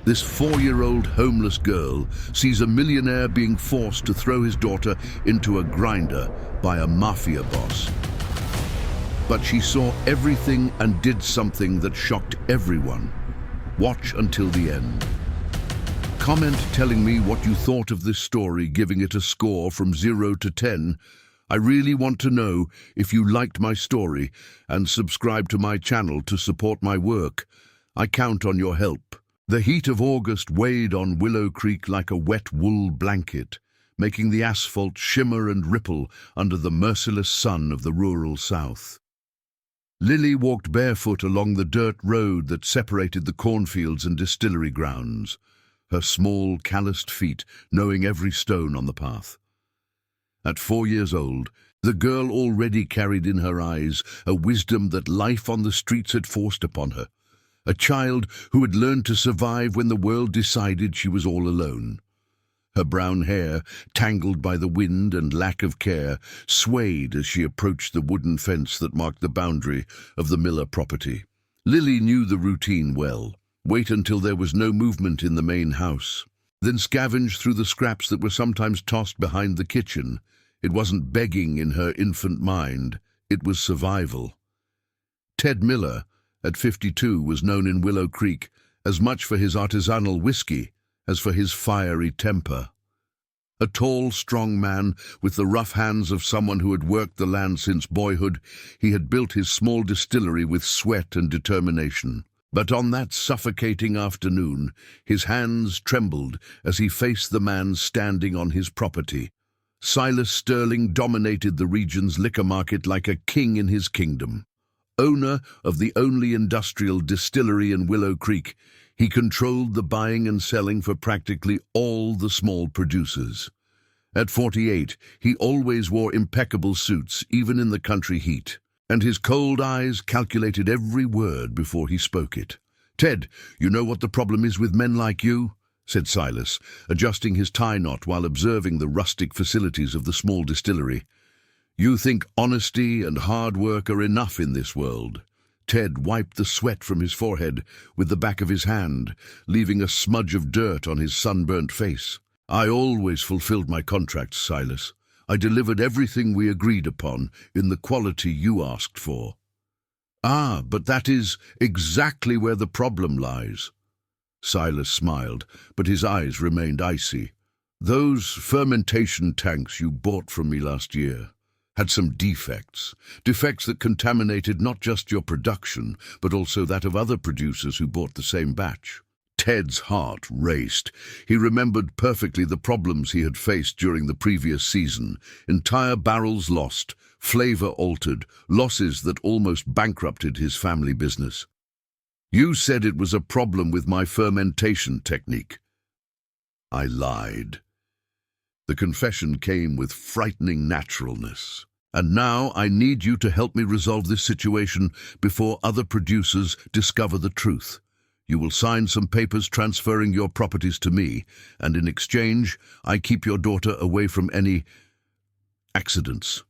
This 4-year-old homeless girl sees a millionaire being forced to throw his daughter into a grinder by a mafia boss. But she saw everything and did something that shocked everyone. Watch until the end. Comment telling me what you thought of this story, giving it a score from 0 to 10. I really want to know if you liked my story, and subscribe to my channel to support my work. I count on your help. The heat of August weighed on Willow Creek like a wet wool blanket, making the asphalt shimmer and ripple under the merciless sun of the rural South. Lily walked barefoot along the dirt road that separated the cornfields and distillery grounds, her small, calloused feet knowing every stone on the path. At 4 years old, the girl already carried in her eyes a wisdom that life on the streets had forced upon her. A child who had learned to survive when the world decided she was all alone. Her brown hair, tangled by the wind and lack of care, swayed as she approached the wooden fence that marked the boundary of the Miller property. Lily knew the routine well. Wait until there was no movement in the main house, then scavenge through the scraps that were sometimes tossed behind the kitchen. It wasn't begging in her infant mind, it was survival. Ted Miller, at 52, was known in Willow Creek as much for his artisanal whiskey as for his fiery temper. A tall, strong man with the rough hands of someone who had worked the land since boyhood, he had built his small distillery with sweat and determination. But on that suffocating afternoon, his hands trembled as he faced the man standing on his property. Silas Sterling dominated the region's liquor market like a king in his kingdom. Owner of the only industrial distillery in Willow Creek, he controlled the buying and selling for practically all the small producers. At 48, he always wore impeccable suits, even in the country heat, and his cold eyes calculated every word before he spoke it. "Ted, you know what the problem is with men like you?" said Silas, adjusting his tie knot while observing the rustic facilities of the small distillery. "You think honesty and hard work are enough in this world." Ted wiped the sweat from his forehead with the back of his hand, leaving a smudge of dirt on his sunburnt face. "I always fulfilled my contracts, Silas. I delivered everything we agreed upon in the quality you asked for." "Ah, but that is exactly where the problem lies." Silas smiled, but his eyes remained icy. "Those fermentation tanks you bought from me last year had some defects that contaminated not just your production, but also that of other producers who bought the same batch." Ted's heart raced. He remembered perfectly the problems he had faced during the previous season. Entire barrels lost, flavor altered, losses that almost bankrupted his family business. "You said it was a problem with my fermentation technique." I lied. The confession came with frightening naturalness. "And now I need you to help me resolve this situation before other producers discover the truth. You will sign some papers transferring your properties to me, and in exchange, I keep your daughter away from any accidents."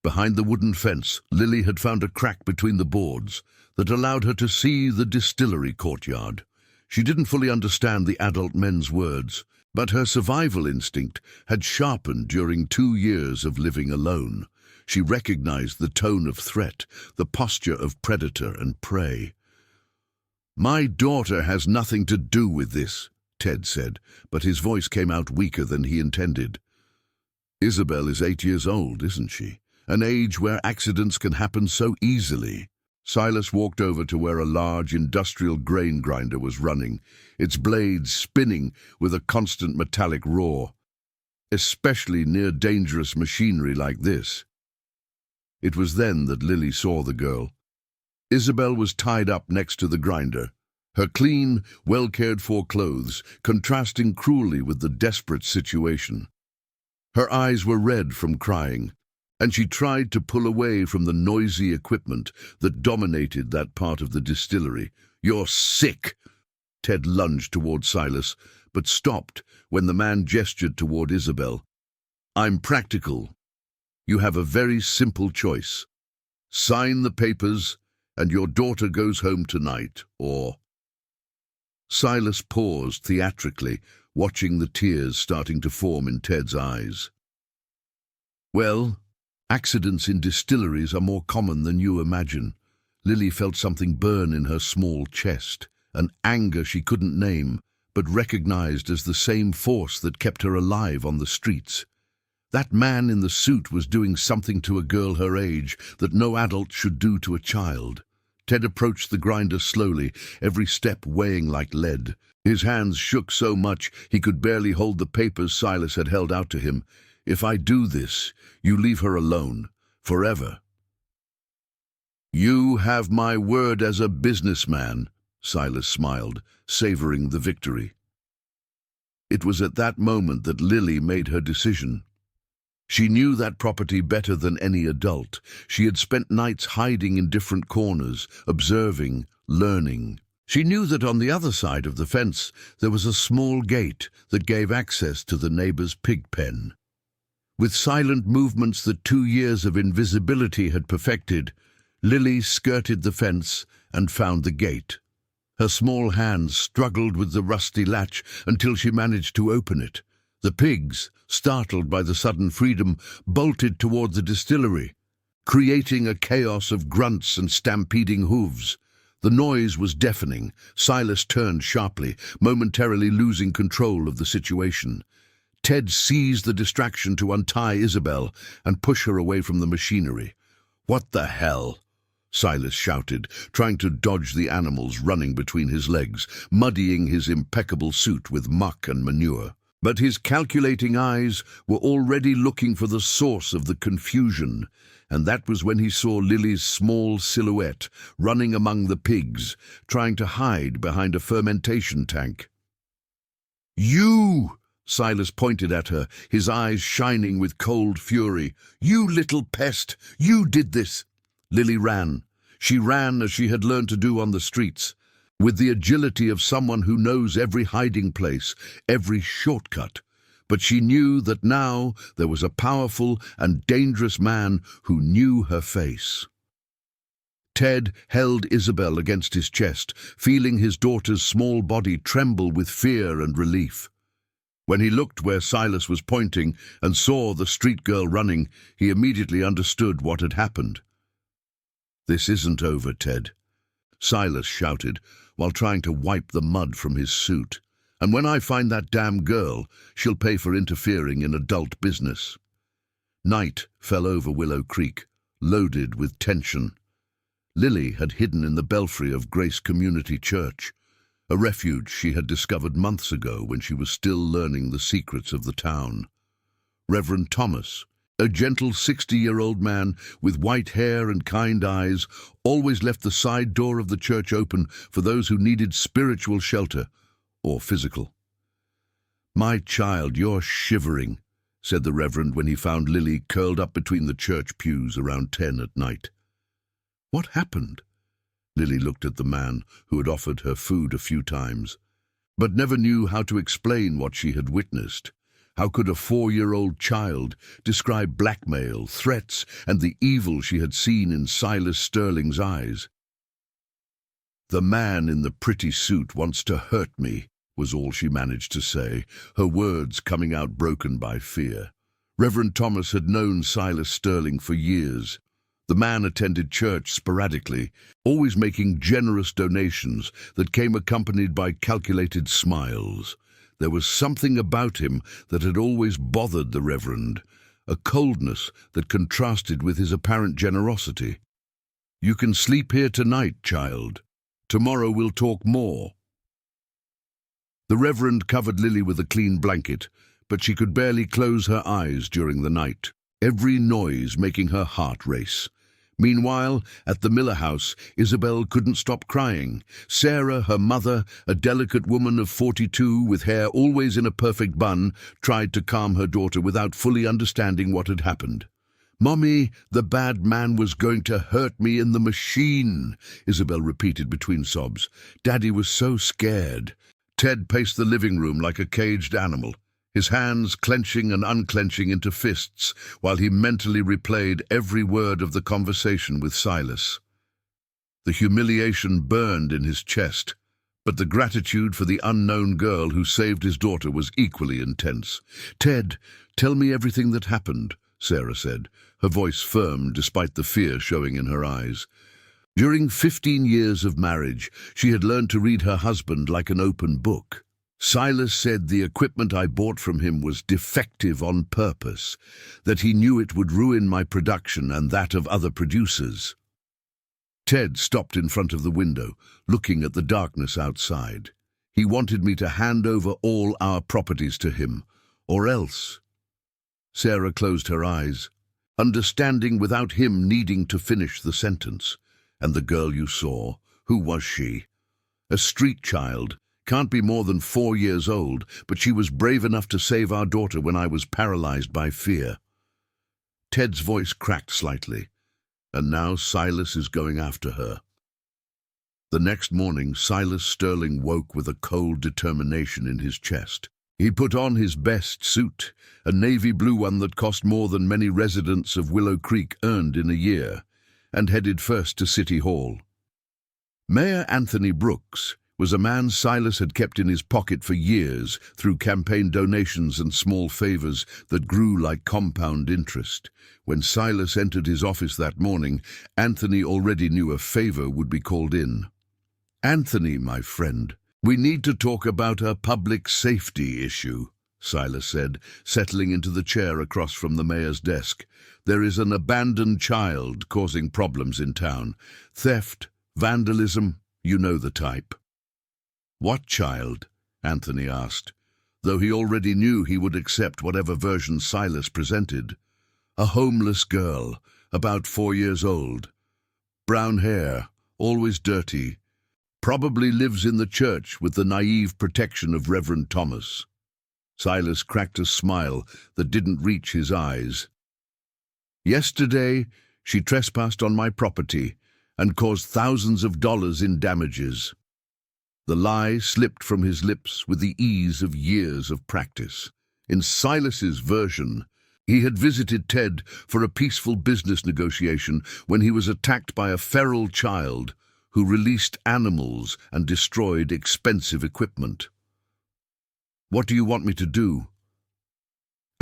Behind the wooden fence, Lily had found a crack between the boards that allowed her to see the distillery courtyard. She didn't fully understand the adult men's words, but her survival instinct had sharpened during 2 years of living alone. She recognized the tone of threat, the posture of predator and prey. "My daughter has nothing to do with this," Ted said, but his voice came out weaker than he intended. "Isabel is 8 years old, isn't she? An age where accidents can happen so easily." Silas walked over to where a large industrial grain grinder was running, its blades spinning with a constant metallic roar, especially near dangerous machinery like this. It was then that Lily saw the girl. Isabel was tied up next to the grinder, her clean, well-cared-for clothes contrasting cruelly with the desperate situation. Her eyes were red from crying, and she tried to pull away from the noisy equipment that dominated that part of the distillery. "You're sick!" Ted lunged toward Silas, but stopped when the man gestured toward Isabel. "I'm practical. You have a very simple choice. Sign the papers, and your daughter goes home tonight, or Silas paused theatrically, watching the tears starting to form in Ted's eyes. Well, accidents in distilleries are more common than you imagine. Lily felt something burn in her small chest, an anger she couldn't name, but recognized as the same force that kept her alive on the streets. That man in the suit was doing something to a girl her age that no adult should do to a child. Ted approached the grinder slowly, every step weighing like lead. His hands shook so much he could barely hold the papers Silas had held out to him. "If I do this, you leave her alone, forever." "You have my word as a businessman," Silas smiled, savoring the victory. It was at that moment that Lily made her decision. She knew that property better than any adult. She had spent nights hiding in different corners, observing, learning. She knew that on the other side of the fence there was a small gate that gave access to the neighbor's pig pen. With silent movements that 2 years of invisibility had perfected, Lily skirted the fence and found the gate. Her small hands struggled with the rusty latch until she managed to open it. The pigs, startled by the sudden freedom, bolted toward the distillery, creating a chaos of grunts and stampeding hooves. The noise was deafening. Silas turned sharply, momentarily losing control of the situation. Ted seized the distraction to untie Isabel and push her away from the machinery. "What the hell?" Silas shouted, trying to dodge the animals running between his legs, muddying his impeccable suit with muck and manure. But his calculating eyes were already looking for the source of the confusion, and that was when he saw Lily's small silhouette running among the pigs, trying to hide behind a fermentation tank. "You!" Silas pointed at her, his eyes shining with cold fury. "You little pest! You did this!" Lily ran. She ran as she had learned to do on the streets, with the agility of someone who knows every hiding place, every shortcut. But she knew that now there was a powerful and dangerous man who knew her face. Ted held Isabel against his chest, feeling his daughter's small body tremble with fear and relief. When he looked where Silas was pointing and saw the street girl running, he immediately understood what had happened. "This isn't over, Ted," Silas shouted, while trying to wipe the mud from his suit. "And when I find that damn girl, she'll pay for interfering in adult business." Night fell over Willow Creek, loaded with tension. Lily had hidden in the belfry of Grace Community Church, a refuge she had discovered months ago when she was still learning the secrets of the town. Reverend Thomas, a gentle 60-year-old man with white hair and kind eyes, always left the side door of the church open for those who needed spiritual shelter, or physical. "My child, you're shivering," said the Reverend when he found Lily curled up between the church pews around 10 at night. "What happened?" Lily looked at the man who had offered her food a few times, but never knew how to explain what she had witnessed. How could a 4-year-old child describe blackmail, threats, and the evil she had seen in Silas Sterling's eyes? "The man in the pretty suit wants to hurt me," was all she managed to say, her words coming out broken by fear. Reverend Thomas had known Silas Sterling for years. The man attended church sporadically, always making generous donations that came accompanied by calculated smiles. There was something about him that had always bothered the Reverend, a coldness that contrasted with his apparent generosity. "You can sleep here tonight, child. Tomorrow we'll talk more." The Reverend covered Lily with a clean blanket, but she could barely close her eyes during the night, every noise making her heart race. Meanwhile, at the Miller house, Isabel couldn't stop crying. Sarah, her mother, a delicate woman of 42 with hair always in a perfect bun, tried to calm her daughter without fully understanding what had happened. "Mommy, the bad man was going to hurt me in the machine," Isabel repeated between sobs. "Daddy was so scared." Ted paced the living room like a caged animal, his hands clenching and unclenching into fists, while he mentally replayed every word of the conversation with Silas. The humiliation burned in his chest, But the gratitude for the unknown girl who saved his daughter was equally intense. "Ted, tell me everything that happened," Sarah said, her voice firm despite the fear showing in her eyes. During 15 years of marriage, she had learned to read her husband like an open book. Silas said the equipment I bought from him was defective on purpose, that he knew it would ruin my production and that of other producers. Ted stopped in front of the window, looking at the darkness outside. He wanted me to hand over all our properties to him, or else. Sarah closed her eyes, understanding without him needing to finish the sentence. "And the girl you saw, who was she?" "A street child. Can't be more than 4 years old, but she was brave enough to save our daughter when I was paralyzed by fear." Ted's voice cracked slightly. "And now Silas is going after her." The next morning, Silas Sterling woke with a cold determination in his chest. He put on his best suit, a navy blue one that cost more than many residents of Willow Creek earned in a year, and headed first to City Hall. Mayor Anthony Brooks was a man Silas had kept in his pocket for years through campaign donations and small favors that grew like compound interest. When Silas entered his office that morning, Anthony already knew a favor would be called in. "Anthony, my friend, we need to talk about a public safety issue," Silas said, settling into the chair across from the mayor's desk. "There is an abandoned child causing problems in town. Theft, vandalism, you know the type." "What child?" Anthony asked, though he already knew he would accept whatever version Silas presented. "A homeless girl, about 4 years old. Brown hair, always dirty. Probably lives in the church with the naive protection of Reverend Thomas." Silas cracked a smile that didn't reach his eyes. "Yesterday, she trespassed on my property and caused thousands of dollars in damages." The lie slipped from his lips with the ease of years of practice. In Silas's version, he had visited Ted for a peaceful business negotiation when he was attacked by a feral child who released animals and destroyed expensive equipment. "What do you want me to do?"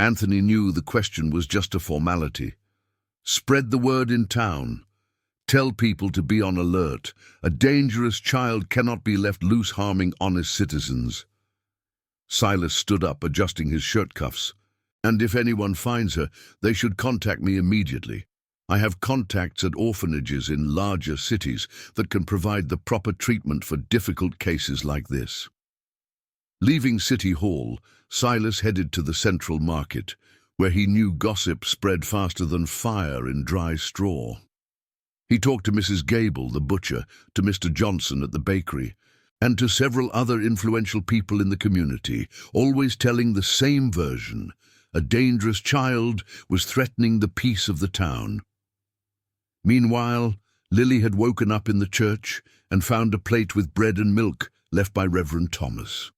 Anthony knew the question was just a formality. "Spread the word in town. Tell people to be on alert. A dangerous child cannot be left loose harming honest citizens." Silas stood up, adjusting his shirt cuffs. "And if anyone finds her, they should contact me immediately. I have contacts at orphanages in larger cities that can provide the proper treatment for difficult cases like this." Leaving City Hall, Silas headed to the Central Market, where he knew gossip spread faster than fire in dry straw. He talked to Mrs. Gable, the butcher, to Mr. Johnson at the bakery, and to several other influential people in the community, always telling the same version. A dangerous child was threatening the peace of the town. Meanwhile, Lily had woken up in the church and found a plate with bread and milk left by Reverend Thomas.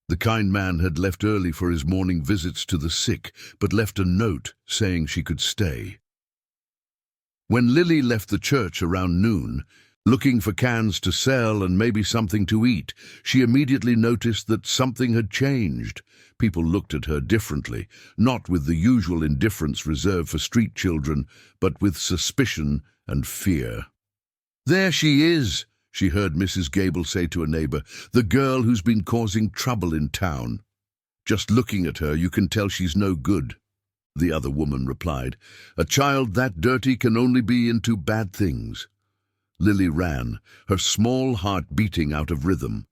The kind man had left early for his morning visits to the sick, but left a note saying she could stay. When Lily left the church around noon, looking for cans to sell and maybe something to eat, she immediately noticed that something had changed. People looked at her differently, not with the usual indifference reserved for street children, but with suspicion and fear. "There she is," she heard Mrs. Gable say to a neighbor, "the girl who's been causing trouble in town. Just looking at her, you can tell she's no good." The other woman replied, "A child that dirty can only be into bad things." Lily ran, her small heart beating out of rhythm.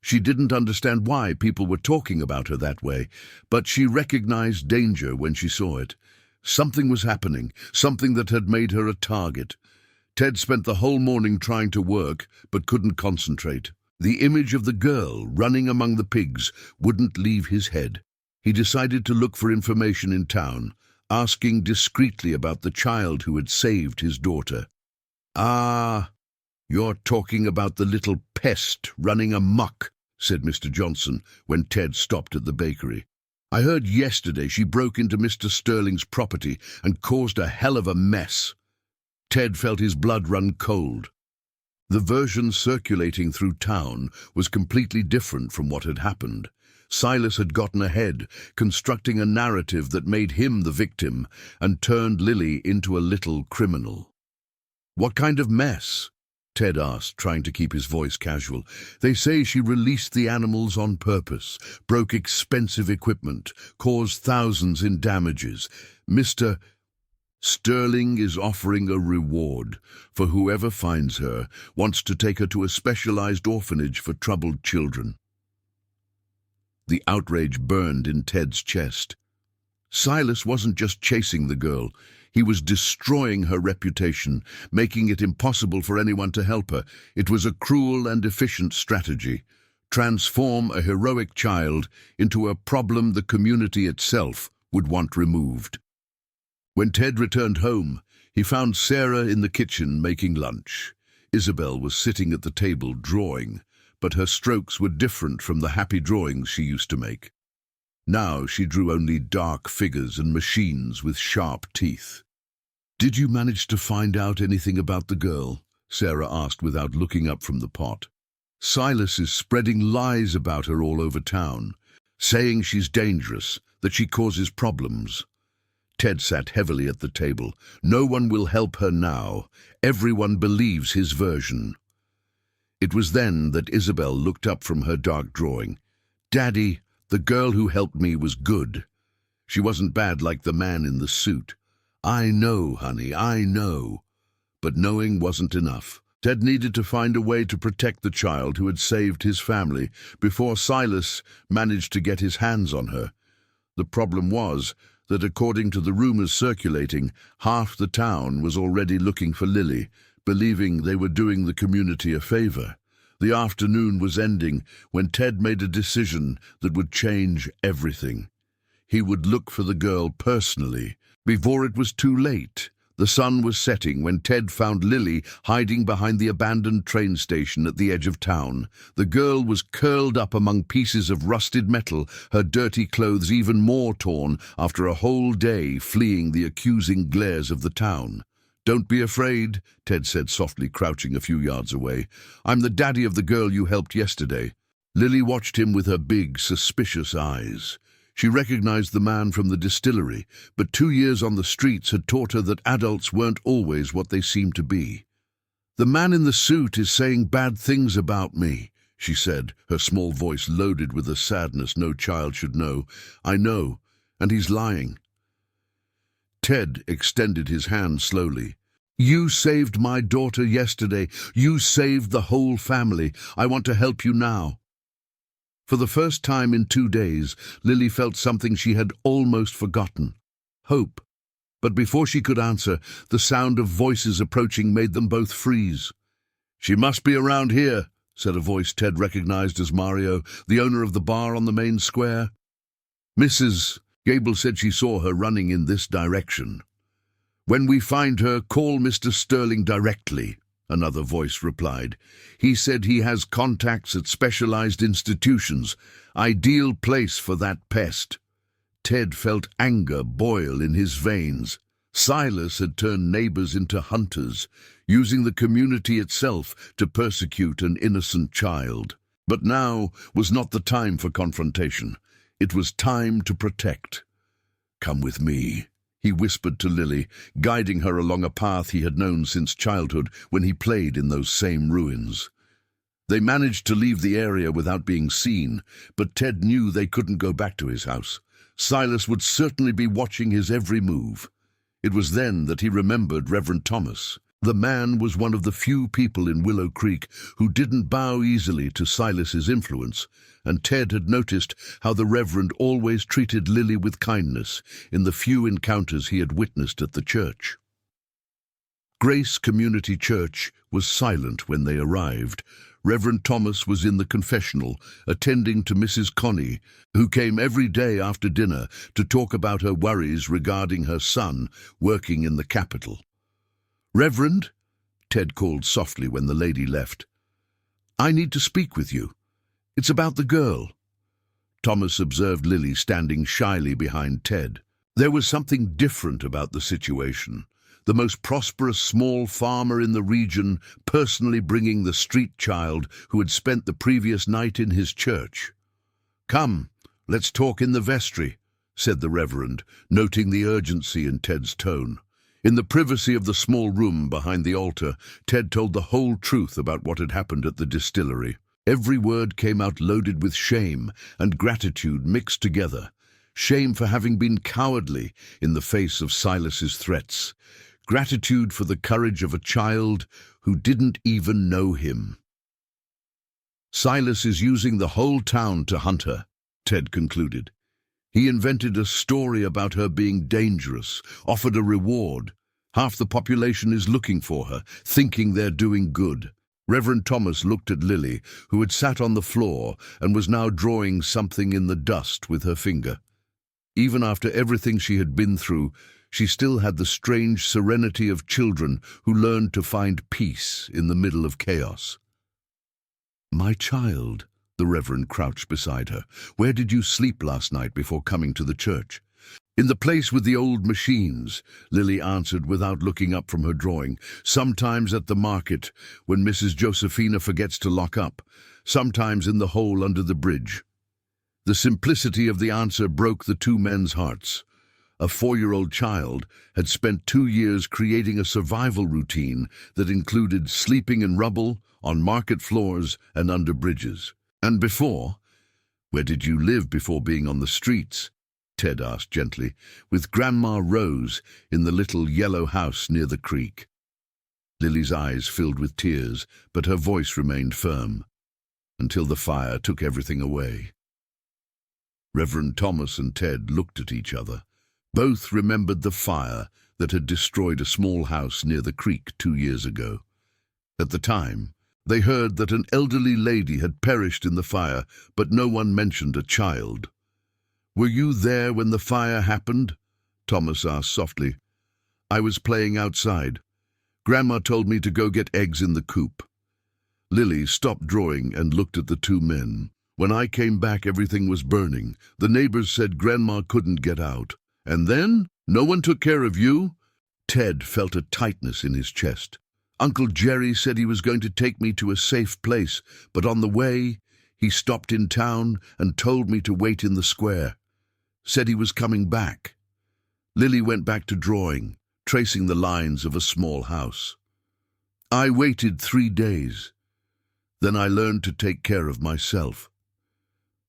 She didn't understand why people were talking about her that way, but she recognized danger when she saw it. Something was happening, something that had made her a target. Ted spent the whole morning trying to work, but couldn't concentrate. The image of the girl running among the pigs wouldn't leave his head. He decided to look for information in town, asking discreetly about the child who had saved his daughter. "Ah, you're talking about the little pest running amok," said Mr. Johnson when Ted stopped at the bakery. "I heard yesterday she broke into Mr. Sterling's property and caused a hell of a mess." Ted felt his blood run cold. The version circulating through town was completely different from what had happened. Silas had gotten ahead, constructing a narrative that made him the victim and turned Lily into a little criminal. "What kind of mess?" Ted asked, trying to keep his voice casual. "They say she released the animals on purpose, broke expensive equipment, caused thousands in damages. Mr. Sterling is offering a reward for whoever finds her, wants to take her to a specialized orphanage for troubled children." The outrage burned in Ted's chest. Silas wasn't just chasing the girl, he was destroying her reputation, making it impossible for anyone to help her. It was a cruel and efficient strategy. Transform a heroic child into a problem the community itself would want removed. When Ted returned home, he found Sarah in the kitchen making lunch. Isabel was sitting at the table drawing, but her strokes were different from the happy drawings she used to make. Now she drew only dark figures and machines with sharp teeth. "Did you manage to find out anything about the girl?" Sarah asked without looking up from the pot. "Silas is spreading lies about her all over town, saying she's dangerous, that she causes problems." Ted sat heavily at the table. "No one will help her now. Everyone believes his version." It was then that Isabel looked up from her dark drawing. "Daddy, the girl who helped me was good. She wasn't bad like the man in the suit." "I know, honey, I know." But knowing wasn't enough. Ted needed to find a way to protect the child who had saved his family before Silas managed to get his hands on her. The problem was that, according to the rumors circulating, half the town was already looking for Lily, believing they were doing the community a favor. The afternoon was ending when Ted made a decision that would change everything. He would look for the girl personally, before it was too late. The sun was setting when Ted found Lily hiding behind the abandoned train station at the edge of town. The girl was curled up among pieces of rusted metal, her dirty clothes even more torn after a whole day fleeing the accusing glares of the town. "Don't be afraid," Ted said softly, crouching a few yards away. "I'm the daddy of the girl you helped yesterday." Lily watched him with her big, suspicious eyes. She recognized the man from the distillery, but 2 years on the streets had taught her that adults weren't always what they seemed to be. "The man in the suit is saying bad things about me," she said, her small voice loaded with a sadness no child should know. "I know, and he's lying." Ted extended his hand slowly. "You saved my daughter yesterday. You saved the whole family. I want to help you now." For the first time in 2 days, Lily felt something she had almost forgotten: hope. But before she could answer, the sound of voices approaching made them both freeze. "She must be around here," said a voice Ted recognized as Mario, the owner of the bar on the main square. "Mrs. Gable said she saw her running in this direction." "When we find her, call Mr. Sterling directly," another voice replied. "He said he has contacts at specialized institutions. Ideal place for that pest." Ted felt anger boil in his veins. Silas had turned neighbors into hunters, using the community itself to persecute an innocent child. But now was not the time for confrontation. It was time to protect. "Come with me," he whispered to Lily, guiding her along a path he had known since childhood when he played in those same ruins. They managed to leave the area without being seen, but Ted knew they couldn't go back to his house. Silas would certainly be watching his every move. It was then that he remembered Reverend Thomas. The man was one of the few people in Willow Creek who didn't bow easily to Silas's influence, and Ted had noticed how the Reverend always treated Lily with kindness in the few encounters he had witnessed at the church. Grace Community Church was silent when they arrived. Reverend Thomas was in the confessional, attending to Mrs. Connie, who came every day after dinner to talk about her worries regarding her son working in the capital. "Reverend," Ted called softly when the lady left. "I need to speak with you. It's about the girl." Thomas observed Lily standing shyly behind Ted. There was something different about the situation. the most prosperous small farmer in the region, personally bringing the street child who had spent the previous night in his church. "Come, let's talk in the vestry," said the Reverend, noting the urgency in Ted's tone. In the privacy of the small room behind the altar, Ted told the whole truth about what had happened at the distillery. Every word came out loaded with shame and gratitude mixed together. Shame for having been cowardly in the face of Silas's threats. Gratitude for the courage of a child who didn't even know him. "Silas is using the whole town to hunt her," Ted concluded. "He invented a story about her being dangerous, offered a reward. Half the population is looking for her, thinking they're doing good." Reverend Thomas looked at Lily, who had sat on the floor and was now drawing something in the dust with her finger. Even after everything she had been through, she still had the strange serenity of children who learned to find peace in the middle of chaos. "My child," the Reverend crouched beside her, "where did you sleep last night before coming to the church?" "In the place with the old machines," Lily answered without looking up from her drawing. "Sometimes at the market, when Mrs. Josephina forgets to lock up. Sometimes in the hole under the bridge." The simplicity of the answer broke the two men's hearts. A 4-year-old child had spent 2 years creating a survival routine that included sleeping in rubble, on market floors, and under bridges. "And before? Where did you live before being on the streets?" Ted asked gently, "With Grandma Rose in the little yellow house near the creek." Lily's eyes filled with tears, but her voice remained firm. "Until the fire took everything away." Reverend Thomas and Ted looked at each other. Both remembered the fire that had destroyed a small house near the creek 2 years ago. At the time, they heard that an elderly lady had perished in the fire, but no one mentioned a child. "Were you there when the fire happened?" Thomas asked softly. "I was playing outside. Grandma told me to go get eggs in the coop." Lily stopped drawing and looked at the two men. "When I came back, everything was burning. The neighbors said Grandma couldn't get out. And then? No one took care of you?" Ted felt a tightness in his chest. "Uncle Jerry said he was going to take me to a safe place, but on the way, he stopped in town and told me to wait in the square. Said he was coming back." Lily went back to drawing, tracing the lines of a small house. "I waited 3 days. Then I learned to take care of myself."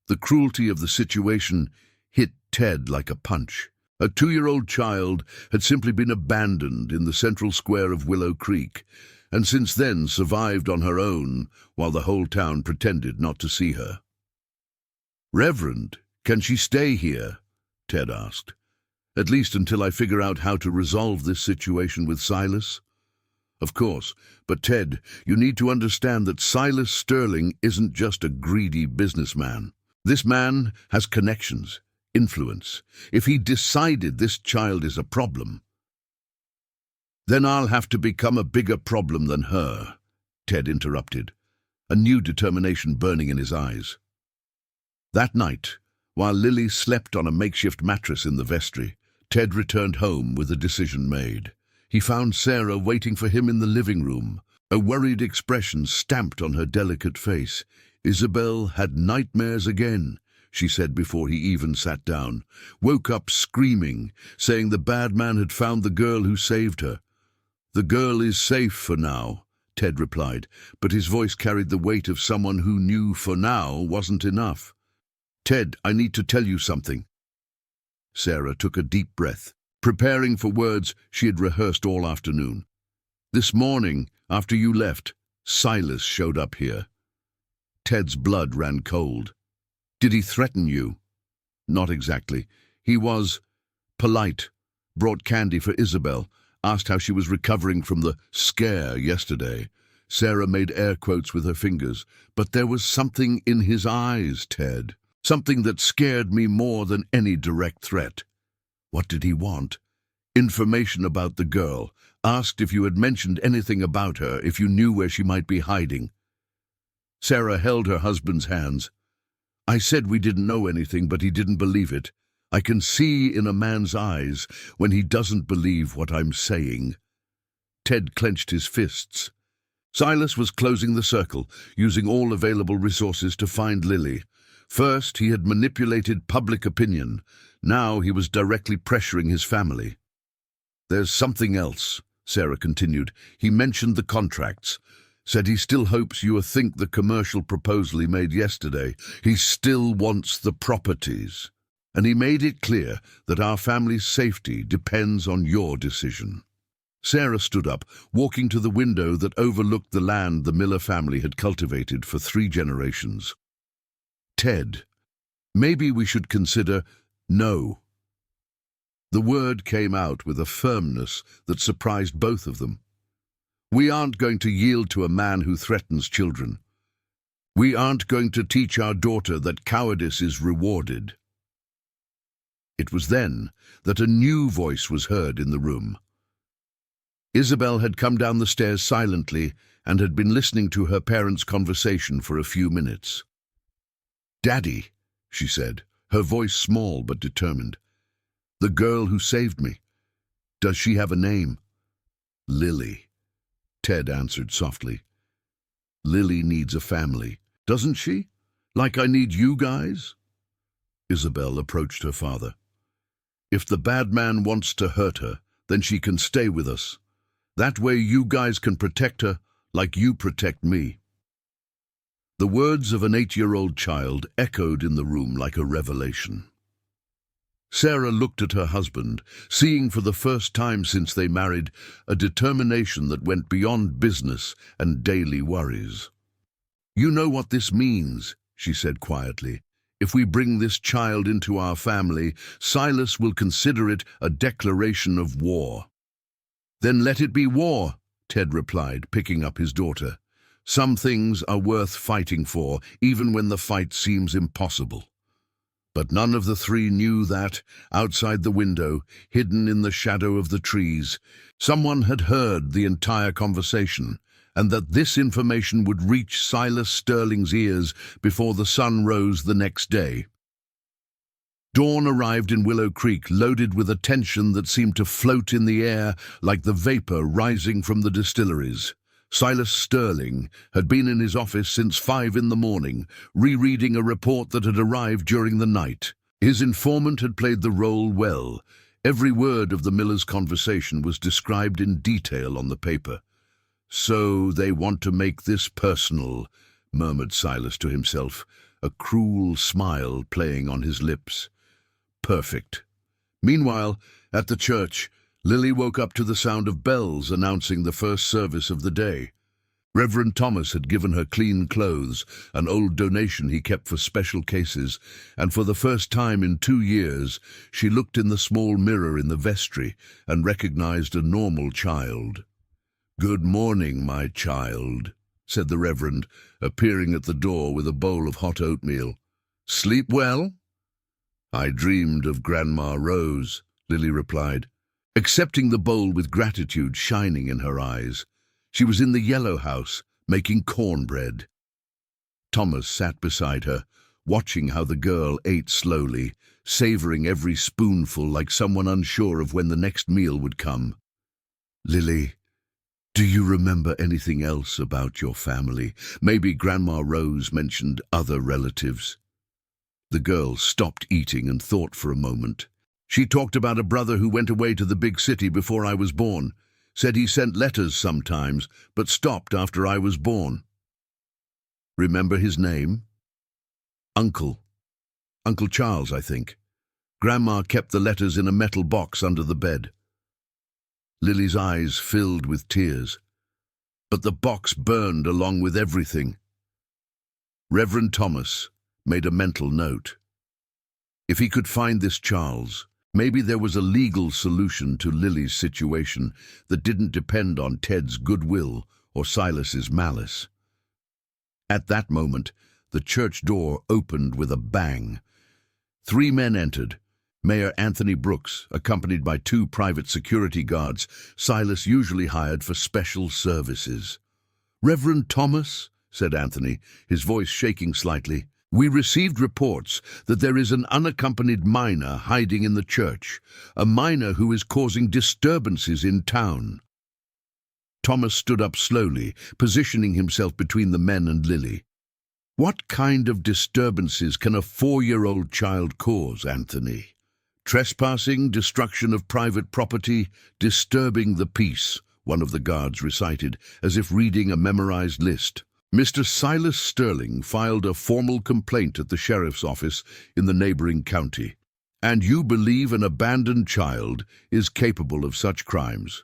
The cruelty of the situation hit Ted like a punch. A 2-year-old child had simply been abandoned in the central square of Willow Creek, and since then survived on her own while the whole town pretended not to see her. "Reverend, can she stay here?" Ted asked. "At least until I figure out how to resolve this situation with Silas?" "Of course, but Ted, you need to understand that Silas Sterling isn't just a greedy businessman. This man has connections, influence. If he decided this child is a problem, then I'll have to become a bigger problem than her," Ted interrupted, a new determination burning in his eyes. That night, while Lily slept on a makeshift mattress in the vestry, Ted returned home with a decision made. He found Sarah waiting for him in the living room, a worried expression stamped on her delicate face. "Isabel had nightmares again," she said before he even sat down. "Woke up screaming, saying the bad man had found the girl who saved her." "The girl is safe for now," Ted replied, but his voice carried the weight of someone who knew for now wasn't enough. "Ted, I need to tell you something." Sarah took a deep breath, preparing for words she had rehearsed all afternoon. "This morning, after you left, Silas showed up here." Ted's blood ran cold. "Did he threaten you?" "Not exactly. He was polite, brought candy for Isabel, asked how she was recovering from the scare yesterday." Sarah made air quotes with her fingers. "But there was something in his eyes, Ted. Something that scared me more than any direct threat." "What did he want?" "Information about the girl. Asked if you had mentioned anything about her, if you knew where she might be hiding." Sarah held her husband's hands. "I said we didn't know anything, but he didn't believe it. I can see in a man's eyes when he doesn't believe what I'm saying." Ted clenched his fists. Silas was closing the circle, using all available resources to find Lily. First, he had manipulated public opinion. Now he was directly pressuring his family. "There's something else," Sarah continued. "He mentioned the contracts. Said he still hopes you think the commercial proposal he made yesterday. He still wants the properties. And he made it clear that our family's safety depends on your decision." Sarah stood up, walking to the window that overlooked the land the Miller family had cultivated for 3 generations. "Ted, maybe we should consider no." The word came out with a firmness that surprised both of them. "We aren't going to yield to a man who threatens children. We aren't going to teach our daughter that cowardice is rewarded." It was then that a new voice was heard in the room. Isabel had come down the stairs silently and had been listening to her parents' conversation for a few minutes. "Daddy," she said, her voice small but determined. "The girl who saved me. Does she have a name?" "Lily," Ted answered softly. "Lily needs a family, doesn't she? Like I need you guys?" Isabel approached her father. "If the bad man wants to hurt her, then she can stay with us. That way you guys can protect her like you protect me." The words of an 8-year-old child echoed in the room like a revelation. Sarah looked at her husband, seeing for the first time since they married a determination that went beyond business and daily worries. "You know what this means," she said quietly. "If we bring this child into our family, Silas will consider it a declaration of war." "Then let it be war," Ted replied, picking up his daughter. "Some things are worth fighting for, even when the fight seems impossible." But none of the 3 knew that, outside the window, hidden in the shadow of the trees, someone had heard the entire conversation, and that this information would reach Silas Sterling's ears before the sun rose the next day. Dawn arrived in Willow Creek, loaded with a tension that seemed to float in the air like the vapor rising from the distilleries. Silas Sterling had been in his office since 5 in the morning, rereading a report that had arrived during the night. His informant had played the role well. Every word of the Millers' conversation was described in detail on the paper. "So they want to make this personal," murmured Silas to himself, a cruel smile playing on his lips. "Perfect." Meanwhile, at the church, Lily woke up to the sound of bells announcing the first service of the day. Reverend Thomas had given her clean clothes, an old donation he kept for special cases, and for the first time in 2 years, she looked in the small mirror in the vestry and recognized a normal child. "Good morning, my child," said the Reverend, appearing at the door with a bowl of hot oatmeal. "Sleep well?" "I dreamed of Grandma Rose," Lily replied, accepting the bowl with gratitude shining in her eyes. She was in the yellow house, making cornbread. Thomas sat beside her, watching how the girl ate slowly, savoring every spoonful like someone unsure of when the next meal would come. "Lily, do you remember anything else about your family? Maybe Grandma Rose mentioned other relatives." The girl stopped eating and thought for a moment. "She talked about a brother who went away to the big city before I was born. Said he sent letters sometimes, but stopped after I was born." "Remember his name?" "Uncle. Uncle Charles, I think. Grandma kept the letters in a metal box under the bed." Lily's eyes filled with tears. But the box burned along with everything. Reverend Thomas made a mental note. If he could find this Charles, maybe there was a legal solution to Lily's situation that didn't depend on Ted's goodwill or Silas's malice. At that moment, the church door opened with a bang. 3 men entered. Mayor Anthony Brooks, accompanied by 2 private security guards Silas usually hired for special services. "Reverend Thomas," said Anthony, his voice shaking slightly, "we received reports that there is an unaccompanied minor hiding in the church, a minor who is causing disturbances in town." Thomas stood up slowly, positioning himself between the men and Lily. "What kind of disturbances can a 4-year-old child cause, Anthony? Trespassing, destruction of private property, disturbing the peace," one of the guards recited, as if reading a memorized list. Mr. Silas Sterling filed a formal complaint at the sheriff's office in the neighboring county. "And you believe an abandoned child is capable of such crimes?"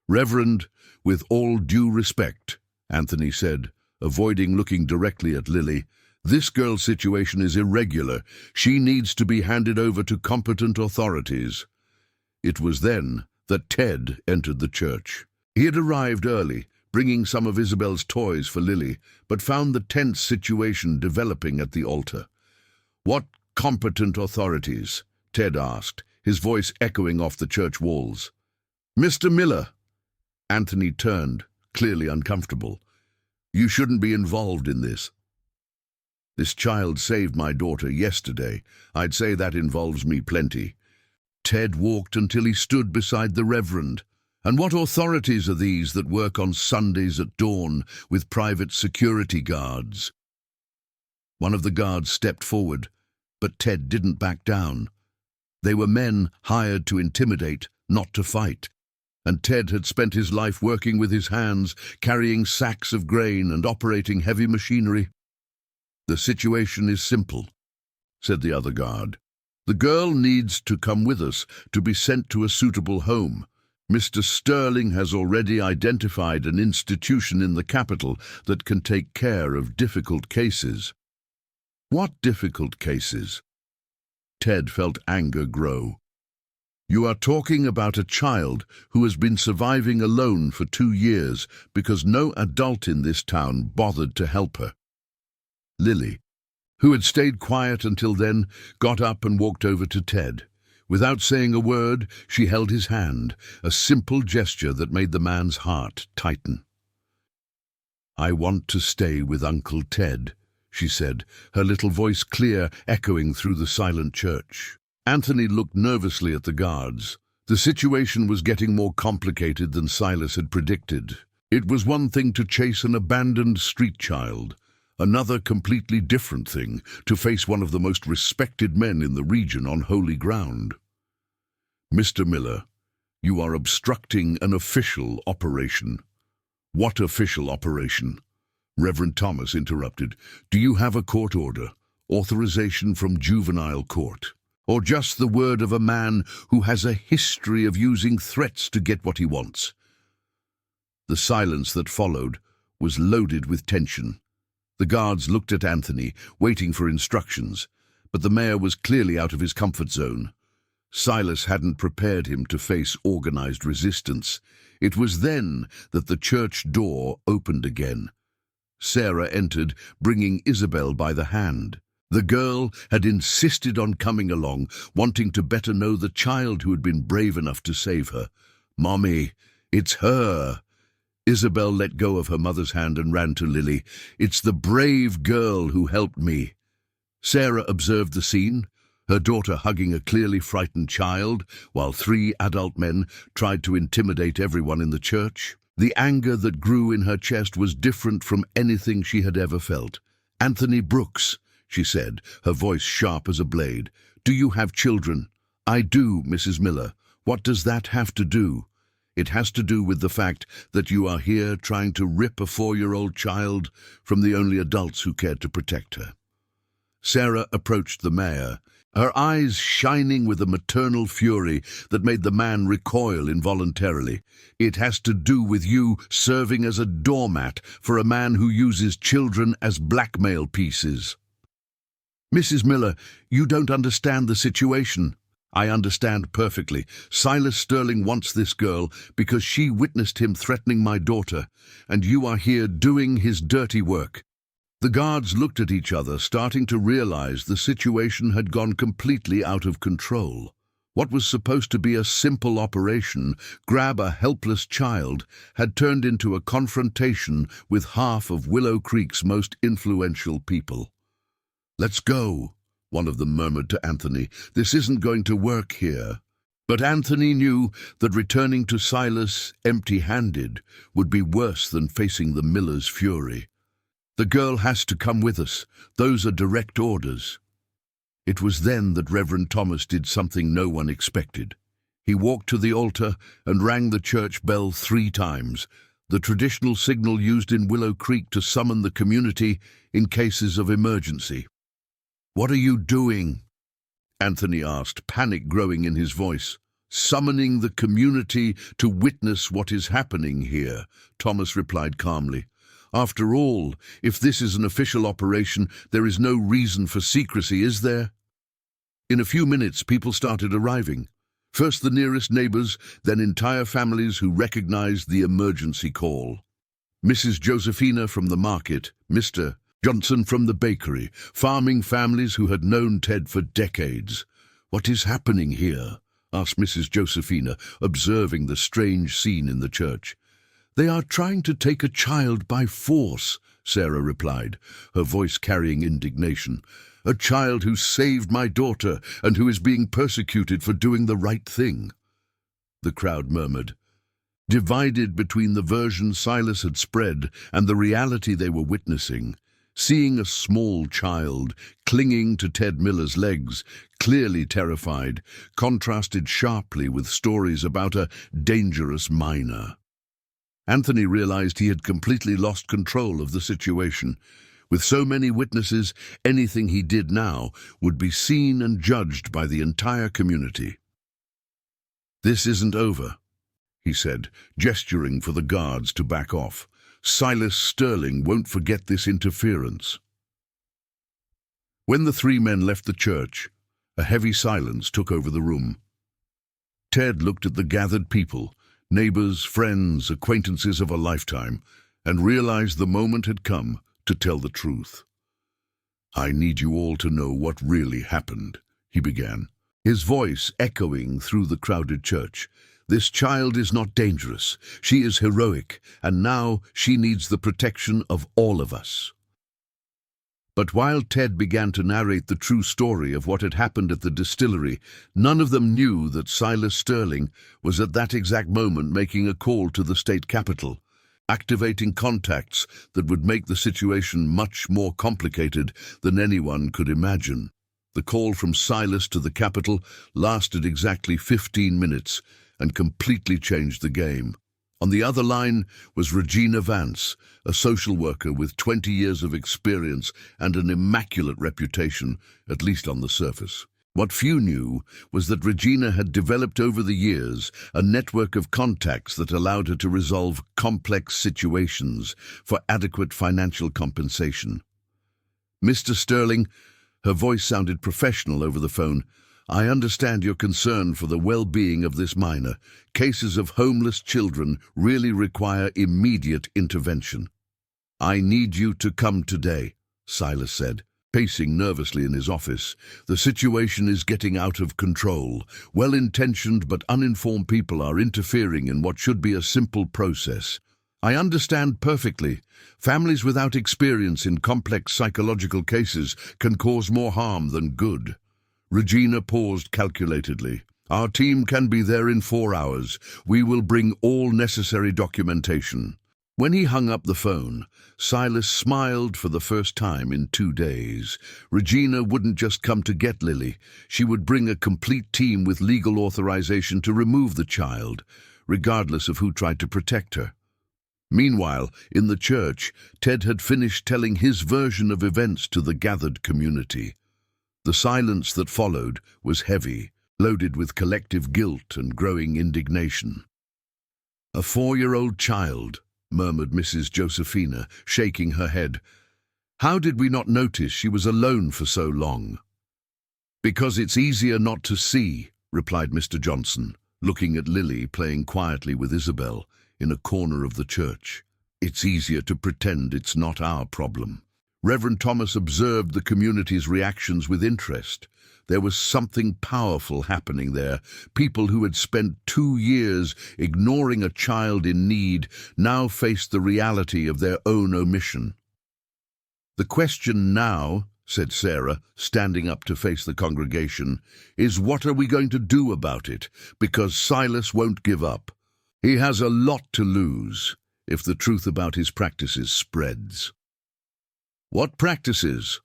"Reverend, with all due respect," Anthony said, avoiding looking directly at Lily, "this girl's situation is irregular. She needs to be handed over to competent authorities." It was then that Ted entered the church. He had arrived early, bringing some of Isabel's toys for Lily, but found the tense situation developing at the altar. "What competent authorities?" Ted asked, his voice echoing off the church walls. "Mr. Miller." Anthony turned, clearly uncomfortable. "You shouldn't be involved in this." "This child saved my daughter yesterday. I'd say that involves me plenty." Ted walked until he stood beside the Reverend. "And what authorities are these that work on Sundays at dawn with private security guards?" One of the guards stepped forward, but Ted didn't back down. They were men hired to intimidate, not to fight. And Ted had spent his life working with his hands, carrying sacks of grain and operating heavy machinery. "The situation is simple," said the other guard. "The girl needs to come with us to be sent to a suitable home. Mr. Sterling has already identified an institution in the capital that can take care of difficult cases." "What difficult cases?" Ted felt anger grow. "You are talking about a child who has been surviving alone for 2 years because no adult in this town bothered to help her." Lily, who had stayed quiet until then, got up and walked over to Ted. Without saying a word, she held his hand, a simple gesture that made the man's heart tighten. "I want to stay with Uncle Ted," she said, her little voice clear, echoing through the silent church. Anthony looked nervously at the guards. The situation was getting more complicated than Silas had predicted. It was one thing to chase an abandoned street child, another completely different thing to face one of the most respected men in the region on holy ground. "Mr. Miller, you are obstructing an official operation." "What official operation?" Reverend Thomas interrupted. "Do you have a court order, authorization from juvenile court, or just the word of a man who has a history of using threats to get what he wants?" The silence that followed was loaded with tension. The guards looked at Anthony, waiting for instructions, but the mayor was clearly out of his comfort zone. Silas hadn't prepared him to face organized resistance. It was then that the church door opened again. Sarah entered, bringing Isabel by the hand. The girl had insisted on coming along, wanting to better know the child who had been brave enough to save her. "Mommy, it's her." Isabel let go of her mother's hand and ran to Lily. "It's the brave girl who helped me." Sarah observed the scene, her daughter hugging a clearly frightened child, while 3 adult men tried to intimidate everyone in the church. The anger that grew in her chest was different from anything she had ever felt. "Anthony Brooks," she said, her voice sharp as a blade. "Do you have children?" "I do, Mrs. Miller. What does that have to do?" "It has to do with the fact that you are here trying to rip a 4-year-old child from the only adults who cared to protect her." Sarah approached the mayor, her eyes shining with a maternal fury that made the man recoil involuntarily. "It has to do with you serving as a doormat for a man who uses children as blackmail pieces." "Mrs. Miller, you don't understand the situation." "I understand perfectly. Silas Sterling wants this girl because she witnessed him threatening my daughter, and you are here doing his dirty work." The guards looked at each other, starting to realize the situation had gone completely out of control. What was supposed to be a simple operation, grab a helpless child, had turned into a confrontation with half of Willow Creek's most influential people. "Let's go," one of them murmured to Anthony. "This isn't going to work here." But Anthony knew that returning to Silas empty-handed would be worse than facing the miller's fury. "The girl has to come with us. Those are direct orders." It was then that Reverend Thomas did something no one expected. He walked to the altar and rang the church bell 3 times, the traditional signal used in Willow Creek to summon the community in cases of emergency. "What are you doing?" Anthony asked, panic growing in his voice. "Summoning the community to witness what is happening here," Thomas replied calmly. "After all, if this is an official operation, there is no reason for secrecy, is there?" In a few minutes, people started arriving. First the nearest neighbors, then entire families who recognized the emergency call. Mrs. Josephina from the market, Mr. Johnson from the bakery, farming families who had known Ted for decades. "What is happening here?" asked Mrs. Josephina, observing the strange scene in the church. "They are trying to take a child by force," Sarah replied, her voice carrying indignation. "A child who saved my daughter and who is being persecuted for doing the right thing." The crowd murmured. Divided between the version Silas had spread and the reality they were witnessing, seeing a small child clinging to Ted Miller's legs, clearly terrified, contrasted sharply with stories about a dangerous minor. Anthony realized he had completely lost control of the situation. With so many witnesses, anything he did now would be seen and judged by the entire community. "This isn't over," he said, gesturing for the guards to back off. "Silas Sterling won't forget this interference." When the 3 men left the church, a heavy silence took over the room. Ted looked at the gathered people, neighbors, friends, acquaintances of a lifetime, and realized the moment had come to tell the truth. "I need you all to know what really happened," he began, his voice echoing through the crowded church. "This child is not dangerous. She is heroic, and now she needs the protection of all of us." But while Ted began to narrate the true story of what had happened at the distillery, none of them knew that Silas Sterling was at that exact moment making a call to the state capitol, activating contacts that would make the situation much more complicated than anyone could imagine. The call from Silas to the Capitol lasted exactly 15 minutes and completely changed the game. On the other line was Regina Vance, a social worker with 20 years of experience and an immaculate reputation, at least on the surface. What few knew was that Regina had developed over the years a network of contacts that allowed her to resolve complex situations for adequate financial compensation. "Mr. Sterling," her voice sounded professional over the phone, "I understand your concern for the well-being of this minor. Cases of homeless children really require immediate intervention." "I need you to come today," Silas said, pacing nervously in his office. "The situation is getting out of control. Well-intentioned but uninformed people are interfering in what should be a simple process. I understand perfectly. Families without experience in complex psychological cases can cause more harm than good." Regina paused calculatedly. "Our team can be there in 4 hours. We will bring all necessary documentation." When he hung up the phone, Silas smiled for the first time in 2 days. Regina wouldn't just come to get Lily. She would bring a complete team with legal authorization to remove the child, regardless of who tried to protect her. Meanwhile, in the church, Ted had finished telling his version of events to the gathered community. The silence that followed was heavy, loaded with collective guilt and growing indignation. "A 4-year-old child," murmured Mrs. Josephina, shaking her head. "How did we not notice she was alone for so long?" "Because it's easier not to see," replied Mr. Johnson, looking at Lily playing quietly with Isabel in a corner of the church. "It's easier to pretend it's not our problem." Reverend Thomas observed the community's reactions with interest. There was something powerful happening there. People who had spent 2 years ignoring a child in need now faced the reality of their own omission. "The question now," said Sarah, standing up to face the congregation, is what are we going to do about it? Because Silas won't give up. He has a lot to lose if the truth about his practices spreads. What practices?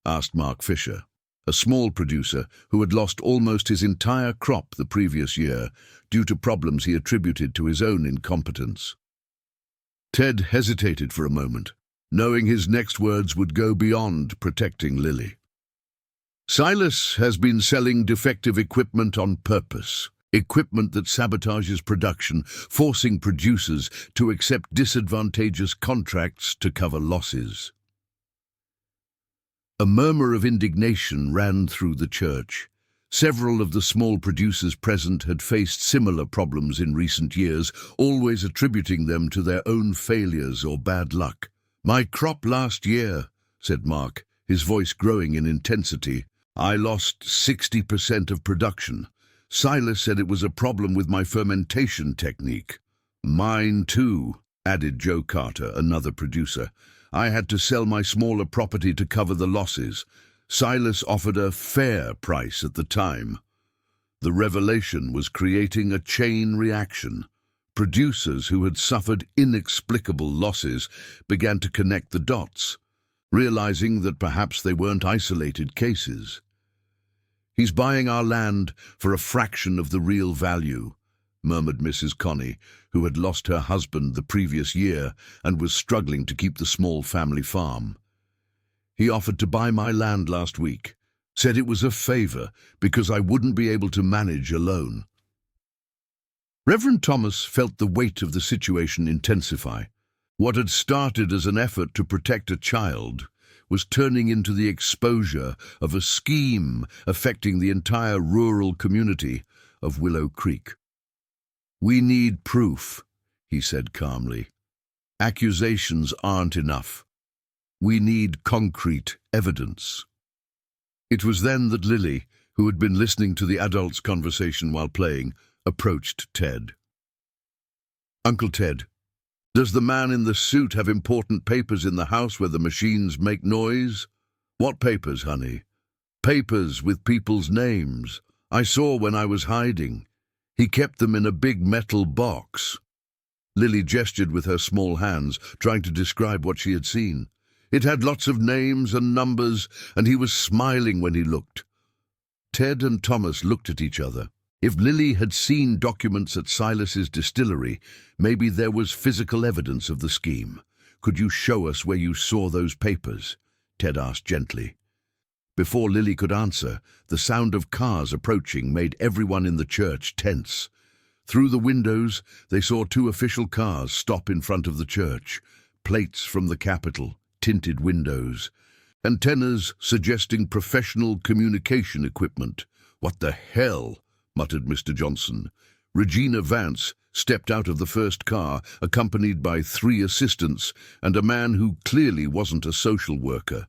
Asked Mark Fisher, a small producer who had lost almost his entire crop the previous year due to problems he attributed to his own incompetence. Ted hesitated for a moment, knowing his next words would go beyond protecting Lily. Silas has been selling defective equipment on purpose, equipment that sabotages production, forcing producers to accept disadvantageous contracts to cover losses. A murmur of indignation ran through the church. Several of the small producers present had faced similar problems in recent years, always attributing them to their own failures or bad luck. "My crop last year," said Mark, his voice growing in intensity. "I lost 60% of production. Silas said it was a problem with my fermentation technique." "Mine too," added Joe Carter, another producer. "I had to sell my smaller property to cover the losses. Silas offered a fair price at the time." The revelation was creating a chain reaction. Producers who had suffered inexplicable losses began to connect the dots, realizing that perhaps they weren't isolated cases. "He's buying our land for a fraction of the real value," murmured Mrs. Connie, who had lost her husband the previous year and was struggling to keep the small family farm. "He offered to buy my land last week, said it was a favor because I wouldn't be able to manage alone." Reverend Thomas felt the weight of the situation intensify. What had started as an effort to protect a child was turning into the exposure of a scheme affecting the entire rural community of Willow Creek. "We need proof," he said calmly. "Accusations aren't enough. We need concrete evidence." It was then that Lily, who had been listening to the adults' conversation while playing, approached Ted. "Uncle Ted, does the man in the suit have important papers in the house where the machines make noise?" "What papers, honey?" "Papers with people's names. I saw when I was hiding. He kept them in a big metal box." Lily gestured with her small hands, trying to describe what she had seen. "It had lots of names and numbers, and he was smiling when he looked." Ted and Thomas looked at each other. If Lily had seen documents at Silas's distillery, maybe there was physical evidence of the scheme. "Could you show us where you saw those papers?" Ted asked gently. Before Lily could answer, the sound of cars approaching made everyone in the church tense. Through the windows, they saw 2 official cars stop in front of the church, plates from the Capitol, tinted windows, antennas suggesting professional communication equipment. "What the hell?" muttered Mr. Johnson. Regina Vance stepped out of the first car, accompanied by 3 assistants and a man who clearly wasn't a social worker.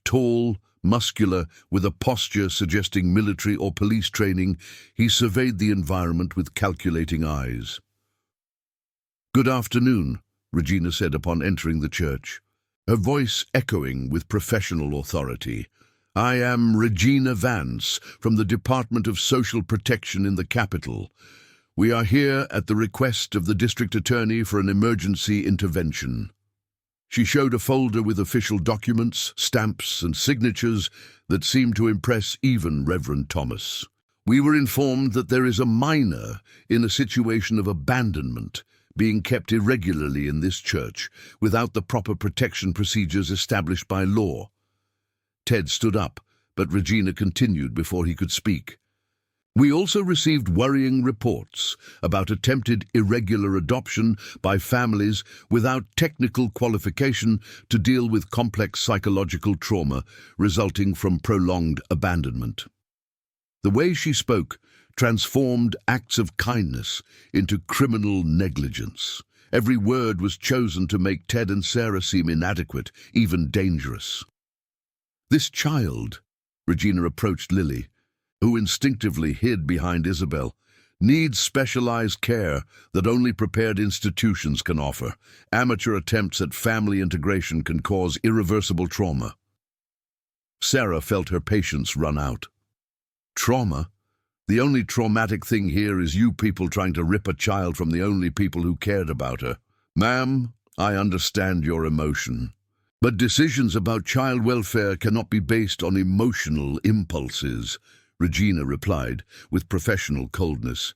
Tall, muscular, with a posture suggesting military or police training, he surveyed the environment with calculating eyes. "Good afternoon," Regina said upon entering the church, her voice echoing with professional authority. "I am Regina Vance from the Department of Social Protection in the Capitol. We are here at the request of the District Attorney for an emergency intervention." She showed a folder with official documents, stamps, and signatures that seemed to impress even Reverend Thomas. "We were informed that there is a minor in a situation of abandonment being kept irregularly in this church without the proper protection procedures established by law." Ted stood up, but Regina continued before he could speak. "We also received worrying reports about attempted irregular adoption by families without technical qualification to deal with complex psychological trauma resulting from prolonged abandonment." The way she spoke transformed acts of kindness into criminal negligence. Every word was chosen to make Ted and Sarah seem inadequate, even dangerous. "This child," Regina approached Lily, who instinctively hid behind Isabel, "needs specialized care that only prepared institutions can offer. Amateur attempts at family integration can cause irreversible trauma." Sarah felt her patience run out. Trauma? The only traumatic thing here is you people trying to rip a child from the only people who cared about her. Ma'am, I understand your emotion. But decisions about child welfare cannot be based on emotional impulses, Regina replied with professional coldness.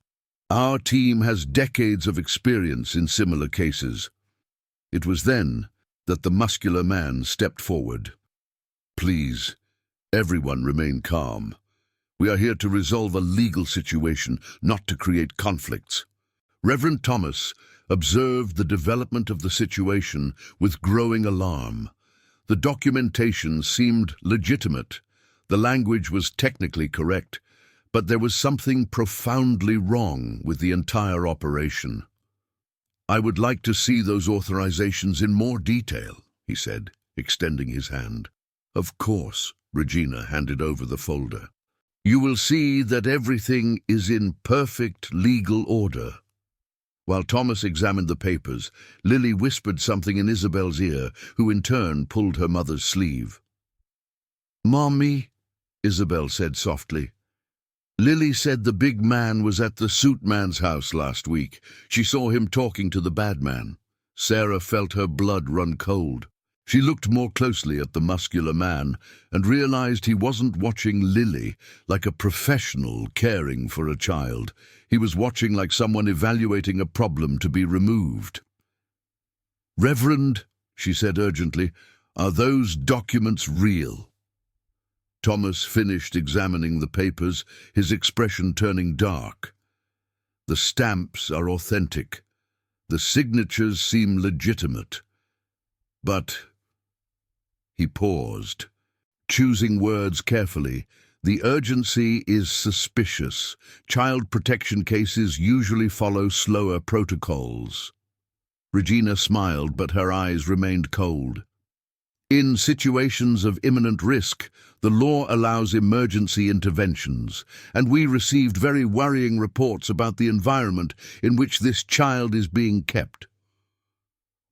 Our team has decades of experience in similar cases. It was then that the muscular man stepped forward. Please, everyone remain calm. We are here to resolve a legal situation, not to create conflicts. Reverend Thomas observed the development of the situation with growing alarm. The documentation seemed legitimate. The language was technically correct, but there was something profoundly wrong with the entire operation. I would like to see those authorizations in more detail, he said, extending his hand. Of course, Regina handed over the folder. You will see that everything is in perfect legal order. While Thomas examined the papers, Lily whispered something in Isabel's ear, who in turn pulled her mother's sleeve. Mommy, Isabel said softly. Lily said the big man was at the suit man's house last week. She saw him talking to the bad man. Sarah felt her blood run cold. She looked more closely at the muscular man and realized he wasn't watching Lily like a professional caring for a child. He was watching like someone evaluating a problem to be removed. Reverend, she said urgently, are those documents real? Thomas finished examining the papers, his expression turning dark. The stamps are authentic. The signatures seem legitimate. But... He paused, choosing words carefully. The urgency is suspicious. Child protection cases usually follow slower protocols. Regina smiled, but her eyes remained cold. In situations of imminent risk, the law allows emergency interventions, and we received very worrying reports about the environment in which this child is being kept.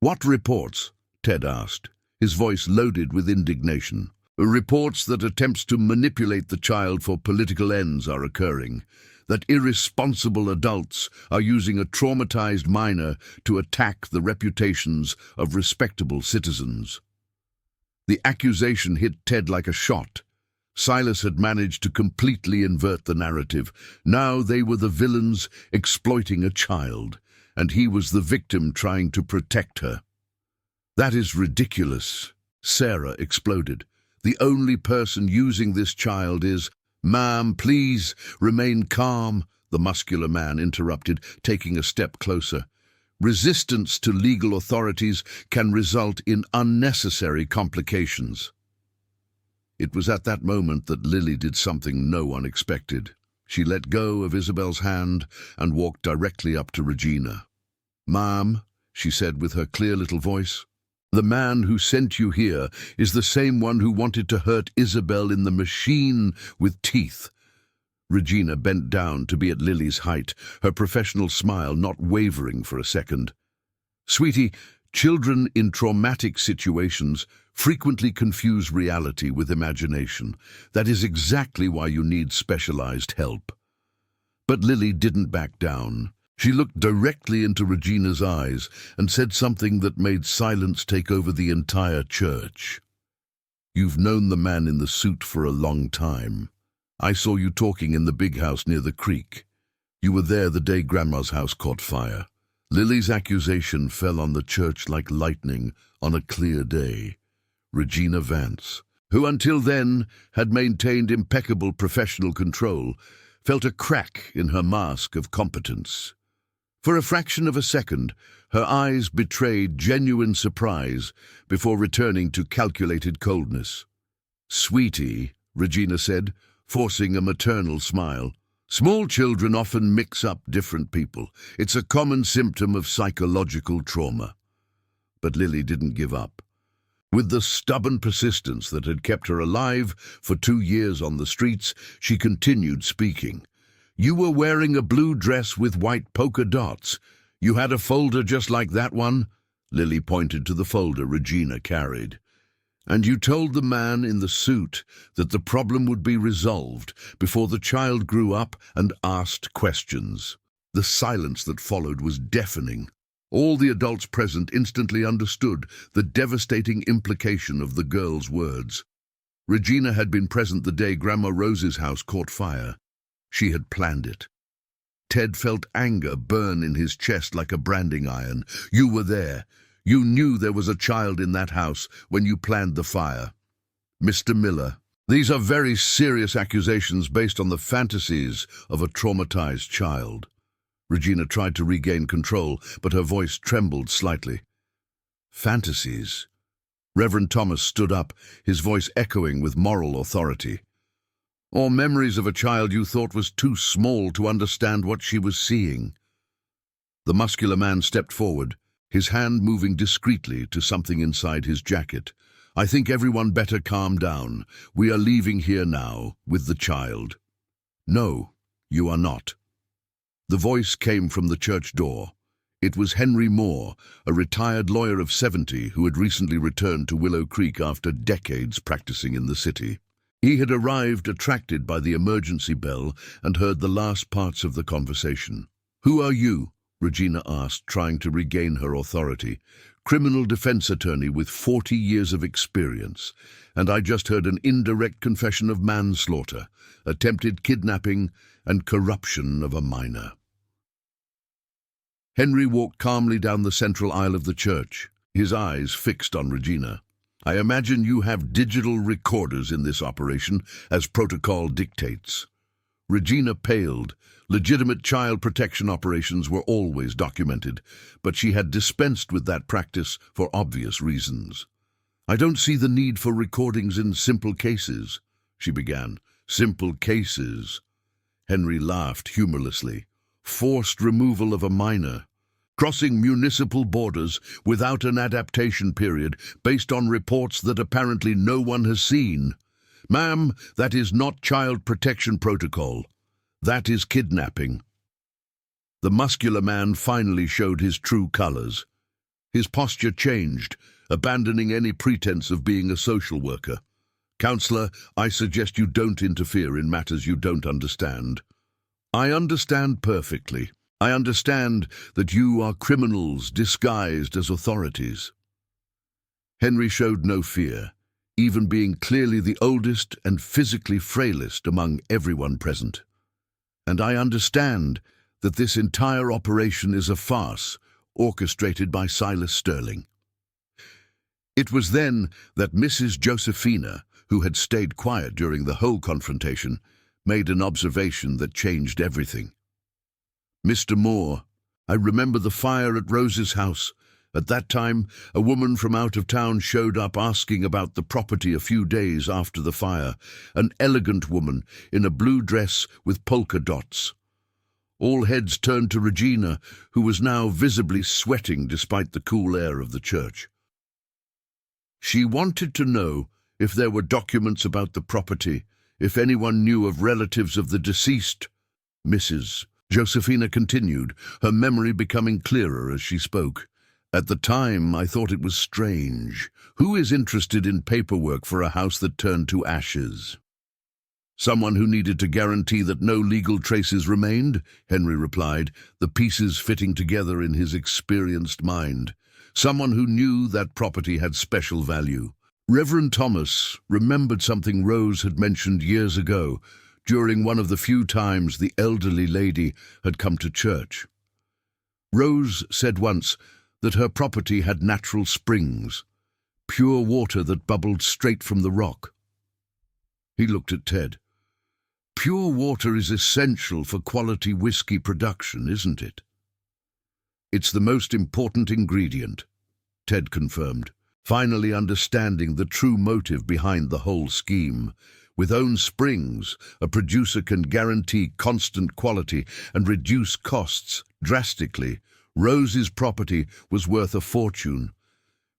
What reports? Ted asked, his voice loaded with indignation. Reports that attempts to manipulate the child for political ends are occurring, that irresponsible adults are using a traumatized minor to attack the reputations of respectable citizens. The accusation hit Ted like a shot. Silas had managed to completely invert the narrative. Now they were the villains exploiting a child, and he was the victim trying to protect her. That is ridiculous, Sarah exploded. The only person using this child is... Ma'am, please, remain calm, the muscular man interrupted, taking a step closer. Resistance to legal authorities can result in unnecessary complications. It was at that moment that Lily did something no one expected. She let go of Isabel's hand and walked directly up to Regina. Ma'am, she said with her clear little voice, the man who sent you here is the same one who wanted to hurt Isabel in the machine with teeth. Regina bent down to be at Lily's height, her professional smile not wavering for a second. Sweetie, children in traumatic situations frequently confuse reality with imagination. That is exactly why you need specialized help. But Lily didn't back down. She looked directly into Regina's eyes and said something that made silence take over the entire church. You've known the man in the suit for a long time. I saw you talking in the big house near the creek. You were there the day Grandma's house caught fire. Lily's accusation fell on the church like lightning on a clear day. Regina Vance, who until then had maintained impeccable professional control, felt a crack in her mask of competence. For a fraction of a second, her eyes betrayed genuine surprise before returning to calculated coldness. Sweetie, Regina said, forcing a maternal smile, small children often mix up different people. It's a common symptom of psychological trauma. But Lily didn't give up. With the stubborn persistence that had kept her alive for 2 years on the streets, she continued speaking. You were wearing a blue dress with white polka dots. You had a folder just like that one? Lily pointed to the folder Regina carried. And you told the man in the suit that the problem would be resolved before the child grew up and asked questions. The silence that followed was deafening. All the adults present instantly understood the devastating implication of the girl's words. Regina had been present the day Grandma Rose's house caught fire. She had planned it. Ted felt anger burn in his chest like a branding iron. You were there. You knew there was a child in that house when you planned the fire. Mr. Miller, these are very serious accusations based on the fantasies of a traumatized child. Regina tried to regain control, but her voice trembled slightly. Fantasies? Reverend Thomas stood up, his voice echoing with moral authority. Or memories of a child you thought was too small to understand what she was seeing. The muscular man stepped forward, his hand moving discreetly to something inside his jacket. I think everyone better calm down. We are leaving here now, with the child. No, you are not. The voice came from the church door. It was Henry Moore, a retired lawyer of 70 who had recently returned to Willow Creek after decades practicing in the city. He had arrived attracted by the emergency bell and heard the last parts of the conversation. Who are you? Regina asked, trying to regain her authority. Criminal defense attorney with 40 years of experience. And I just heard an indirect confession of manslaughter, attempted kidnapping, and corruption of a minor. Henry walked calmly down the central aisle of the church, his eyes fixed on Regina. I imagine you have digital recorders in this operation, as protocol dictates. Regina paled. Legitimate child protection operations were always documented, but she had dispensed with that practice for obvious reasons. I don't see the need for recordings in simple cases, she began. Simple cases. Henry laughed humorlessly. Forced removal of a minor. Crossing municipal borders without an adaptation period based on reports that apparently no one has seen. Ma'am, that is not child protection protocol. That is kidnapping. The muscular man finally showed his true colors. His posture changed, abandoning any pretense of being a social worker. Counselor, I suggest you don't interfere in matters you don't understand. I understand perfectly. I understand that you are criminals disguised as authorities. Henry showed no fear, even being clearly the oldest and physically frailest among everyone present. And I understand that this entire operation is a farce orchestrated by Silas Sterling. It was then that Mrs. Josephina, who had stayed quiet during the whole confrontation, made an observation that changed everything. Mr. Moore, I remember the fire at Rose's house. At that time, a woman from out of town showed up asking about the property a few days after the fire, an elegant woman in a blue dress with polka dots. All heads turned to Regina, who was now visibly sweating despite the cool air of the church. She wanted to know if there were documents about the property, if anyone knew of relatives of the deceased. Mrs. Josephina continued, her memory becoming clearer as she spoke. At the time, I thought it was strange. Who is interested in paperwork for a house that turned to ashes? Someone who needed to guarantee that no legal traces remained, Henry replied, the pieces fitting together in his experienced mind. Someone who knew that property had special value. Reverend Thomas remembered something Rose had mentioned years ago, during one of the few times the elderly lady had come to church. Rose said once that her property had natural springs, pure water that bubbled straight from the rock. He looked at Ted. Pure water is essential for quality whiskey production, isn't it? It's the most important ingredient, Ted confirmed, finally understanding the true motive behind the whole scheme. With own springs, a producer can guarantee constant quality and reduce costs drastically. Rose's property was worth a fortune.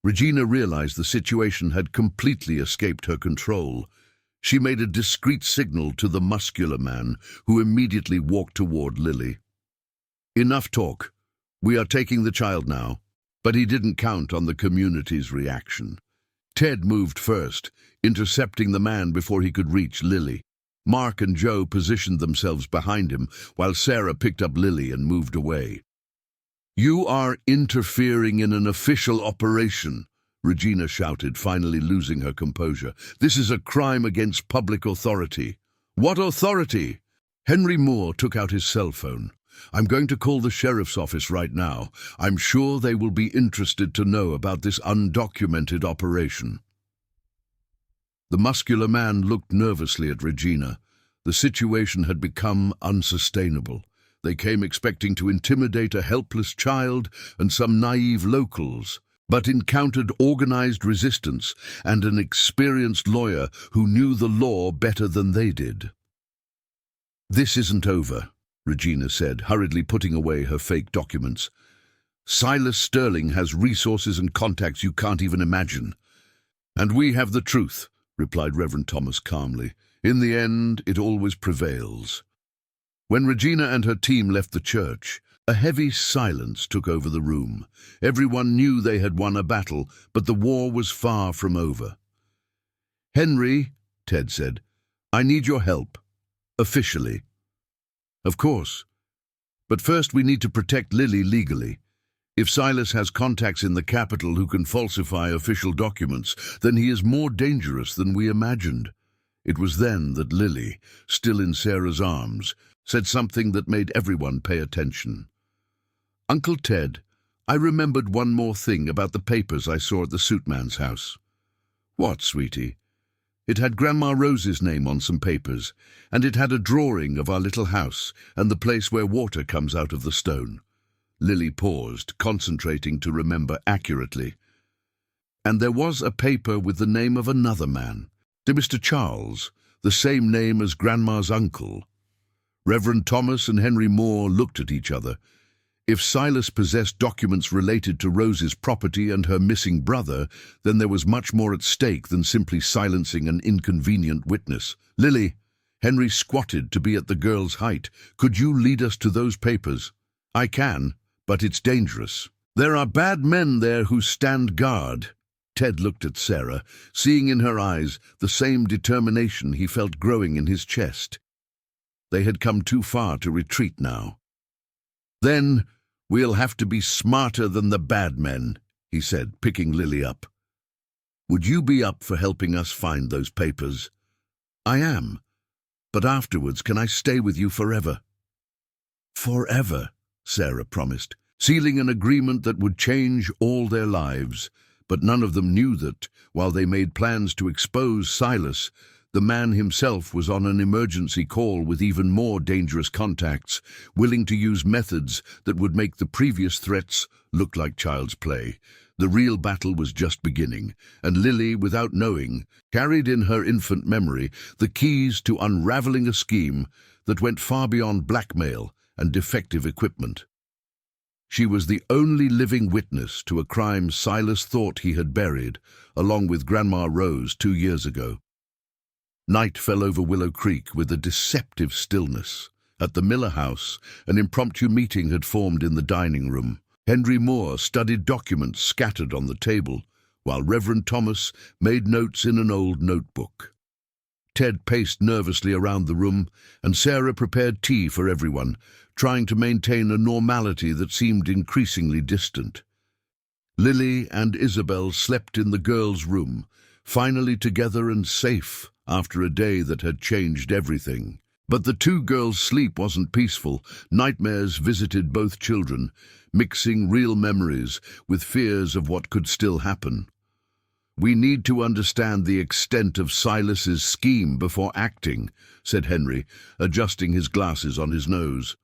Regina realized the situation had completely escaped her control. She made a discreet signal to the muscular man, who immediately walked toward Lily. Enough talk. We are taking the child now. But he didn't count on the community's reaction. Ted moved first, intercepting the man before he could reach Lily. Mark and Joe positioned themselves behind him, while Sarah picked up Lily and moved away. "You are interfering in an official operation," Regina shouted, finally losing her composure. "This is a crime against public authority." "What authority?" Henry Moore took out his cell phone. "I'm going to call the sheriff's office right now. I'm sure they will be interested to know about this undocumented operation." The muscular man looked nervously at Regina. The situation had become unsustainable. They came expecting to intimidate a helpless child and some naive locals, but encountered organized resistance and an experienced lawyer who knew the law better than they did. "This isn't over," Regina said, hurriedly putting away her fake documents. "Silas Sterling has resources and contacts you can't even imagine." "And we have the truth," replied Reverend Thomas calmly. "In the end, it always prevails." When Regina and her team left the church, a heavy silence took over the room. Everyone knew they had won a battle, but the war was far from over. "Henry," Ted said, "I need your help. Officially." "Of course. But first we need to protect Lily legally. If Silas has contacts in the capital who can falsify official documents, then he is more dangerous than we imagined." It was then that Lily, still in Sarah's arms, said something that made everyone pay attention. "Uncle Ted, I remembered one more thing about the papers I saw at the suitman's house." "What, sweetie?" "It had Grandma Rose's name on some papers, and it had a drawing of our little house and the place where water comes out of the stone." Lily paused, concentrating to remember accurately. "And there was a paper with the name of another man, to Mr. Charles, the same name as Grandma's uncle." Reverend Thomas and Henry Moore looked at each other. If Silas possessed documents related to Rose's property and her missing brother, then there was much more at stake than simply silencing an inconvenient witness. "Lily," Henry squatted to be at the girl's height, "could you lead us to those papers?" "I can, but it's dangerous. There are bad men there who stand guard." Ted looked at Sarah, seeing in her eyes the same determination he felt growing in his chest. They had come too far to retreat now. "Then we'll have to be smarter than the bad men," he said, picking Lily up. "Would you be up for helping us find those papers?" "I am. But afterwards, can I stay with you forever?" "Forever," Sarah promised, sealing an agreement that would change all their lives. But none of them knew that, while they made plans to expose Silas, the man himself was on an emergency call with even more dangerous contacts, willing to use methods that would make the previous threats look like child's play. The real battle was just beginning, and Lily, without knowing, carried in her infant memory the keys to unraveling a scheme that went far beyond blackmail and defective equipment. She was the only living witness to a crime Silas thought he had buried, along with Grandma Rose 2 years ago. Night fell over Willow Creek with a deceptive stillness. At the Miller house, an impromptu meeting had formed in the dining room. Henry Moore studied documents scattered on the table, while Reverend Thomas made notes in an old notebook. Ted paced nervously around the room, and Sarah prepared tea for everyone, trying to maintain a normality that seemed increasingly distant. Lily and Isabel slept in the girls' room, finally together and safe after a day that had changed everything. But the two girls' sleep wasn't peaceful. Nightmares visited both children, mixing real memories with fears of what could still happen. "We need to understand the extent of Silas's scheme before acting," said Henry, adjusting his glasses on his nose.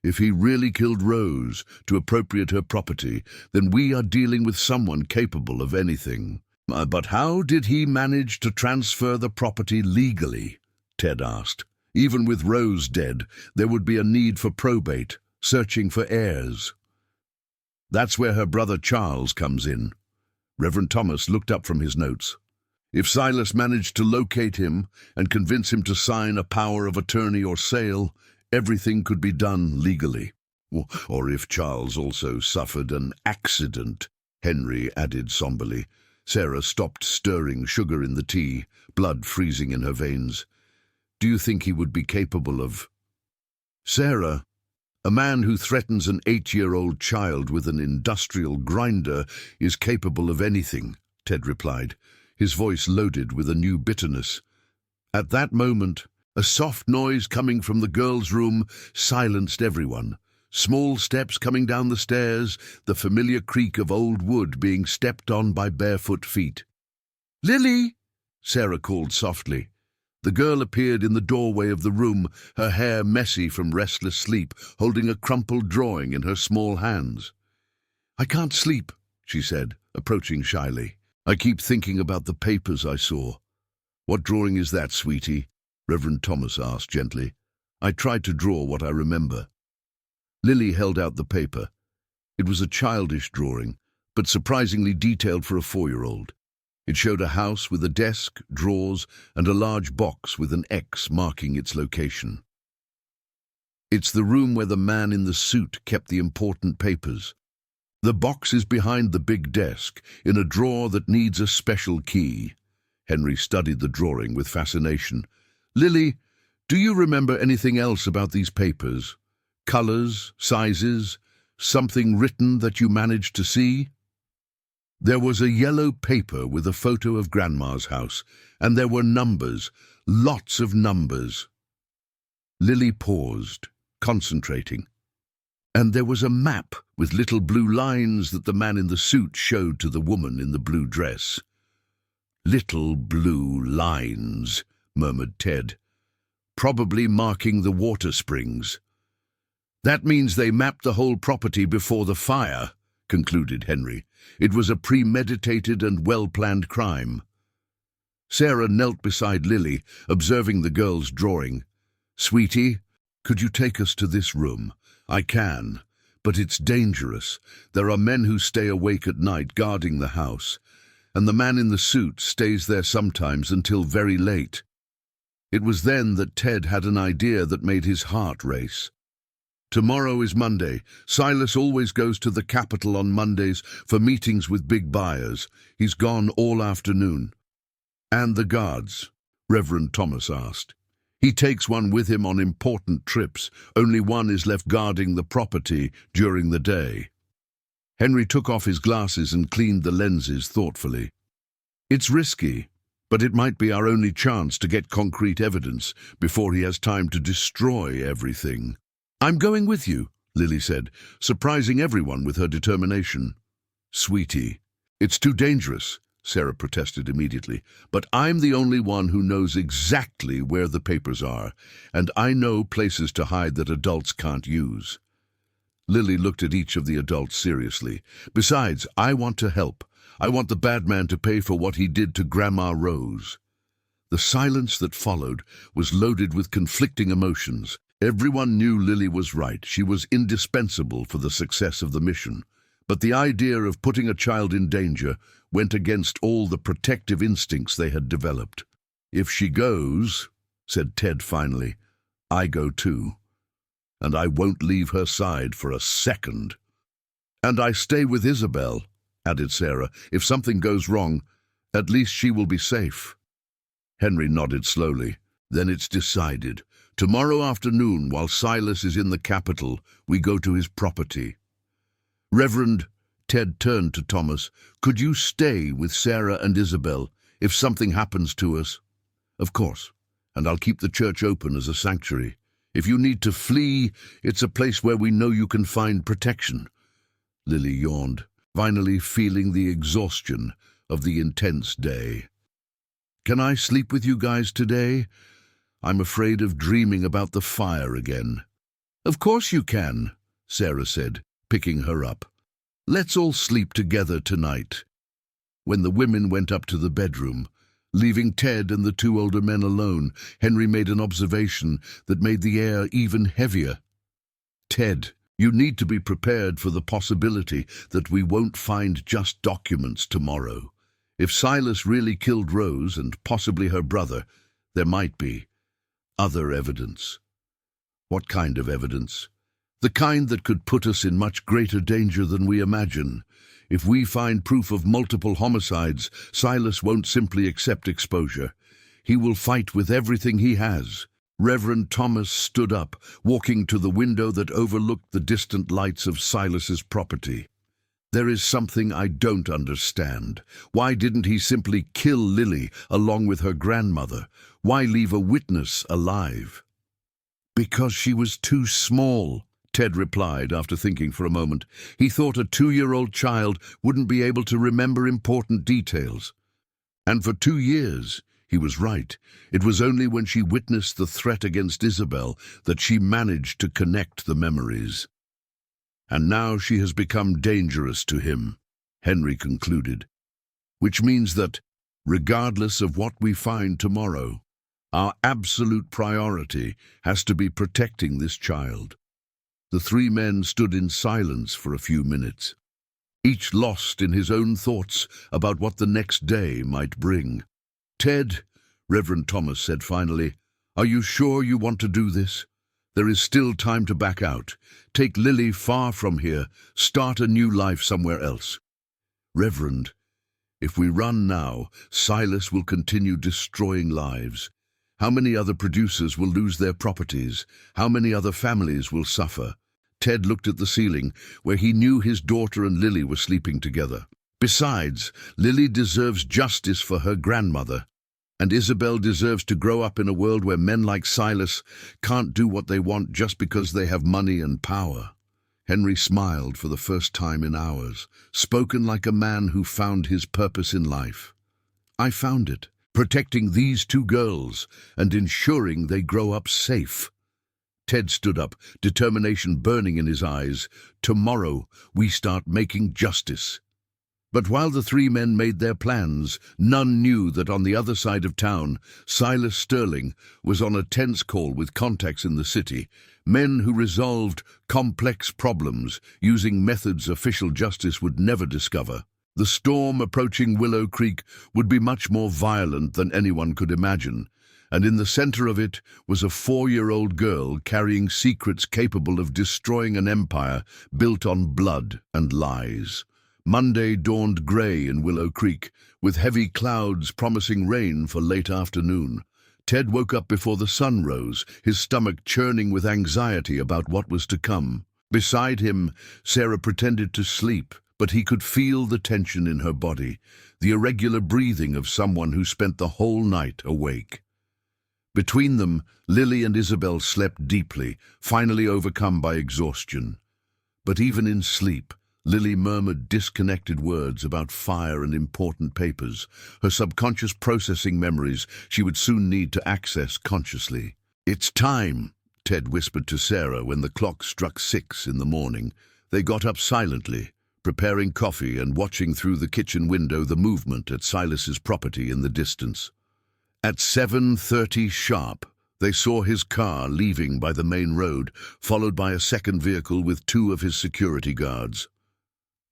"If he really killed Rose to appropriate her property, then we are dealing with someone capable of anything." "But how did he manage to transfer the property legally?" Ted asked. "Even with Rose dead, there would be a need for probate, searching for heirs." "That's where her brother Charles comes in." Reverend Thomas looked up from his notes. "If Silas managed to locate him and convince him to sign a power of attorney or sale, everything could be done legally. Or if Charles also suffered an accident," Henry added somberly. Sarah stopped stirring sugar in the tea, blood freezing in her veins. "Do you think he would be capable of—" "Sarah, a man who threatens an 8-year-old child with an industrial grinder is capable of anything," Ted replied, his voice loaded with a new bitterness. At that moment, a soft noise coming from the girls' room silenced everyone. Small steps coming down the stairs, the familiar creak of old wood being stepped on by barefoot feet. "Lily!" Sarah called softly. The girl appeared in the doorway of the room, her hair messy from restless sleep, holding a crumpled drawing in her small hands. "I can't sleep," she said, approaching shyly. "I keep thinking about the papers I saw." "What drawing is that, sweetie?" Reverend Thomas asked gently. "I tried to draw what I remember." Lily held out the paper. It was a childish drawing, but surprisingly detailed for a 4-year-old. It showed a house with a desk, drawers, and a large box with an X marking its location. "It's the room where the man in the suit kept the important papers. The box is behind the big desk, in a drawer that needs a special key." Henry studied the drawing with fascination. "Lily, do you remember anything else about these papers? Colors, sizes, something written that you managed to see?" "There was a yellow paper with a photo of Grandma's house, and there were numbers, lots of numbers." Lily paused, concentrating. "And there was a map with little blue lines that the man in the suit showed to the woman in the blue dress." "Little blue lines," murmured Ted. "Probably marking the water springs." "That means they mapped the whole property before the fire," concluded Henry. "It was a premeditated and well-planned crime." Sarah knelt beside Lily, observing the girl's drawing. "Sweetie, could you take us to this room?" "I can, but it's dangerous. There are men who stay awake at night guarding the house, and the man in the suit stays there sometimes until very late." It was then that Ted had an idea that made his heart race. "Tomorrow is Monday. Silas always goes to the capital on Mondays for meetings with big buyers. He's gone all afternoon." "And the guards?" Reverend Thomas asked. "He takes one with him on important trips. Only one is left guarding the property during the day." Henry took off his glasses and cleaned the lenses thoughtfully. "It's risky, but it might be our only chance to get concrete evidence before he has time to destroy everything." "I'm going with you," Lily said, surprising everyone with her determination. "Sweetie, it's too dangerous," Sarah protested immediately. "But I'm the only one who knows exactly where the papers are, and I know places to hide that adults can't use." Lily looked at each of the adults seriously. "Besides, I want to help. I want the bad man to pay for what he did to Grandma Rose." The silence that followed was loaded with conflicting emotions. Everyone knew Lily was right. She was indispensable for the success of the mission. But the idea of putting a child in danger went against all the protective instincts they had developed. "If she goes," said Ted finally, "I go too. And I won't leave her side for a second." "And I stay with Isabel," added Sarah. "If something goes wrong, at least she will be safe." Henry nodded slowly. "Then it's decided. Tomorrow afternoon, while Silas is in the capital, we go to his property." "Reverend," Ted turned to Thomas, "could you stay with Sarah and Isabel if something happens to us?" "Of course, and I'll keep the church open as a sanctuary. If you need to flee, it's a place where we know you can find protection." Lily yawned, finally feeling the exhaustion of the intense day. "Can I sleep with you guys today? I'm afraid of dreaming about the fire again." "Of course you can," Sarah said, picking her up. "Let's all sleep together tonight." When the women went up to the bedroom, leaving Ted and the 2 older men alone, Henry made an observation that made the air even heavier. "Ted, you need to be prepared for the possibility that we won't find just documents tomorrow. If Silas really killed Rose and possibly her brother, there might be other evidence." "What kind of evidence?" The kind that could put us in much greater danger than we imagine. If we find proof of multiple homicides, Silas won't simply accept exposure. He will fight with everything he has. Reverend Thomas stood up, walking to the window that overlooked the distant lights of Silas's property. There is something I don't understand. Why didn't he simply kill Lily along with her grandmother? Why leave a witness alive? Because she was too small, Ted replied after thinking for a moment. He thought a 2-year-old child wouldn't be able to remember important details. And for 2 years, he was right. It was only when she witnessed the threat against Isabel that she managed to connect the memories. And now she has become dangerous to him, Henry concluded. Which means that, regardless of what we find tomorrow, our absolute priority has to be protecting this child. The 3 men stood in silence for a few minutes, each lost in his own thoughts about what the next day might bring. "Ted," Reverend Thomas said finally, "are you sure you want to do this? There is still time to back out. Take Lily far from here. Start a new life somewhere else." "Reverend, if we run now, Silas will continue destroying lives. How many other producers will lose their properties? How many other families will suffer?" Ted looked at the ceiling, where he knew his daughter and Lily were sleeping together. "Besides, Lily deserves justice for her grandmother. And Isabel deserves to grow up in a world where men like Silas can't do what they want just because they have money and power." Henry smiled for the first time in hours, spoken like a man who found his purpose in life. "I found it, protecting these 2 girls and ensuring they grow up safe." Ted stood up, determination burning in his eyes. "Tomorrow we start making justice." But while the 3 men made their plans, none knew that on the other side of town, Silas Sterling was on a tense call with contacts in the city, men who resolved complex problems using methods official justice would never discover. The storm approaching Willow Creek would be much more violent than anyone could imagine, and in the center of it was a 4-year-old girl carrying secrets capable of destroying an empire built on blood and lies. Monday dawned gray in Willow Creek, with heavy clouds promising rain for late afternoon. Ted woke up before the sun rose, his stomach churning with anxiety about what was to come. Beside him, Sarah pretended to sleep, but he could feel the tension in her body, the irregular breathing of someone who spent the whole night awake. Between them, Lily and Isabel slept deeply, finally overcome by exhaustion. But even in sleep, Lily murmured disconnected words about fire and important papers, her subconscious processing memories she would soon need to access consciously. "It's time," Ted whispered to Sarah when the clock struck 6 in the morning. They got up silently, preparing coffee and watching through the kitchen window the movement at Silas's property in the distance. At 7:30 sharp, they saw his car leaving by the main road, followed by a second vehicle with 2 of his security guards.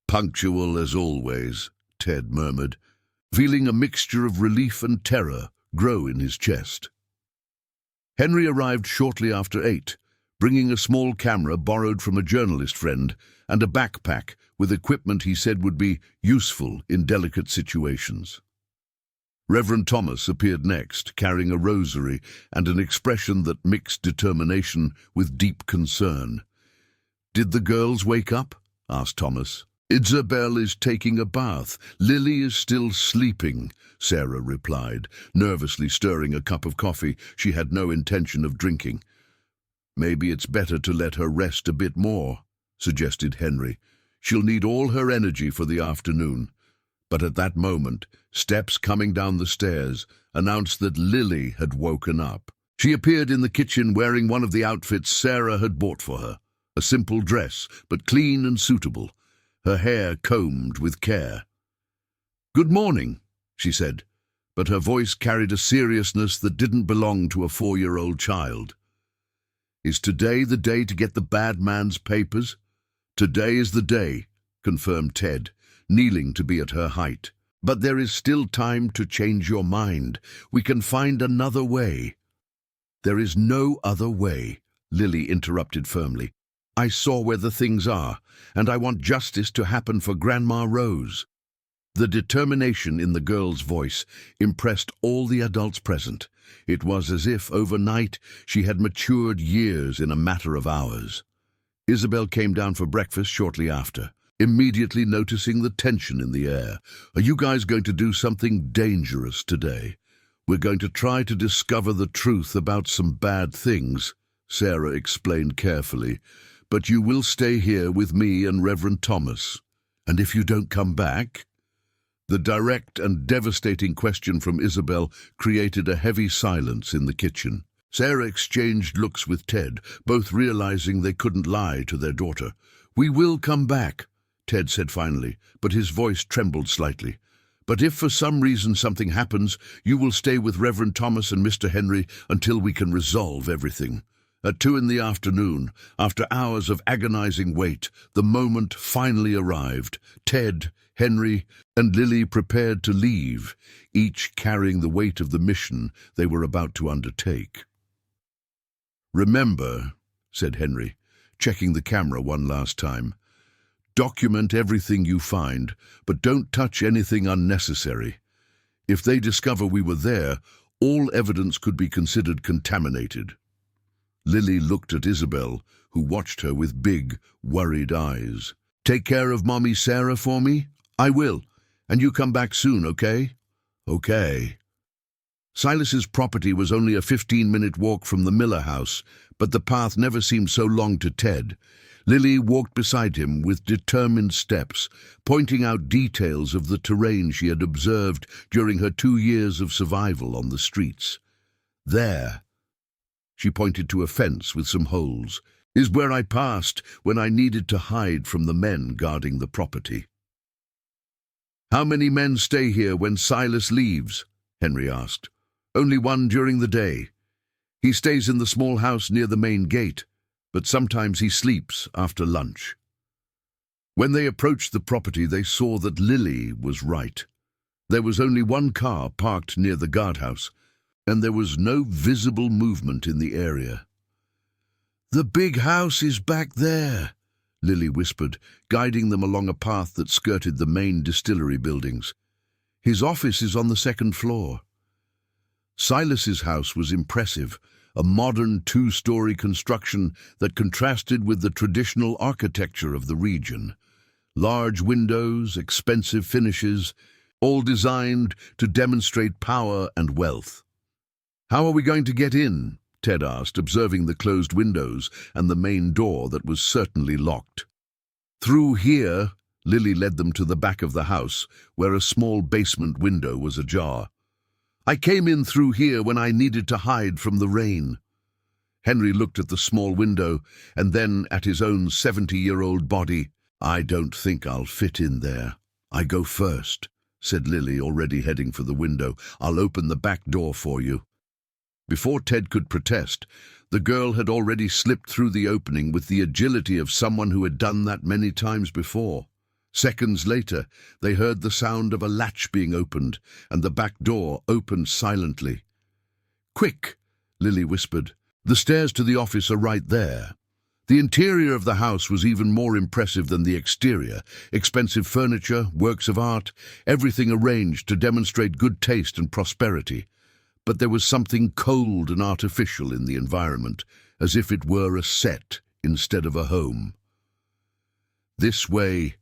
"Punctual as always," Ted murmured, feeling a mixture of relief and terror grow in his chest. Henry arrived shortly after 8, bringing a small camera borrowed from a journalist friend and a backpack with equipment he said would be useful in delicate situations. Reverend Thomas appeared next, carrying a rosary and an expression that mixed determination with deep concern. "Did the girls wake up?" asked Thomas. "Isabel is taking a bath. Lily is still sleeping," Sarah replied, nervously stirring a cup of coffee she had no intention of drinking. "Maybe it's better to let her rest a bit more," suggested Henry. "She'll need all her energy for the afternoon." But at that moment, steps coming down the stairs announced that Lily had woken up. She appeared in the kitchen wearing one of the outfits Sarah had bought for her, a simple dress, but clean and suitable, her hair combed with care. "Good morning," she said, but her voice carried a seriousness that didn't belong to a 4-year-old child. "Is today the day to get the bad man's papers?" "Today is the day," confirmed Ted, kneeling to be at her height. "But there is still time to change your mind. We can find another way." "There is no other way," Lily interrupted firmly. I saw where the things are, and I want justice to happen for Grandma Rose." The determination in the girl's voice impressed all the adults present. It was as if, overnight, she had matured years in a matter of hours. Isabel came down for breakfast shortly after, immediately noticing the tension in the air. "Are you guys going to do something dangerous today?" "We're going to try to discover the truth about some bad things," Sarah explained carefully. "But you will stay here with me and Reverend Thomas. And if you don't come back?" The direct and devastating question from Isabel created a heavy silence in the kitchen. Sarah exchanged looks with Ted, both realizing they couldn't lie to their daughter. "We will come back," Ted said finally, but his voice trembled slightly. "But if for some reason something happens, you will stay with Reverend Thomas and Mr. Henry until we can resolve everything." At 2 in the afternoon, after hours of agonizing wait, the moment finally arrived. Ted, Henry, and Lily prepared to leave, each carrying the weight of the mission they were about to undertake. "Remember," said Henry, checking the camera one last time, "document everything you find, but don't touch anything unnecessary. If they discover we were there, all evidence could be considered contaminated." Lily looked at Isabel, who watched her with big, worried eyes. "Take care of Mommy Sarah for me?" "I will. And you come back soon, okay?" "Okay." Silas's property was only a 15-minute walk from the Miller house, but the path never seemed so long to Ted. Lily walked beside him with determined steps, pointing out details of the terrain she had observed during her 2 years of survival on the streets. "There," she pointed to a fence with some holes, "is where I passed when I needed to hide from the men guarding the property." "How many men stay here when Silas leaves?" Henry asked. "Only one during the day. He stays in the small house near the main gate, but sometimes he sleeps after lunch." When they approached the property, they saw that Lily was right. There was only one car parked near the guardhouse, and there was no visible movement in the area. "The big house is back there," Lily whispered, guiding them along a path that skirted the main distillery buildings. "His office is on the 2nd floor." Silas's house was impressive, a modern 2-story construction that contrasted with the traditional architecture of the region. Large windows, expensive finishes, all designed to demonstrate power and wealth. "How are we going to get in?" Ted asked, observing the closed windows and the main door that was certainly locked. "Through here," Lily led them to the back of the house, where a small basement window was ajar. "I came in through here when I needed to hide from the rain." Henry looked at the small window and then at his own 70-year-old body. "I don't think I'll fit in there." "I go first," said Lily, already heading for the window. "I'll open the back door for you." Before Ted could protest, the girl had already slipped through the opening with the agility of someone who had done that many times before. Seconds later, they heard the sound of a latch being opened, and the back door opened silently. "Quick," Lily whispered. "The stairs to the office are right there." The interior of the house was even more impressive than the exterior. Expensive furniture, works of art, everything arranged to demonstrate good taste and prosperity. But there was something cold and artificial in the environment, as if it were a set instead of a home. "This way,"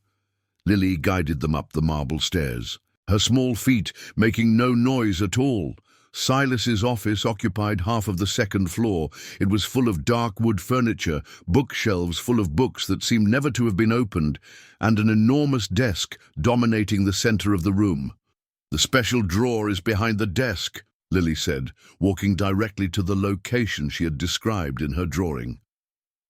Lily guided them up the marble stairs, her small feet making no noise at all. Silas's office occupied half of the 2nd floor. It was full of dark wood furniture, bookshelves full of books that seemed never to have been opened, and an enormous desk dominating the center of the room. "The special drawer is behind the desk," Lily said, walking directly to the location she had described in her drawing.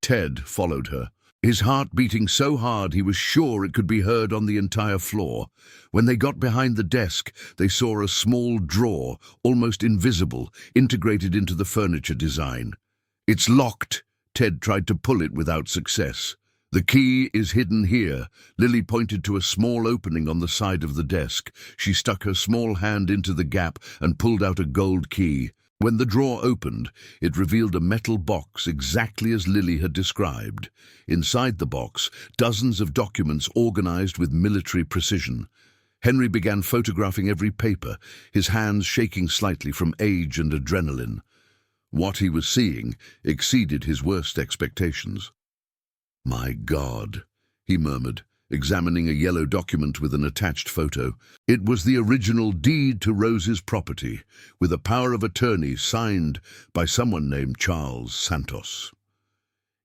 Ted followed her, his heart beating so hard he was sure it could be heard on the entire floor. When they got behind the desk, they saw a small drawer, almost invisible, integrated into the furniture design. "It's locked." Ted tried to pull it without success. "The key is hidden here." Lily pointed to a small opening on the side of the desk. She stuck her small hand into the gap and pulled out a gold key. When the drawer opened, it revealed a metal box exactly as Lily had described. Inside the box, dozens of documents organized with military precision. Henry began photographing every paper, his hands shaking slightly from age and adrenaline. What he was seeing exceeded his worst expectations. "My God," he murmured, examining a yellow document with an attached photo. It was the original deed to Rose's property, with a power of attorney signed by someone named Charles Santos.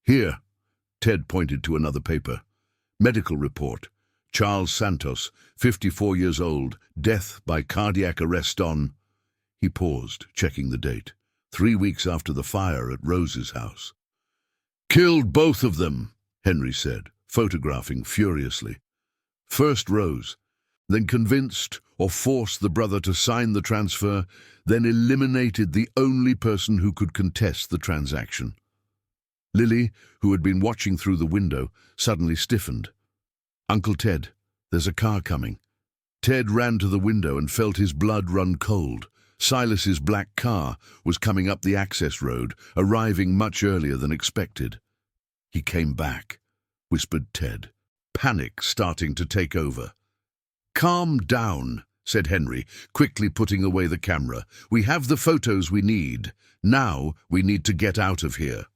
"Here," Ted pointed to another paper. "Medical report. Charles Santos, 54 years old, death by cardiac arrest on—" He paused, checking the date. 3 weeks after the fire at Rose's house. "Killed both of them," Henry said, photographing furiously. First Rose, then convinced or forced the brother to sign the transfer, then eliminated the only person who could contest the transaction. Lily, who had been watching through the window, suddenly stiffened. "Uncle Ted, there's a car coming." Ted ran to the window and felt his blood run cold. Silas's black car was coming up the access road, arriving much earlier than expected. "He came back," whispered Ted, panic starting to take over. "Calm down," said Henry, quickly putting away the camera. "We have the photos we need. Now we need to get out of here."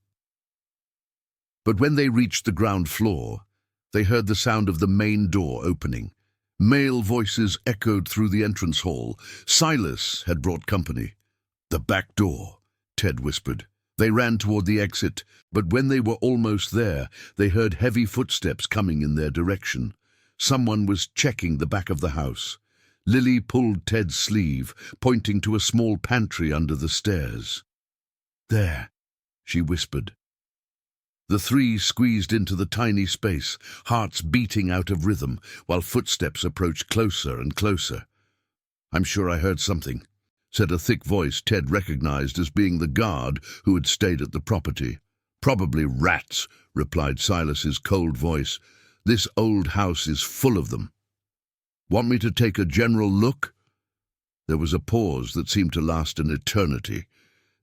But when they reached the ground floor, they heard the sound of the main door opening. Male voices echoed through the entrance hall. Silas had brought company. "The back door," Ted whispered. They ran toward the exit, but when they were almost there, they heard heavy footsteps coming in their direction. Someone was checking the back of the house. Lily pulled Ted's sleeve, pointing to a small pantry under the stairs. "There," she whispered. The three squeezed into the tiny space, hearts beating out of rhythm, while footsteps approached closer and closer. "I'm sure I heard something," said a thick voice Ted recognized as being the guard who had stayed at the property. "Probably rats," replied Silas's cold voice. "This old house is full of them." "Want me to take a general look?" There was a pause that seemed to last an eternity.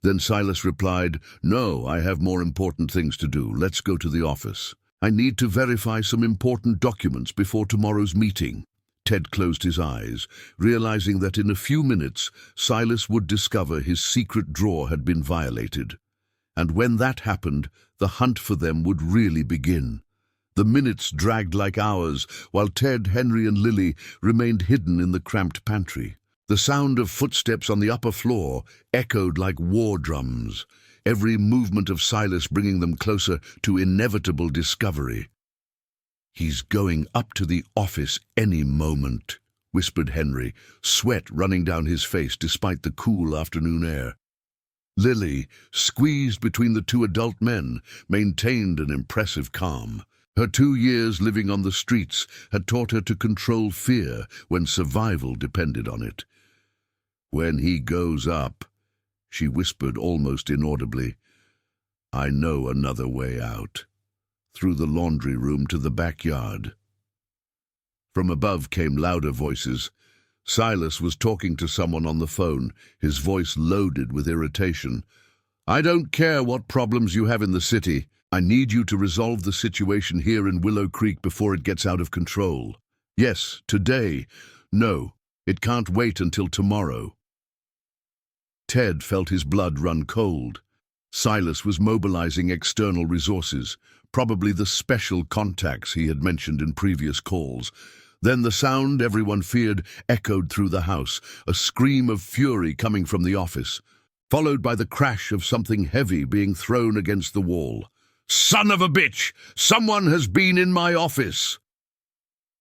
Then Silas replied, "No, I have more important things to do. Let's go to the office. I need to verify some important documents before tomorrow's meeting." Ted closed his eyes, realizing that in a few minutes Silas would discover his secret drawer had been violated. And when that happened, the hunt for them would really begin. The minutes dragged like hours, while Ted, Henry, and Lily remained hidden in the cramped pantry. The sound of footsteps on the upper floor echoed like war drums, every movement of Silas bringing them closer to inevitable discovery. "He's going up to the office any moment," whispered Henry, sweat running down his face despite the cool afternoon air. Lily, squeezed between the two adult men, maintained an impressive calm. Her 2 years living on the streets had taught her to control fear when survival depended on it. "When he goes up," she whispered almost inaudibly, "I know another way out." Through the laundry room to the backyard. From above came louder voices. Silas was talking to someone on the phone, his voice loaded with irritation. "I don't care what problems you have in the city. I need you to resolve the situation here in Willow Creek before it gets out of control. Yes, today. No, it can't wait until tomorrow." Ted felt his blood run cold. Silas was mobilizing external resources, probably the special contacts he had mentioned in previous calls. Then the sound everyone feared echoed through the house, a scream of fury coming from the office, followed by the crash of something heavy being thrown against the wall. "Son of a bitch! Someone has been in my office!"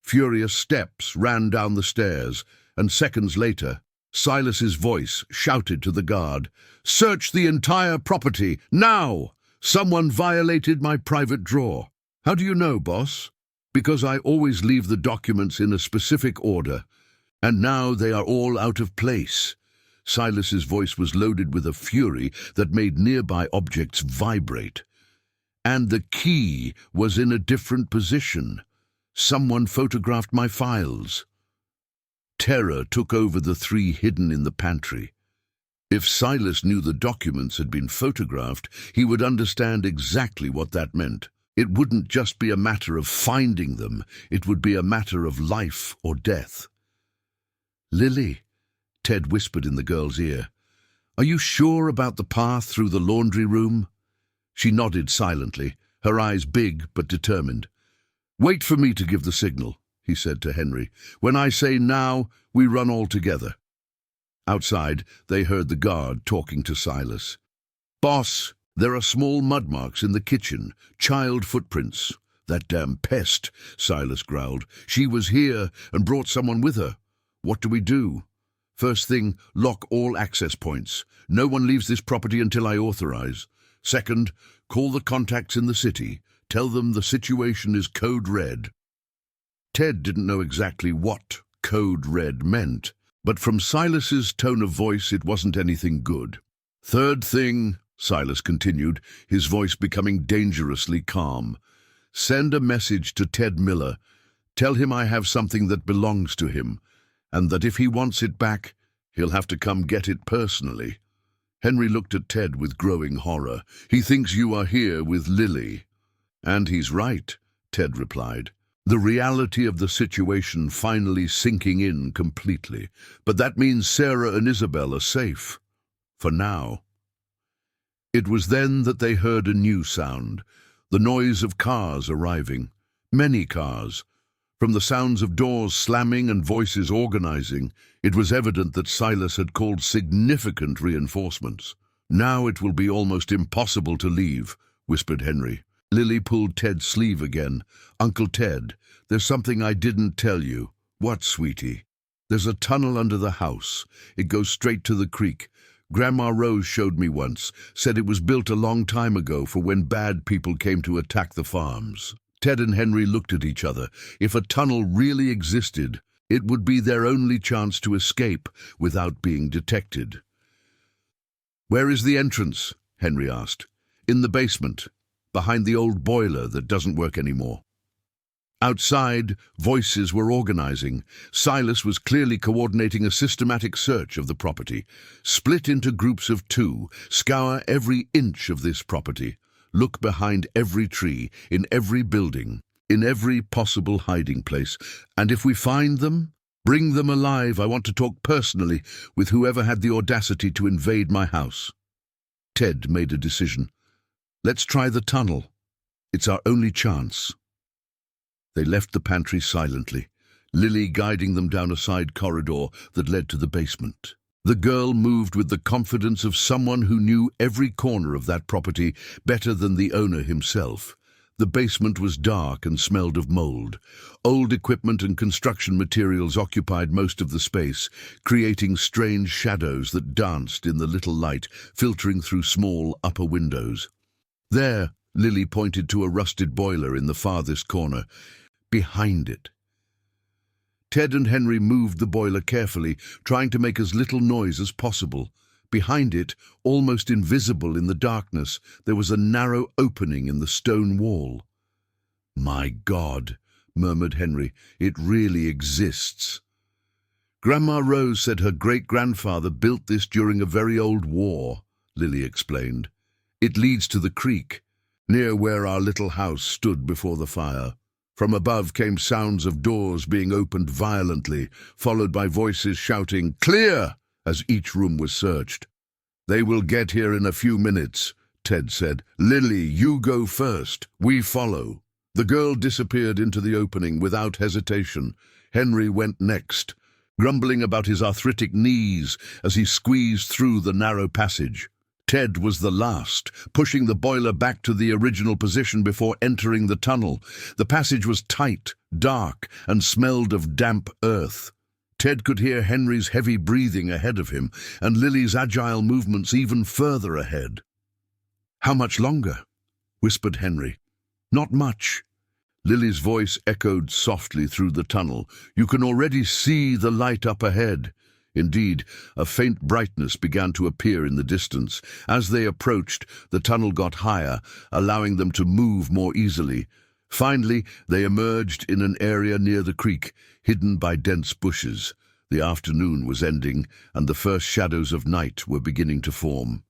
Furious steps ran down the stairs, and seconds later, Silas's voice shouted to the guard, "Search the entire property, now! Someone violated my private drawer." "How do you know, boss?" "Because I always leave the documents in a specific order, and now they are all out of place." Silas's voice was loaded with a fury that made nearby objects vibrate. "And the key was in a different position. Someone photographed my files." Terror took over the three hidden in the pantry. If Silas knew the documents had been photographed, he would understand exactly what that meant. It wouldn't just be a matter of finding them, it would be a matter of life or death. "Lily," Ted whispered in the girl's ear, "are you sure about the path through the laundry room?" She nodded silently, her eyes big but determined. "Wait for me to give the signal," he said to Henry. "When I say now, we run all together." Outside, they heard the guard talking to Silas. "Boss, there are small mud marks in the kitchen, child footprints." "That damn pest," Silas growled. "She was here and brought someone with her. What do we do?" "First thing, lock all access points. No one leaves this property until I authorize. Second, call the contacts in the city. Tell them the situation is code red." Ted didn't know exactly what code red meant, but from Silas's tone of voice it wasn't anything good. "Third thing," Silas continued, his voice becoming dangerously calm, "send a message to Ted Miller. Tell him I have something that belongs to him, and that if he wants it back, he'll have to come get it personally." Henry looked at Ted with growing horror. "He thinks you are here with Lily." "And he's right," Ted replied, the reality of the situation finally sinking in completely. "But that means Sarah and Isabel are safe. For now." It was then that they heard a new sound, the noise of cars arriving. Many cars. From the sounds of doors slamming and voices organizing, it was evident that Silas had called significant reinforcements. "Now it will be almost impossible to leave," whispered Henry. Lily pulled Ted's sleeve again. "Uncle Ted, there's something I didn't tell you." "What, sweetie?" "There's a tunnel under the house. It goes straight to the creek. Grandma Rose showed me once, said it was built a long time ago for when bad people came to attack the farms." Ted and Henry looked at each other. If a tunnel really existed, it would be their only chance to escape without being detected. "Where is the entrance?" Henry asked. "In the basement, behind the old boiler that doesn't work anymore." Outside, voices were organizing. Silas was clearly coordinating a systematic search of the property. "Split into groups of 2, scour every inch of this property. Look behind every tree, in every building, in every possible hiding place. And if we find them, bring them alive. I want to talk personally with whoever had the audacity to invade my house." Ted made a decision. "Let's try the tunnel. It's our only chance." They left the pantry silently, Lily guiding them down a side corridor that led to the basement. The girl moved with the confidence of someone who knew every corner of that property better than the owner himself. The basement was dark and smelled of mold. Old equipment and construction materials occupied most of the space, creating strange shadows that danced in the little light filtering through small upper windows. "There," Lily pointed to a rusted boiler in the farthest corner. "Behind it." Ted and Henry moved the boiler carefully, trying to make as little noise as possible. Behind it, almost invisible in the darkness, there was a narrow opening in the stone wall. "My God," murmured Henry, "it really exists." "Grandma Rose said her great-grandfather built this during a very old war," Lily explained. "It leads to the creek, near where our little house stood before the fire." From above came sounds of doors being opened violently, followed by voices shouting, "Clear!" as each room was searched. "They will get here in a few minutes," Ted said. "Lily, you go first. We follow." The girl disappeared into the opening without hesitation. Henry went next, grumbling about his arthritic knees as he squeezed through the narrow passage. Ted was the last, pushing the boiler back to the original position before entering the tunnel. The passage was tight, dark, and smelled of damp earth. Ted could hear Henry's heavy breathing ahead of him, and Lily's agile movements even further ahead. "How much longer?" whispered Henry. "Not much." Lily's voice echoed softly through the tunnel. "You can already see the light up ahead." Indeed, a faint brightness began to appear in the distance. As they approached, the tunnel got higher, allowing them to move more easily. Finally, they emerged in an area near the creek, hidden by dense bushes. The afternoon was ending, and the first shadows of night were beginning to form.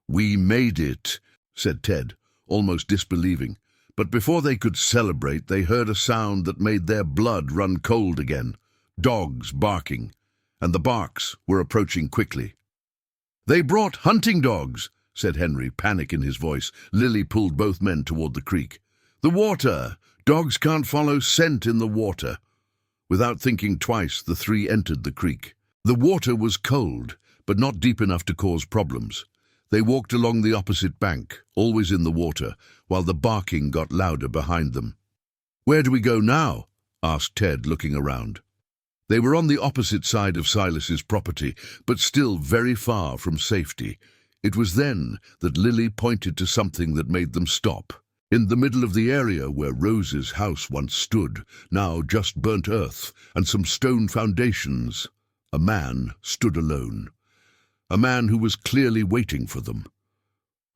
"We made it," said Ted, almost disbelieving. But before they could celebrate, they heard a sound that made their blood run cold again. Dogs barking, and the barks were approaching quickly. "They brought hunting dogs," said Henry, panic in his voice. Lily pulled both men toward the creek. "The water! Dogs can't follow scent in the water." Without thinking twice, the three entered the creek. The water was cold, but not deep enough to cause problems. They walked along the opposite bank, always in the water, while the barking got louder behind them. "Where do we go now?" asked Ted, looking around. They were on the opposite side of Silas's property, but still very far from safety. It was then that Lily pointed to something that made them stop. In the middle of the area where Rose's house once stood, now just burnt earth and some stone foundations, a man stood alone. A man who was clearly waiting for them.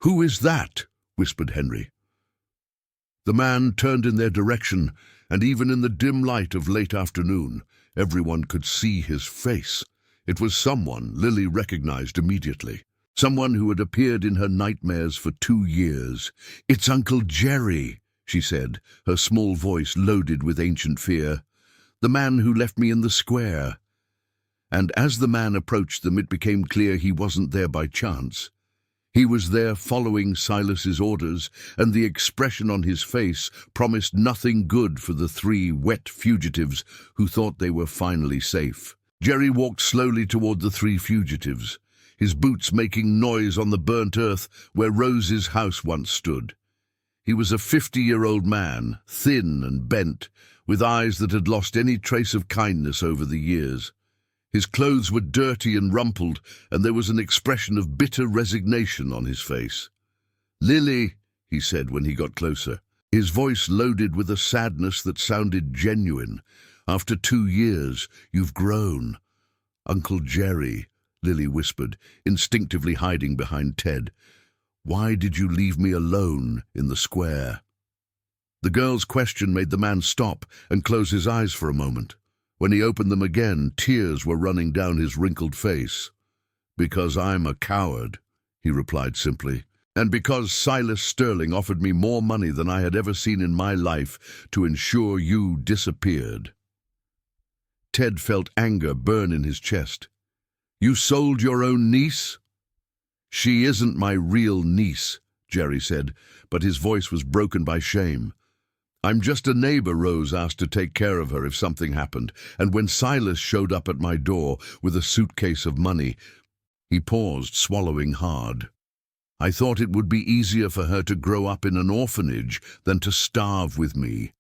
"Who is that?" whispered Henry. The man turned in their direction, and even in the dim light of late afternoon, everyone could see his face. It was someone Lily recognized immediately. Someone who had appeared in her nightmares for 2 years. "It's Uncle Jerry," she said, her small voice loaded with ancient fear. "The man who left me in the square." And as the man approached them, it became clear he wasn't there by chance. He was there following Silas's orders, and the expression on his face promised nothing good for the 3 wet fugitives who thought they were finally safe. Jerry walked slowly toward the 3 fugitives, his boots making noise on the burnt earth where Rose's house once stood. He was a 50-year-old man, thin and bent, with eyes that had lost any trace of kindness over the years. His clothes were dirty and rumpled, and there was an expression of bitter resignation on his face. "Lily," he said when he got closer, his voice loaded with a sadness that sounded genuine. "After 2 years, you've grown." "Uncle Jerry," Lily whispered, instinctively hiding behind Ted. "Why did you leave me alone in the square?" The girl's question made the man stop and close his eyes for a moment. When he opened them again, tears were running down his wrinkled face. "Because I'm a coward," he replied simply, "and because Silas Sterling offered me more money than I had ever seen in my life to ensure you disappeared." Ted felt anger burn in his chest. "You sold your own niece?" "She isn't my real niece," Jerry said, but his voice was broken by shame. "I'm just a neighbor Rose asked to take care of her if something happened, and when Silas showed up at my door with a suitcase of money..." He paused, swallowing hard. "I thought it would be easier for her to grow up in an orphanage than to starve with me."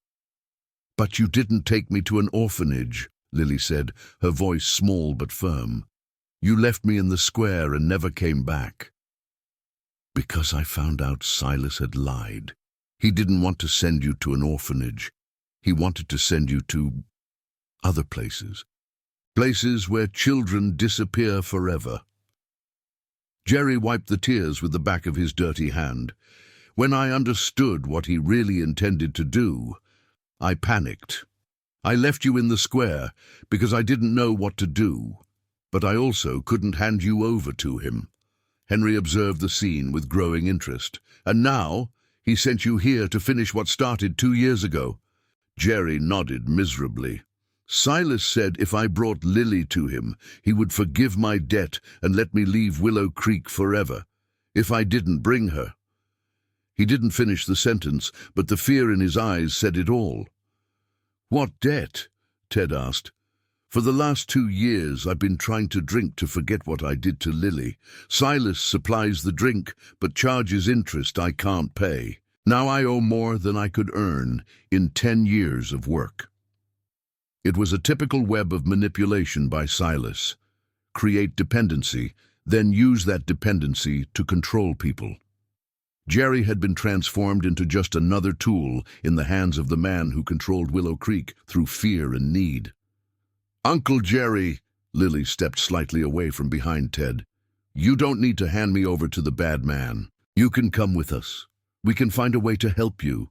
"But you didn't take me to an orphanage," Lily said, her voice small but firm. "You left me in the square and never came back." "Because I found out Silas had lied. He didn't want to send you to an orphanage. He wanted to send you to other places. Places where children disappear forever." Jerry wiped the tears with the back of his dirty hand. "When I understood what he really intended to do, I panicked. I left you in the square because I didn't know what to do. But I also couldn't hand you over to him." Henry observed the scene with growing interest. "And now he sent you here to finish what started 2 years ago." Jerry nodded miserably. "Silas said if I brought Lily to him, he would forgive my debt and let me leave Willow Creek forever, if I didn't bring her." He didn't finish the sentence, but the fear in his eyes said it all. "What debt?" Ted asked. "For the last 2 years I've been trying to drink to forget what I did to Lily. Silas supplies the drink, but charges interest I can't pay. Now I owe more than I could earn in 10 years of work." It was a typical web of manipulation by Silas. Create dependency, then use that dependency to control people. Jerry had been transformed into just another tool in the hands of the man who controlled Willow Creek through fear and need. "Uncle Jerry," Lily stepped slightly away from behind Ted, "you don't need to hand me over to the bad man. You can come with us. We can find a way to help you."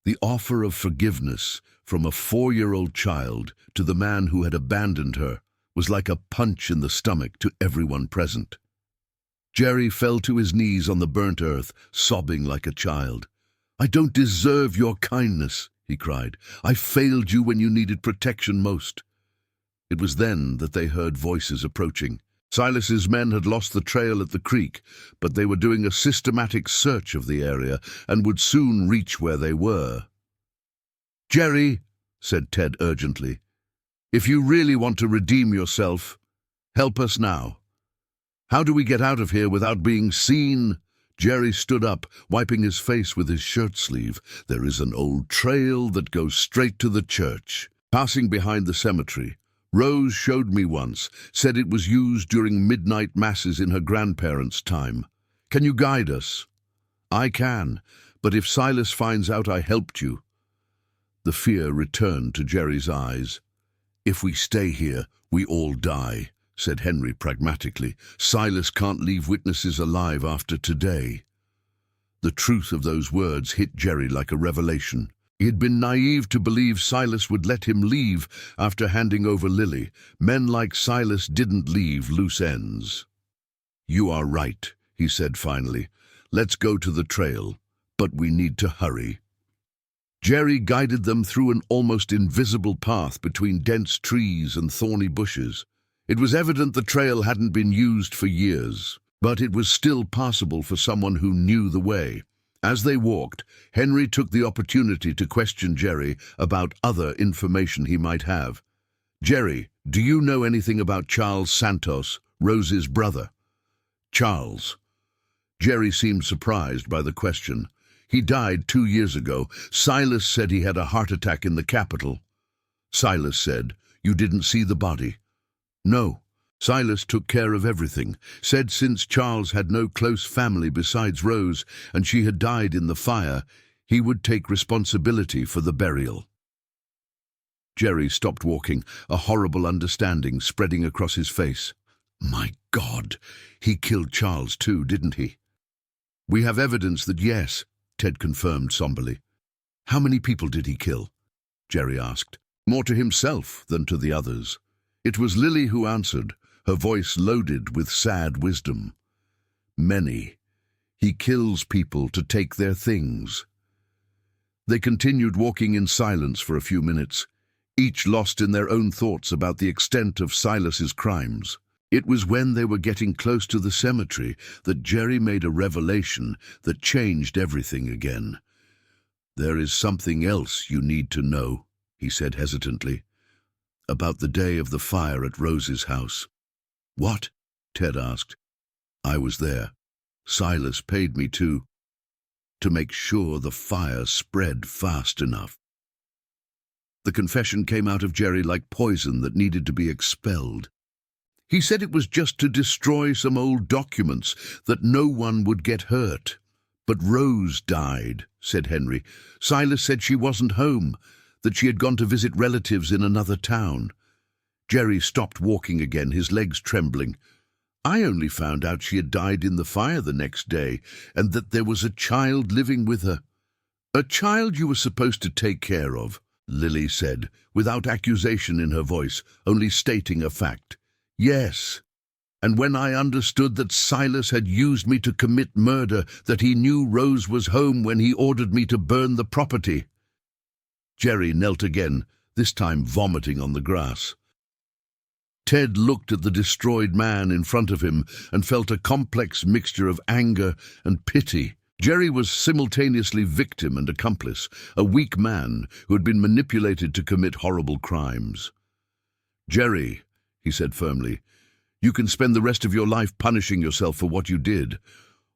The offer of forgiveness from a 4-year-old child to the man who had abandoned her was like a punch in the stomach to everyone present. Jerry fell to his knees on the burnt earth, sobbing like a child. "I don't deserve your kindness," he cried. "I failed you when you needed protection most." It was then that they heard voices approaching. Silas's men had lost the trail at the creek, but they were doing a systematic search of the area and would soon reach where they were. "Jerry," said Ted urgently, "if you really want to redeem yourself, help us now. How do we get out of here without being seen?" Jerry stood up, wiping his face with his shirt sleeve. "There is an old trail that goes straight to the church. Passing behind the cemetery, Rose showed me once, said it was used during midnight masses in her grandparents' time. Can you guide us?" "I can, but if Silas finds out I helped you..." The fear returned to Jerry's eyes. "If we stay here, we all die," said Henry pragmatically. "Silas can't leave witnesses alive after today." The truth of those words hit Jerry like a revelation. He had been naive to believe Silas would let him leave after handing over Lily. Men like Silas didn't leave loose ends. "You are right," he said finally. "Let's go to the trail, but we need to hurry." Jerry guided them through an almost invisible path between dense trees and thorny bushes. It was evident the trail hadn't been used for years, but it was still passable for someone who knew the way. As they walked, Henry took the opportunity to question Jerry about other information he might have. "Jerry, do you know anything about Charles Santos, Rose's brother?" "Charles?" Jerry seemed surprised by the question. "He died 2 years ago. Silas said he had a heart attack in the capital." Silas said, "You didn't see the body?" "No. Silas took care of everything, said since Charles had no close family besides Rose and she had died in the fire, he would take responsibility for the burial." Jerry stopped walking, a horrible understanding spreading across his face. "My God, he killed Charles too, didn't he?" "We have evidence that yes," Ted confirmed somberly. "How many people did he kill?" Jerry asked, more to himself than to the others. It was Lily who answered, her voice loaded with sad wisdom. "Many. He kills people to take their things." They continued walking in silence for a few minutes, each lost in their own thoughts about the extent of Silas's crimes. It was when they were getting close to the cemetery that Jerry made a revelation that changed everything again. "There is something else you need to know," he said hesitantly, "about the day of the fire at Rose's house." "What?" Ted asked. "I was there. Silas paid me to make sure the fire spread fast enough." The confession came out of Jerry like poison that needed to be expelled. He said it was just to destroy some old documents, that no one would get hurt. "But Rose died," said Henry. "Silas said she wasn't home, that she had gone to visit relatives in another town." Jerry stopped walking again, his legs trembling. "I only found out she had died in the fire the next day, and that there was a child living with her." "A child you were supposed to take care of," Lily said, without accusation in her voice, only stating a fact. "Yes. And when I understood that Silas had used me to commit murder, that he knew Rose was home when he ordered me to burn the property." Jerry knelt again, this time vomiting on the grass. Ted looked at the destroyed man in front of him and felt a complex mixture of anger and pity. Jerry was simultaneously victim and accomplice, a weak man who had been manipulated to commit horrible crimes. "Jerry," he said firmly, "you can spend the rest of your life punishing yourself for what you did,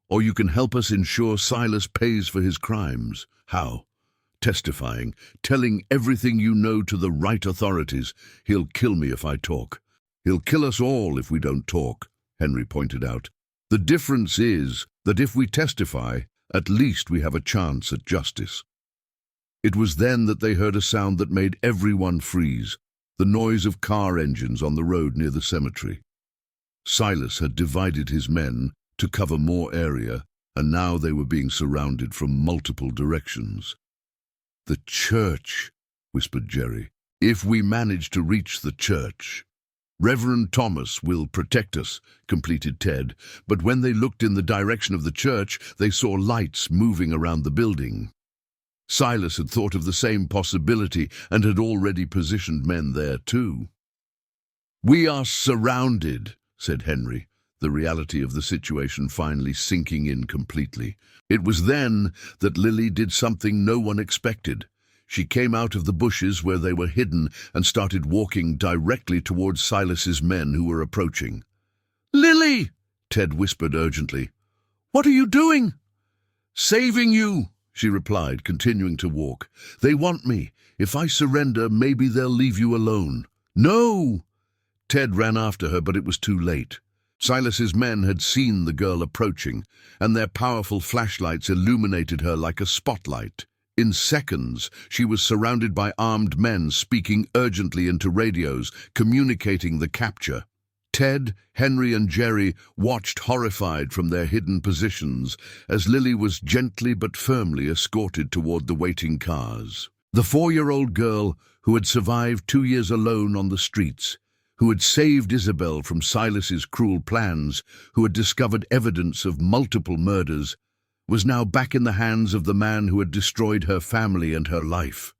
or you can help us ensure Silas pays for his crimes." "How?" "Testifying, telling everything you know to the right authorities. He'll kill me if I talk." "He'll kill us all if we don't talk," Henry pointed out. "The difference is that if we testify, at least we have a chance at justice." It was then that they heard a sound that made everyone freeze, the noise of car engines on the road near the cemetery. Silas had divided his men to cover more area, and now they were being surrounded from multiple directions. "The church," whispered Jerry. "If we manage to reach the church." "Reverend Thomas will protect us," completed Ted, but when they looked in the direction of the church, they saw lights moving around the building. Silas had thought of the same possibility and had already positioned men there too. "We are surrounded," said Henry, the reality of the situation finally sinking in completely. It was then that Lily did something no one expected. She came out of the bushes where they were hidden and started walking directly towards Silas's men who were approaching. "Lily!" Ted whispered urgently. "What are you doing?" "Saving you," she replied, continuing to walk. "They want me. If I surrender, maybe they'll leave you alone." "No!" Ted ran after her, but it was too late. Silas's men had seen the girl approaching, and their powerful flashlights illuminated her like a spotlight. In seconds, she was surrounded by armed men speaking urgently into radios, communicating the capture. Ted, Henry, and Jerry watched horrified from their hidden positions as Lily was gently but firmly escorted toward the waiting cars. The 4-year-old girl, who had survived 2 years alone on the streets, who had saved Isabel from Silas's cruel plans, who had discovered evidence of multiple murders, was now back in the hands of the man who had destroyed her family and her life.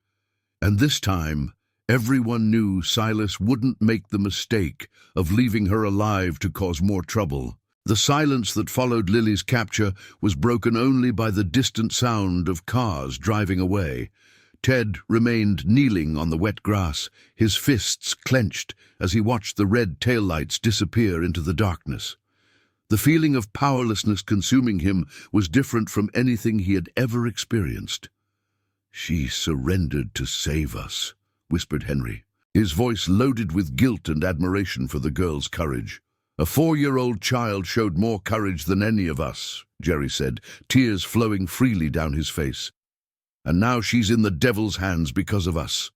And this time, everyone knew Silas wouldn't make the mistake of leaving her alive to cause more trouble. The silence that followed Lily's capture was broken only by the distant sound of cars driving away. Ted remained kneeling on the wet grass, his fists clenched as he watched the red taillights disappear into the darkness. The feeling of powerlessness consuming him was different from anything he had ever experienced. "She surrendered to save us," whispered Henry, his voice loaded with guilt and admiration for the girl's courage. "A 4-year-old child showed more courage than any of us," Jerry said, tears flowing freely down his face. "And now she's in the devil's hands because of us."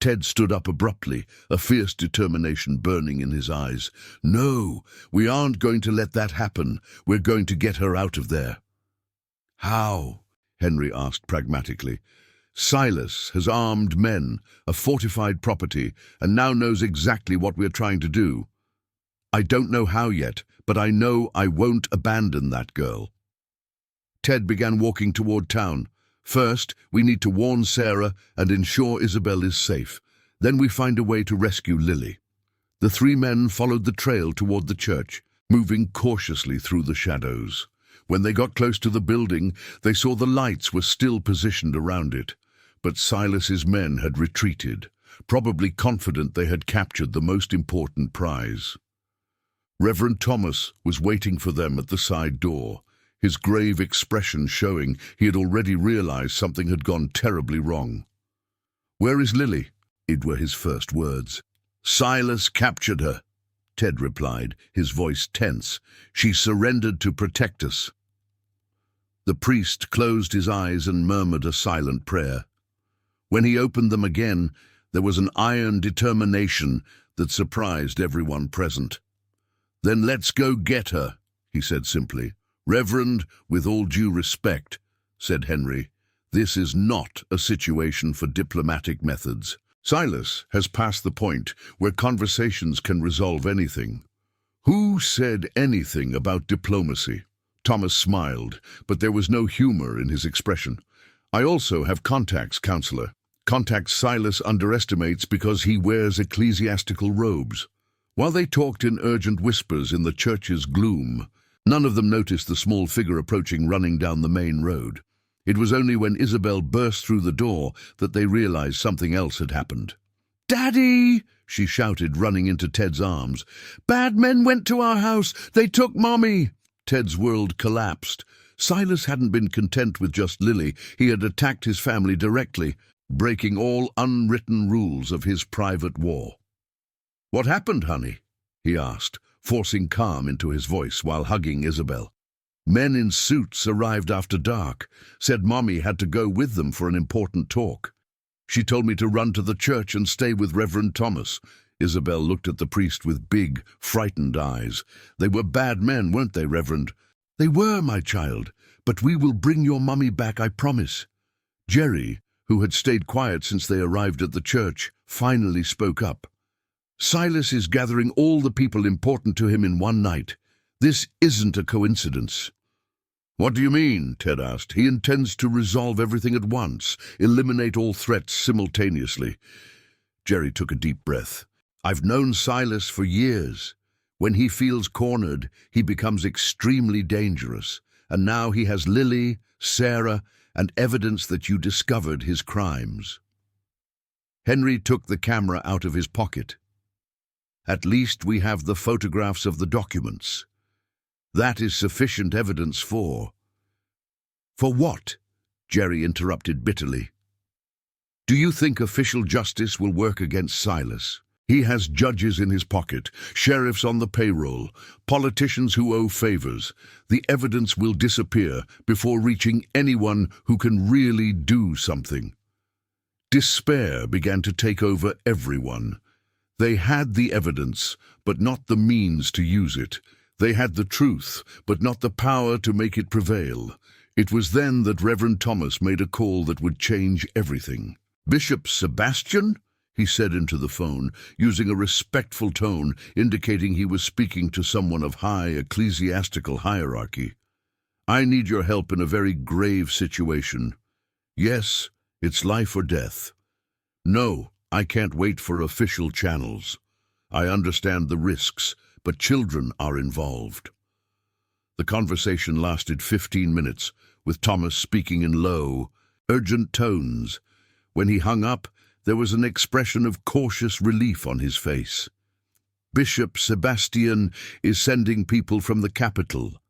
Ted stood up abruptly, a fierce determination burning in his eyes. "No, we aren't going to let that happen. We're going to get her out of there." "How?" Henry asked pragmatically. "Silas has armed men, a fortified property, and now knows exactly what we're trying to do. I don't know how yet, but I know I won't abandon that girl." Ted began walking toward town. "First, we need to warn Sarah and ensure Isabel is safe. Then we find a way to rescue Lily." The 3 men followed the trail toward the church, moving cautiously through the shadows. When they got close to the building, they saw the lights were still positioned around it. But Silas's men had retreated, probably confident they had captured the most important prize. Reverend Thomas was waiting for them at the side door, his grave expression showing he had already realized something had gone terribly wrong. "Where is Lily?" were his first words. "Silas captured her," Ted replied, his voice tense. "She surrendered to protect us." The priest closed his eyes and murmured a silent prayer. When he opened them again, there was an iron determination that surprised everyone present. "Then let's go get her," he said simply. "Reverend, with all due respect," said Henry, "this is not a situation for diplomatic methods. Silas has passed the point where conversations can resolve anything." "Who said anything about diplomacy?" Thomas smiled, but there was no humor in his expression. "I also have contacts, counselor. Contacts Silas underestimates because he wears ecclesiastical robes." While they talked in urgent whispers in the church's gloom, none of them noticed the small figure approaching, running down the main road. It was only when Isabel burst through the door that they realized something else had happened. "Daddy!" she shouted, running into Ted's arms. "Bad men went to our house. They took Mommy." Ted's world collapsed. Silas hadn't been content with just Lily. He had attacked his family directly, breaking all unwritten rules of his private war. "What happened, honey?" he asked, forcing calm into his voice while hugging Isabel. "Men in suits arrived after dark, said Mommy had to go with them for an important talk. She told me to run to the church and stay with Reverend Thomas." Isabel looked at the priest with big, frightened eyes. "They were bad men, weren't they, Reverend?" "They were, my child, but we will bring your Mommy back, I promise." Jerry, who had stayed quiet since they arrived at the church, finally spoke up. "Silas is gathering all the people important to him in one night. This isn't a coincidence." "What do you mean?" Ted asked. "He intends to resolve everything at once, eliminate all threats simultaneously." Jerry took a deep breath. "I've known Silas for years. When he feels cornered, he becomes extremely dangerous. And now he has Lily, Sarah, and evidence that you discovered his crimes." Henry took the camera out of his pocket. "At least we have the photographs of the documents. That is sufficient evidence for—" "For what?" Jerry interrupted bitterly. "Do you think official justice will work against Silas? He has judges in his pocket, sheriffs on the payroll, politicians who owe favors. The evidence will disappear before reaching anyone who can really do something." Despair began to take over everyone. They had the evidence, but not the means to use it. They had the truth, but not the power to make it prevail. It was then that Reverend Thomas made a call that would change everything. "Bishop Sebastian?" he said into the phone, using a respectful tone, indicating he was speaking to someone of high ecclesiastical hierarchy. "I need your help in a very grave situation. Yes, it's life or death. No, I can't wait for official channels. I understand the risks, but children are involved." The conversation lasted 15 minutes, with Thomas speaking in low, urgent tones. When he hung up, there was an expression of cautious relief on his face. "Bishop Sebastian is sending people from the capital,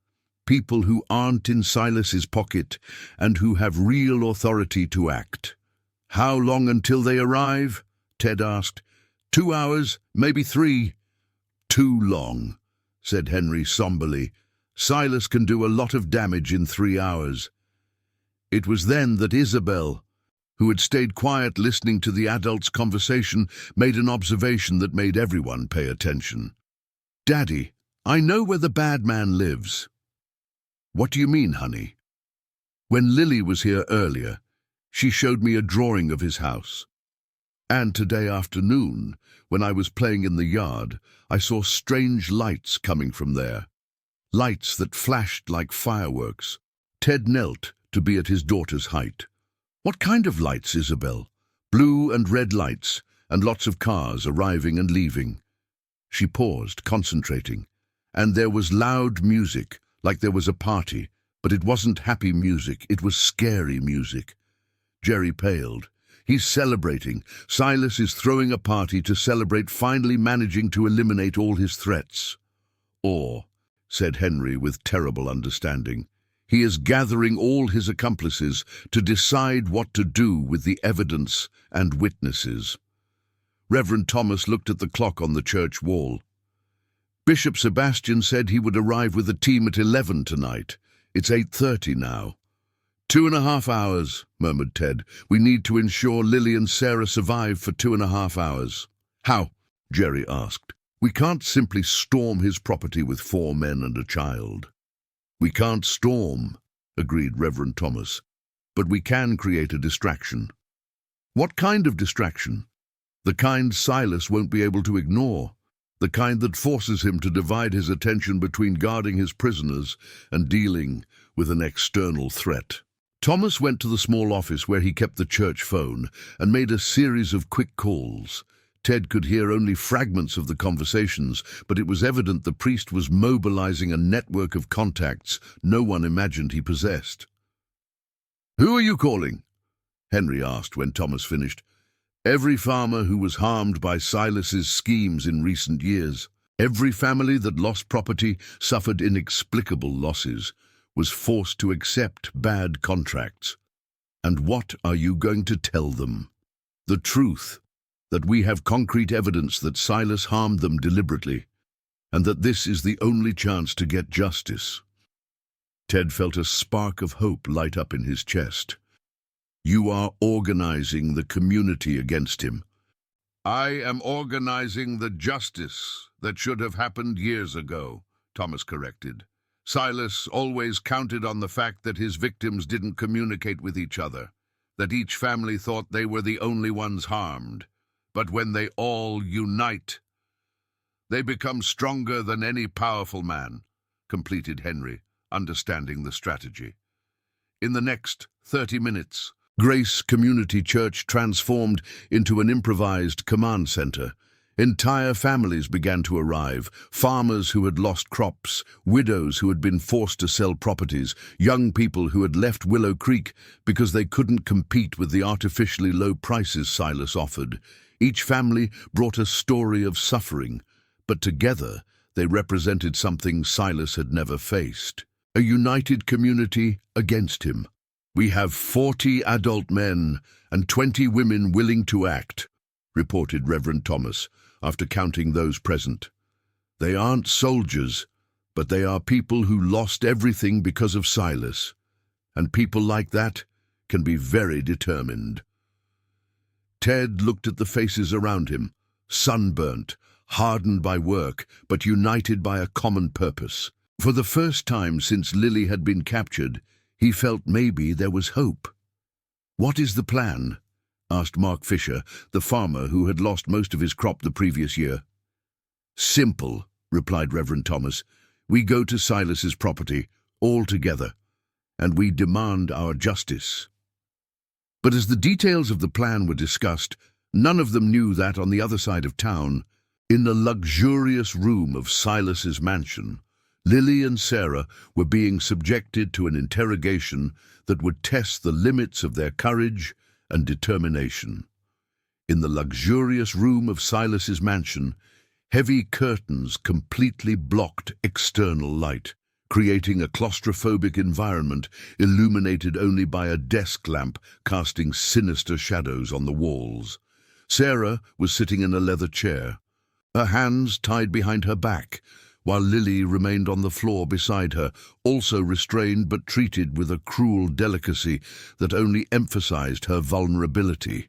people who aren't in Silas's pocket and who have real authority to act." "How long until they arrive?" Ted asked. 2 hours, maybe 3. "Too long," said Henry somberly. "Silas can do a lot of damage in 3 hours." It was then that Isabel, who had stayed quiet listening to the adults' conversation, made an observation that made everyone pay attention. "Daddy, I know where the bad man lives." "What do you mean, honey?" "When Lily was here earlier, she showed me a drawing of his house. And today afternoon, when I was playing in the yard, I saw strange lights coming from there. Lights that flashed like fireworks." Ted knelt to be at his daughter's height. "What kind of lights, Isabel?" "Blue and red lights, and lots of cars arriving and leaving." She paused, concentrating. "And there was loud music, like there was a party, but it wasn't happy music, it was scary music." Jerry paled. "He's celebrating. Silas is throwing a party to celebrate finally managing to eliminate all his threats." "Or," said Henry with terrible understanding, "he is gathering all his accomplices to decide what to do with the evidence and witnesses." Reverend Thomas looked at the clock on the church wall. "Bishop Sebastian said he would arrive with a team at 11 tonight. It's 8:30 now." 2.5 hours, murmured Ted. "We need to ensure Lily and Sarah survive for 2.5 hours. "How?" Jerry asked. "We can't simply storm his property with 4 men and a child." "We can't storm," agreed Reverend Thomas, "but we can create a distraction." "What kind of distraction?" "The kind Silas won't be able to ignore. The kind that forces him to divide his attention between guarding his prisoners and dealing with an external threat." Thomas went to the small office where he kept the church phone and made a series of quick calls. Ted could hear only fragments of the conversations, but it was evident the priest was mobilizing a network of contacts no one imagined he possessed. "Who are you calling?" Henry asked when Thomas finished. "Every farmer who was harmed by Silas's schemes in recent years. Every family that lost property, suffered inexplicable losses, was forced to accept bad contracts. And what are you going to tell them? The truth, that we have concrete evidence that Silas harmed them deliberately, and that this is the only chance to get justice." Ted felt a spark of hope light up in his chest. "You are organizing the community against him." "I am organizing the justice that should have happened years ago," Thomas corrected. "Silas always counted on the fact that his victims didn't communicate with each other. that each family thought they were the only ones harmed. But when they all unite, they become stronger than any powerful man, completed Henry, understanding the strategy. In the next 30 minutes, Grace Community Church transformed into an improvised command center. Entire families began to arrive, farmers who had lost crops, widows who had been forced to sell properties, young people who had left Willow Creek because they couldn't compete with the artificially low prices Silas offered. Each family brought a story of suffering, but together they represented something Silas had never faced. A united community against him. "We have 40 adult men and 20 women willing to act," reported Reverend Thomas, after counting those present. "They aren't soldiers, but they are people who lost everything because of Silas. And people like that can be very determined." Ted looked at the faces around him, sunburnt, hardened by work, but united by a common purpose. For the first time since Lily had been captured, he felt maybe there was hope. "What is the plan?" asked Mark Fisher, the farmer who had lost most of his crop the previous year. "Simple," replied Reverend Thomas. "We go to Silas's property, all together, and we demand our justice." But as the details of the plan were discussed, none of them knew that on the other side of town, in the luxurious room of Silas's mansion, Lily and Sarah were being subjected to an interrogation that would test the limits of their courage and determination. In the luxurious room of Silas's mansion, heavy curtains completely blocked external light, creating a claustrophobic environment illuminated only by a desk lamp casting sinister shadows on the walls. Sarah was sitting in a leather chair, her hands tied behind her back, while Lily remained on the floor beside her, also restrained but treated with a cruel delicacy that only emphasized her vulnerability.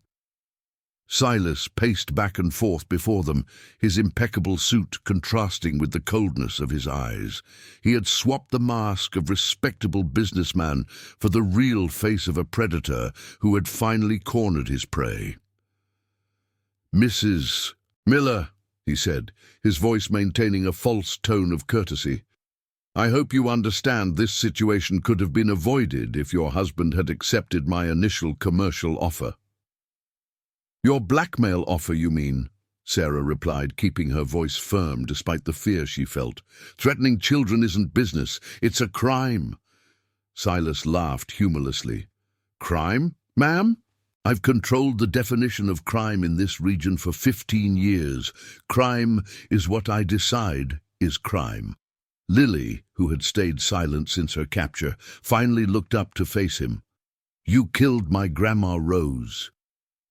Silas paced back and forth before them, his impeccable suit contrasting with the coldness of his eyes. He had swapped the mask of respectable businessman for the real face of a predator who had finally cornered his prey. "Mrs. Miller," he said, his voice maintaining a false tone of courtesy, "I hope you understand this situation could have been avoided if your husband had accepted my initial commercial offer." "Your blackmail offer, you mean?" Sarah replied, keeping her voice firm despite the fear she felt. "Threatening children isn't business, it's a crime." Silas laughed humorlessly. "Crime, ma'am? I've controlled the definition of crime in this region for 15 years. Crime is what I decide is crime." Lily, who had stayed silent since her capture, finally looked up to face him. "You killed my Grandma Rose."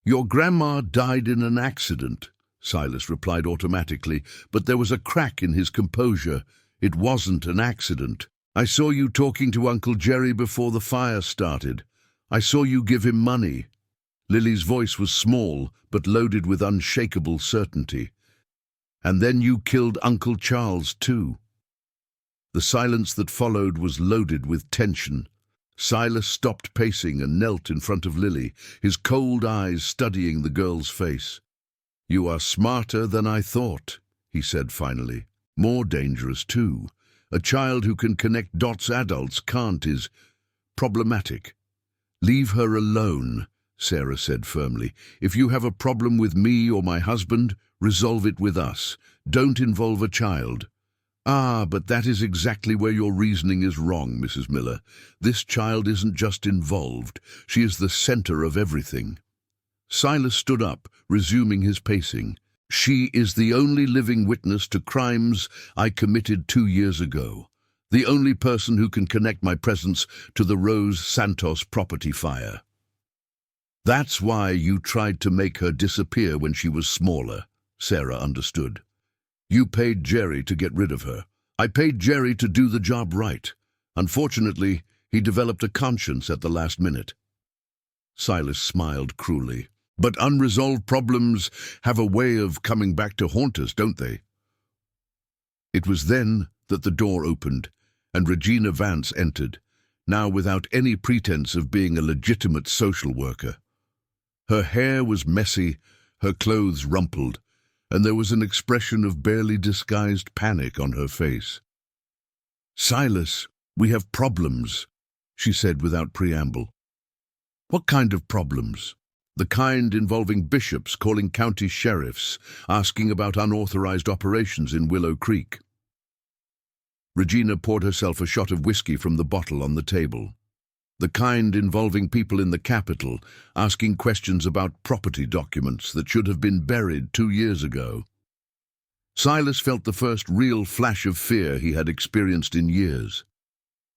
"Your grandma died in an accident," Silas replied automatically, but there was a crack in his composure. "It wasn't an accident. I saw you talking to Uncle Jerry before the fire started. I saw you give him money." Lily's voice was small, but loaded with unshakable certainty. "And then you killed Uncle Charles, too." The silence that followed was loaded with tension. Silas stopped pacing and knelt in front of Lily, his cold eyes studying the girl's face. "You are smarter than I thought," he said finally. "More dangerous, too. A child who can connect dots adults can't is problematic." "Leave her alone," Sarah said firmly. "If you have a problem with me or my husband, resolve it with us. Don't involve a child." "Ah, but that is exactly where your reasoning is wrong, Mrs. Miller. This child isn't just involved. She is the center of everything." Silas stood up, resuming his pacing. "She is the only living witness to crimes I committed 2 years ago. The only person who can connect my presence to the Rose Santos property fire. That's why you tried to make her disappear when she was smaller," Sarah understood. "You paid Jerry to get rid of her. I paid Jerry to do the job right. Unfortunately, he developed a conscience at the last minute." Silas smiled cruelly. "But unresolved problems have a way of coming back to haunt us, don't they?" It was then that the door opened, and Regina Vance entered. now without any pretense of being a legitimate social worker. Her hair was messy, her clothes rumpled, and there was an expression of barely disguised panic on her face. "Silas, we have problems," she said without preamble. "What kind of problems?" "The kind involving bishops calling county sheriffs, asking about unauthorized operations in Willow Creek." Regina poured herself a shot of whiskey from the bottle on the table. "The kind involving people in the capital, asking questions about property documents that should have been buried 2 years ago." Silas felt the first real flash of fear he had experienced in years.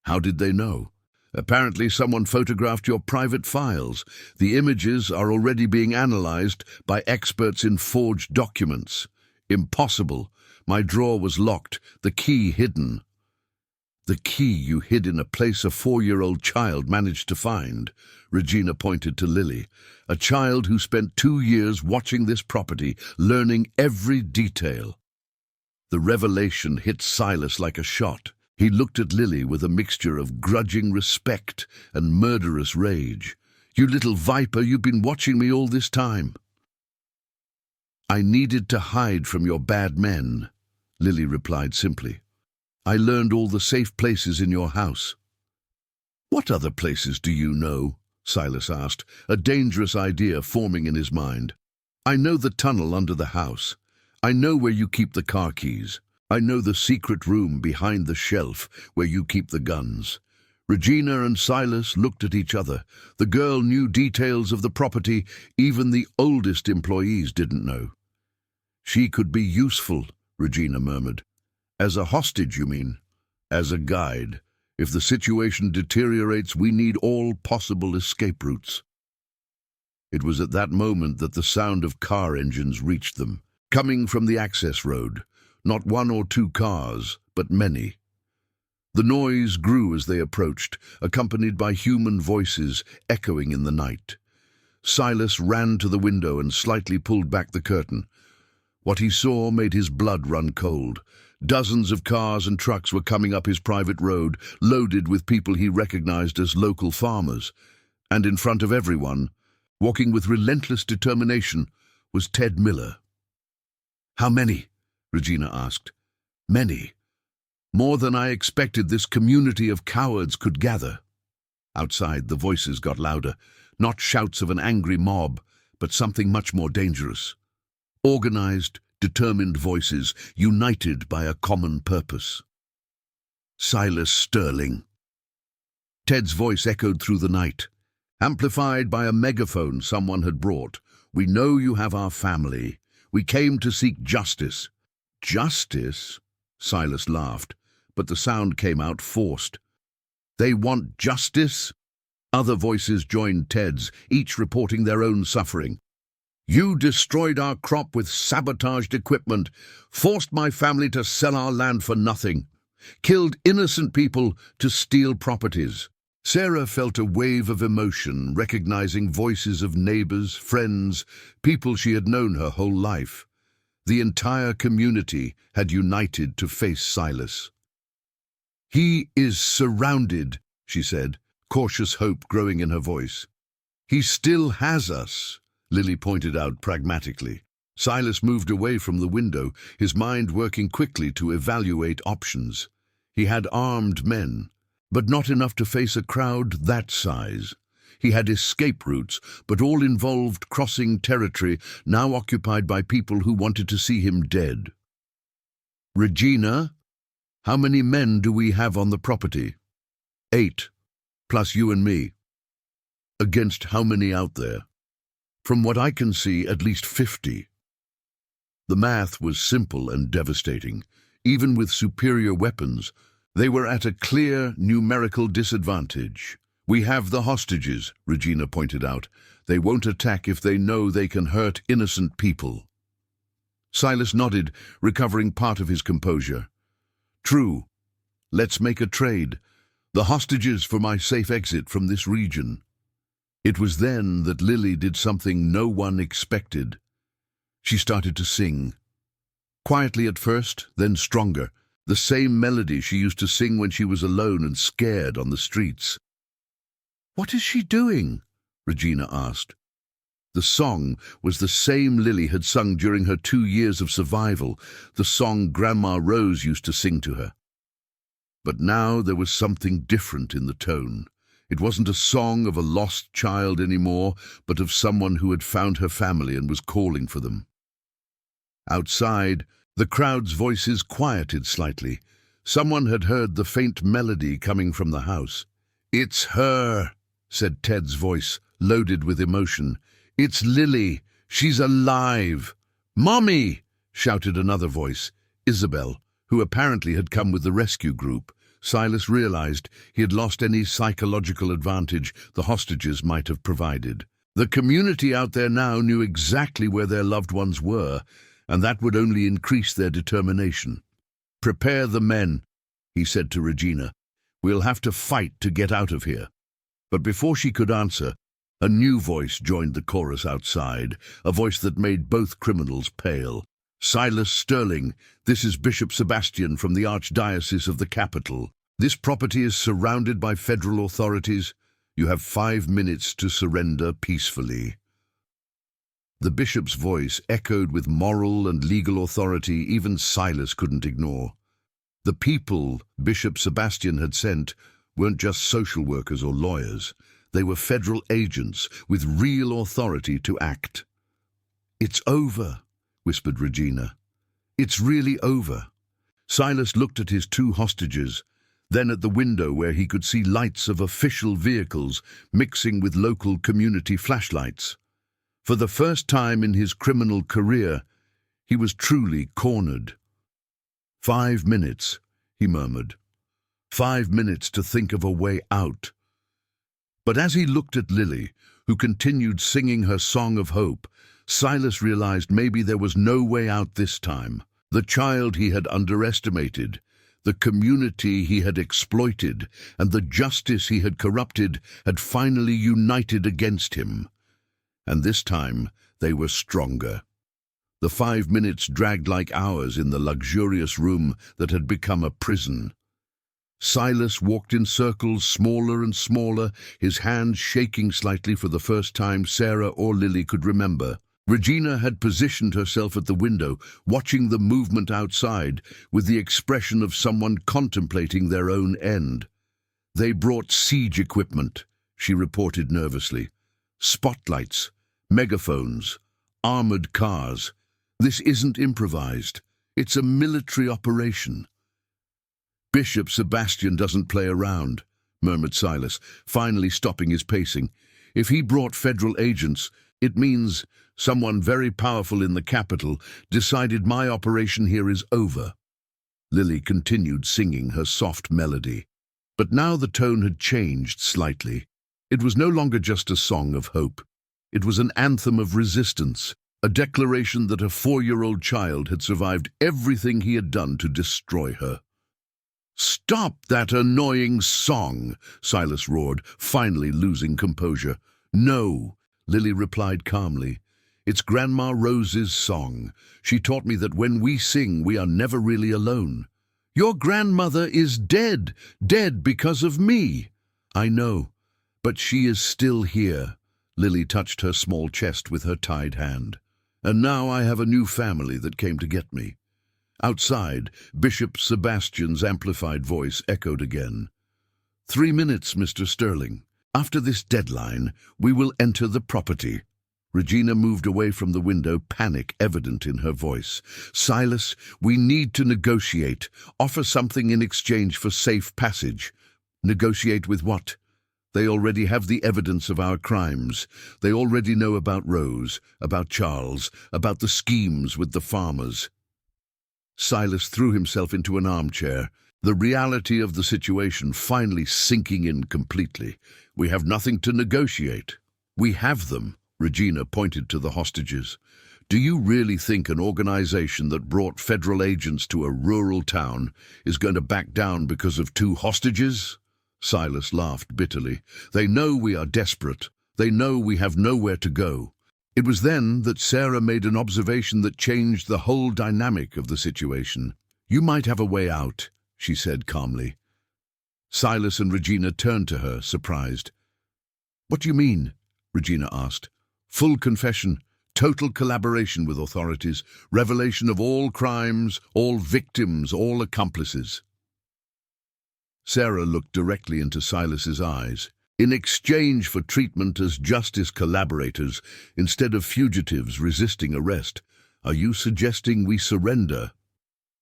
How did they know? Apparently someone photographed your private files. The images are already being analyzed by experts in forged documents. Impossible. My drawer was locked, the key hidden. "The key you hid in a place a 4-year-old child managed to find," Regina pointed to Lily. "A child who spent 2 years watching this property, learning every detail." The revelation hit Silas like a shot. He looked at Lily with a mixture of grudging respect and murderous rage. "You little viper, you've been watching me all this time." "I needed to hide from your bad men," Lily replied simply. "I learned all the safe places in your house." "What other places do you know?" Silas asked, a dangerous idea forming in his mind. "I know the tunnel under the house. I know where you keep the car keys. I know the secret room behind the shelf where you keep the guns." Regina and Silas looked at each other. The girl knew details of the property even the oldest employees didn't know. "She could be useful," Regina murmured. "As a hostage, you mean?" "As a guide. If the situation deteriorates, we need all possible escape routes." It was at that moment that the sound of car engines reached them, coming from the access road. Not 1 or 2 cars, but many. The noise grew as they approached, accompanied by human voices echoing in the night. Silas ran to the window and slightly pulled back the curtain. What he saw made his blood run cold. Dozens of cars and trucks were coming up his private road, loaded with people he recognized as local farmers. And in front of everyone, walking with relentless determination, was Ted Miller. "How many?" Regina asked. "Many. More than I expected this community of cowards could gather." Outside, the voices got louder, not shouts of an angry mob, but something much more dangerous. Organized, determined voices, united by a common purpose. "Silas Sterling." Ted's voice echoed through the night, amplified by a megaphone someone had brought. "We know you have our family. We came to seek justice." "Justice?" Silas laughed, but the sound came out forced. "They want justice?" Other voices joined Ted's, each reporting their own suffering. "You destroyed our crop with sabotaged equipment, forced my family to sell our land for nothing, killed innocent people to steal properties." Sarah felt a wave of emotion, recognizing voices of neighbors, friends, people she had known her whole life. The entire community had united to face Silas. "He is surrounded," she said, cautious hope growing in her voice. "He still has us," Lily pointed out pragmatically. Silas moved away from the window, his mind working quickly to evaluate options. He had armed men, but not enough to face a crowd that size. He had escape routes, but all involved crossing territory now occupied by people who wanted to see him dead. "Regina, how many men do we have on the property?" 8, plus you and me." "Against how many out there?" "From what I can see, at least 50. The math was simple and devastating. Even with superior weapons, they were at a clear numerical disadvantage. "We have the hostages," Regina pointed out. "They won't attack if they know they can hurt innocent people." Silas nodded, recovering part of his composure. "True. Let's make a trade. The hostages for my safe exit from this region." It was then that Lily did something no one expected. She started to sing. Quietly at first, then stronger, The same melody she used to sing when she was alone and scared on the streets. "What is she doing?" Regina asked. The song was the same Lily had sung during her 2 years of survival, the song Grandma Rose used to sing to her. But now there was something different in the tone. It wasn't a song of a lost child anymore, but of someone who had found her family and was calling for them. Outside, the crowd's voices quieted slightly. Someone had heard the faint melody coming from the house. "It's her," said Ted's voice, loaded with emotion. "It's Lily. She's alive." "Mommy!" shouted another voice, Isabel, who apparently had come with the rescue group. Silas realized he had lost any psychological advantage the hostages might have provided. The community out there now knew exactly where their loved ones were, and that would only increase their determination. "Prepare the men," he said to Regina. "We'll have to fight to get out of here." But before she could answer, a new voice joined the chorus outside, a voice that made both criminals pale. "Silas Sterling, this is Bishop Sebastian from the Archdiocese of the Capital. This property is surrounded by federal authorities. You have 5 minutes to surrender peacefully." The bishop's voice echoed with moral and legal authority even Silas couldn't ignore. The people Bishop Sebastian had sent weren't just social workers or lawyers. They were federal agents with real authority to act. "It's over," whispered Regina. "It's really over." Silas looked at his 2 hostages, then at the window where he could see lights of official vehicles mixing with local community flashlights. For the first time in his criminal career, he was truly cornered. 5 minutes, he murmured. 5 minutes to think of a way out. But as he looked at Lily, who continued singing her song of hope, Silas realized maybe there was no way out this time. The child he had underestimated, the community he had exploited, and the justice he had corrupted had finally united against him. And this time they were stronger. The 5 minutes dragged like hours in the luxurious room that had become a prison. Silas walked in circles, smaller and smaller, his hands shaking slightly for the first time Sarah or Lily could remember. Regina had positioned herself at the window, watching the movement outside, with the expression of someone contemplating their own end. "They brought siege equipment," she reported nervously. "Spotlights, megaphones, armored cars. This isn't improvised. It's a military operation." "Bishop Sebastian doesn't play around," murmured Silas, finally stopping his pacing. "If he brought federal agents, it means someone very powerful in the capital decided my operation here is over." Lily continued singing her soft melody. But now the tone had changed slightly. It was no longer just a song of hope. It was an anthem of resistance, a declaration that a 4-year-old child had survived everything he had done to destroy her. "Stop that annoying song!" Silas roared, finally losing composure. "No," Lily replied calmly. "It's Grandma Rose's song. She taught me that when we sing, we are never really alone." "Your grandmother is dead, dead because of me." "I know, but she is still here." Lily touched her small chest with her tied hand. "And now I have a new family that came to get me." Outside, Bishop Sebastian's amplified voice echoed again. 3 minutes, Mr. Sterling. After this deadline, we will enter the property." Regina moved away from the window, panic evident in her voice. "Silas, we need to negotiate. Offer something in exchange for safe passage." "Negotiate with what?" "They already have the evidence of our crimes. They already know about Rose, about Charles, about the schemes with the farmers." Silas threw himself into an armchair, the reality of the situation finally sinking in completely. "We have nothing to negotiate." "We have them," Regina pointed to the hostages. "Do you really think an organization that brought federal agents to a rural town is going to back down because of 2 hostages?" Silas laughed bitterly. "They know we are desperate. They know we have nowhere to go." It was then that Sarah made an observation that changed the whole dynamic of the situation. "You might have a way out," she said calmly. Silas and Regina turned to her, surprised. "What do you mean?" Regina asked. "Full confession, total collaboration with authorities, revelation of all crimes, all victims, all accomplices." Sarah looked directly into Silas's eyes. "In exchange for treatment as justice collaborators, instead of fugitives resisting arrest, are you suggesting we surrender?"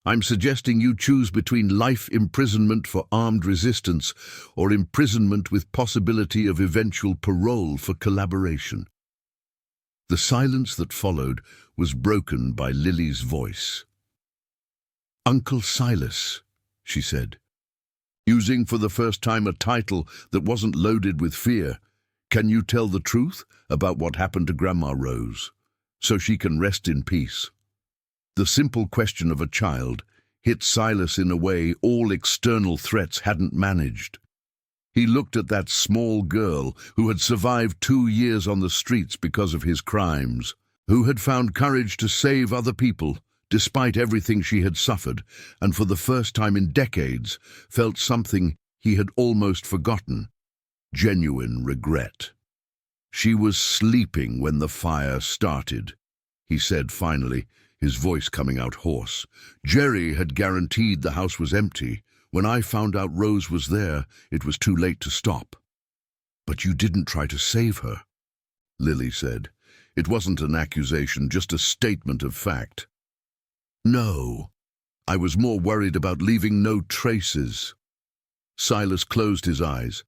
"I'm suggesting you choose between life imprisonment for armed resistance or imprisonment with possibility of eventual parole for collaboration." The silence that followed was broken by Lily's voice. "Uncle Silas," she said, using for the first time a title that wasn't loaded with fear, "can you tell the truth about what happened to Grandma Rose, so she can rest in peace?" The simple question of a child hit Silas in a way all external threats hadn't managed. He looked at that small girl who had survived 2 years on the streets because of his crimes, who had found courage to save other people despite everything she had suffered, and for the first time in decades felt something he had almost forgotten: genuine regret. "She was sleeping when the fire started," he said finally, his voice coming out hoarse. "Jerry had guaranteed the house was empty. When I found out Rose was there, it was too late to stop." "But you didn't try to save her," Lily said. It wasn't an accusation, just a statement of fact. "No, I was more worried about leaving no traces." Silas closed his eyes.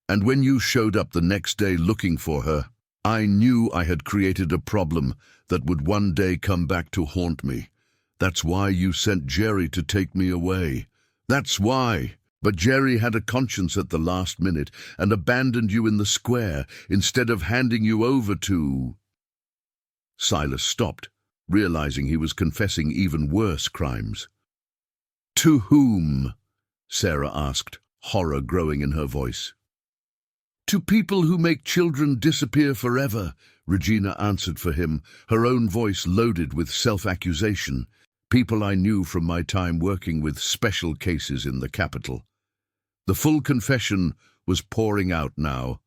"And when you showed up the next day looking for her, I knew I had created a problem that would one day come back to haunt me. That's why you sent Jerry to take me away. That's why. But Jerry had a conscience at the last minute and abandoned you in the square instead of handing you over to—" Silas stopped, realizing he was confessing even worse crimes. "To whom?" Sarah asked, horror growing in her voice. "To people who make children disappear forever," Regina answered for him, her own voice loaded with self-accusation. "People I knew from my time working with special cases in the capital." The full confession was pouring out now,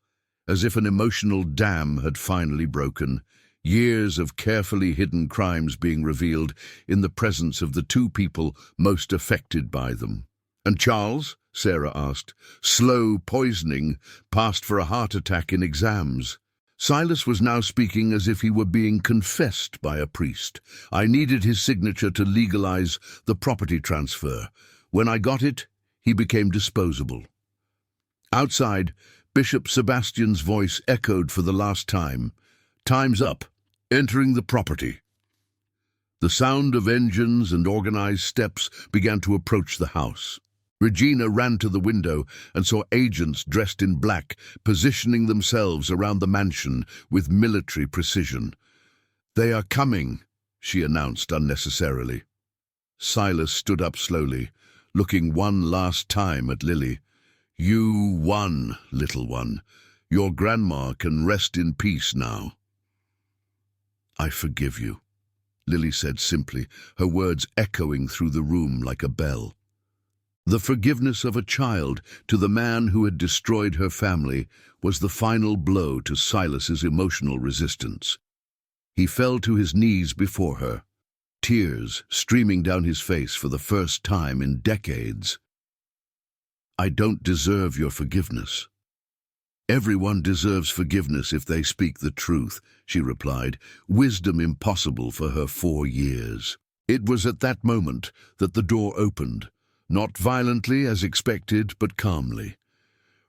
as if an emotional dam had finally broken, years of carefully hidden crimes being revealed in the presence of the two people most affected by them. "And Charles?" Sarah asked. "Slow poisoning, passed for a heart attack in exams." Silas was now speaking as if he were being confessed by a priest. "I needed his signature to legalize the property transfer. When I got it, he became disposable." Outside, Bishop Sebastian's voice echoed for the last time. "Time's up. Entering the property." The sound of engines and organized steps began to approach the house. Regina ran to the window and saw agents dressed in black positioning themselves around the mansion with military precision. "They are coming," she announced unnecessarily. Silas stood up slowly, looking one last time at Lily. "You won, little one. Your grandma can rest in peace now." "I forgive you," Lily said simply, her words echoing through the room like a bell. The forgiveness of a child to the man who had destroyed her family was the final blow to Silas's emotional resistance. He fell to his knees before her, tears streaming down his face for the first time in decades. "I don't deserve your forgiveness." "Everyone deserves forgiveness if they speak the truth," she replied, wisdom impossible for her 4 years. It was at that moment that the door opened, not violently as expected, but calmly.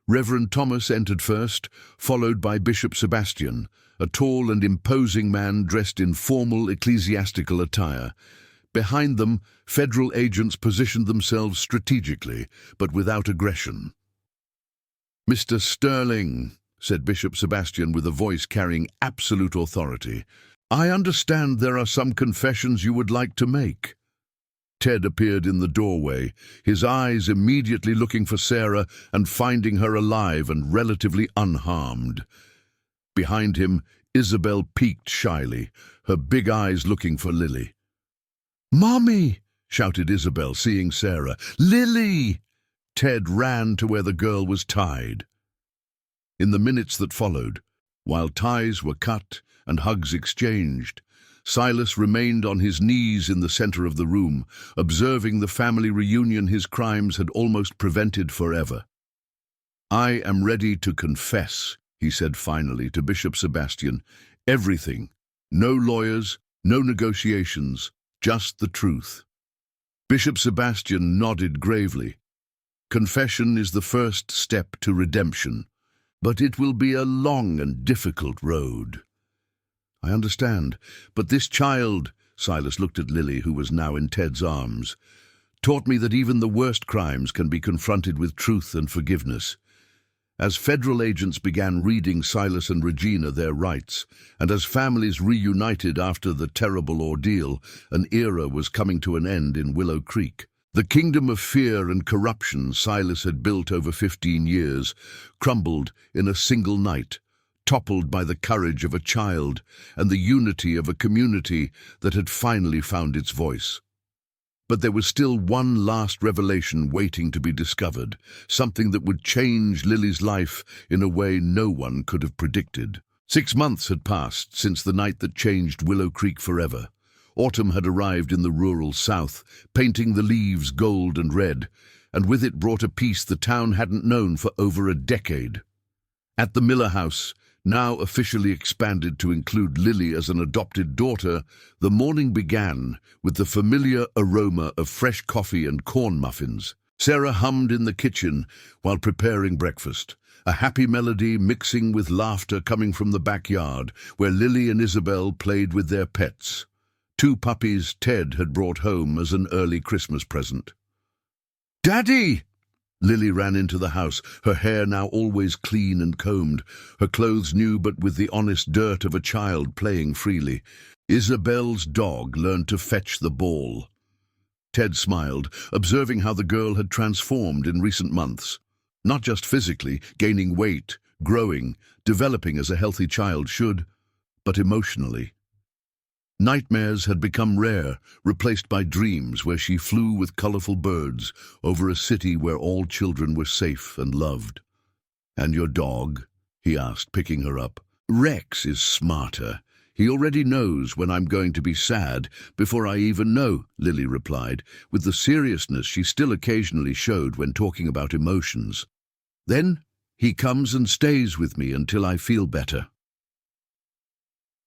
Reverend Thomas entered first, followed by Bishop Sebastian, a tall and imposing man dressed in formal ecclesiastical attire. Behind them, federal agents positioned themselves strategically, but without aggression. "Mr. Sterling," said Bishop Sebastian with a voice carrying absolute authority, "I understand there are some confessions you would like to make." Ted appeared in the doorway, his eyes immediately looking for Sarah and finding her alive and relatively unharmed. Behind him, Isabel peeked shyly, her big eyes looking for Lily. "Mommy!" shouted Isabel, seeing Sarah. "Lily!" Ted ran to where the girl was tied. In the minutes that followed, while ties were cut and hugs exchanged, Silas remained on his knees in the center of the room, observing the family reunion his crimes had almost prevented forever. "I am ready to confess," he said finally to Bishop Sebastian. "Everything. No lawyers, no negotiations, just the truth." Bishop Sebastian nodded gravely. "Confession is the first step to redemption, but it will be a long and difficult road." "I understand, but this child," Silas looked at Lily, who was now in Ted's arms, "taught me that even the worst crimes can be confronted with truth and forgiveness." As federal agents began reading Silas and Regina their rights, and as families reunited after the terrible ordeal, an era was coming to an end in Willow Creek. The kingdom of fear and corruption Silas had built over 15 years crumbled in a single night, toppled by the courage of a child and the unity of a community that had finally found its voice. But there was still one last revelation waiting to be discovered, something that would change Lily's life in a way no one could have predicted. 6 months had passed since the night that changed Willow Creek forever. Autumn had arrived in the rural south, painting the leaves gold and red, and with it brought a peace the town hadn't known for over a decade. At the Miller house, now officially expanded to include Lily as an adopted daughter, the morning began with the familiar aroma of fresh coffee and corn muffins. Sarah hummed in the kitchen while preparing breakfast, a happy melody mixing with laughter coming from the backyard, where Lily and Isabel played with their pets. 2 puppies Ted had brought home as an early Christmas present. "Daddy!" Lily ran into the house, her hair now always clean and combed, her clothes new but with the honest dirt of a child playing freely. Isabel's dog learned to fetch the ball. Ted smiled, observing how the girl had transformed in recent months. Not just physically, gaining weight, growing, developing as a healthy child should, but emotionally. Nightmares had become rare, replaced by dreams where she flew with colorful birds over a city where all children were safe and loved. "And your dog?" he asked, picking her up. "Rex is smarter. He already knows when I'm going to be sad before I even know," Lily replied, with the seriousness she still occasionally showed when talking about emotions. "Then he comes and stays with me until I feel better."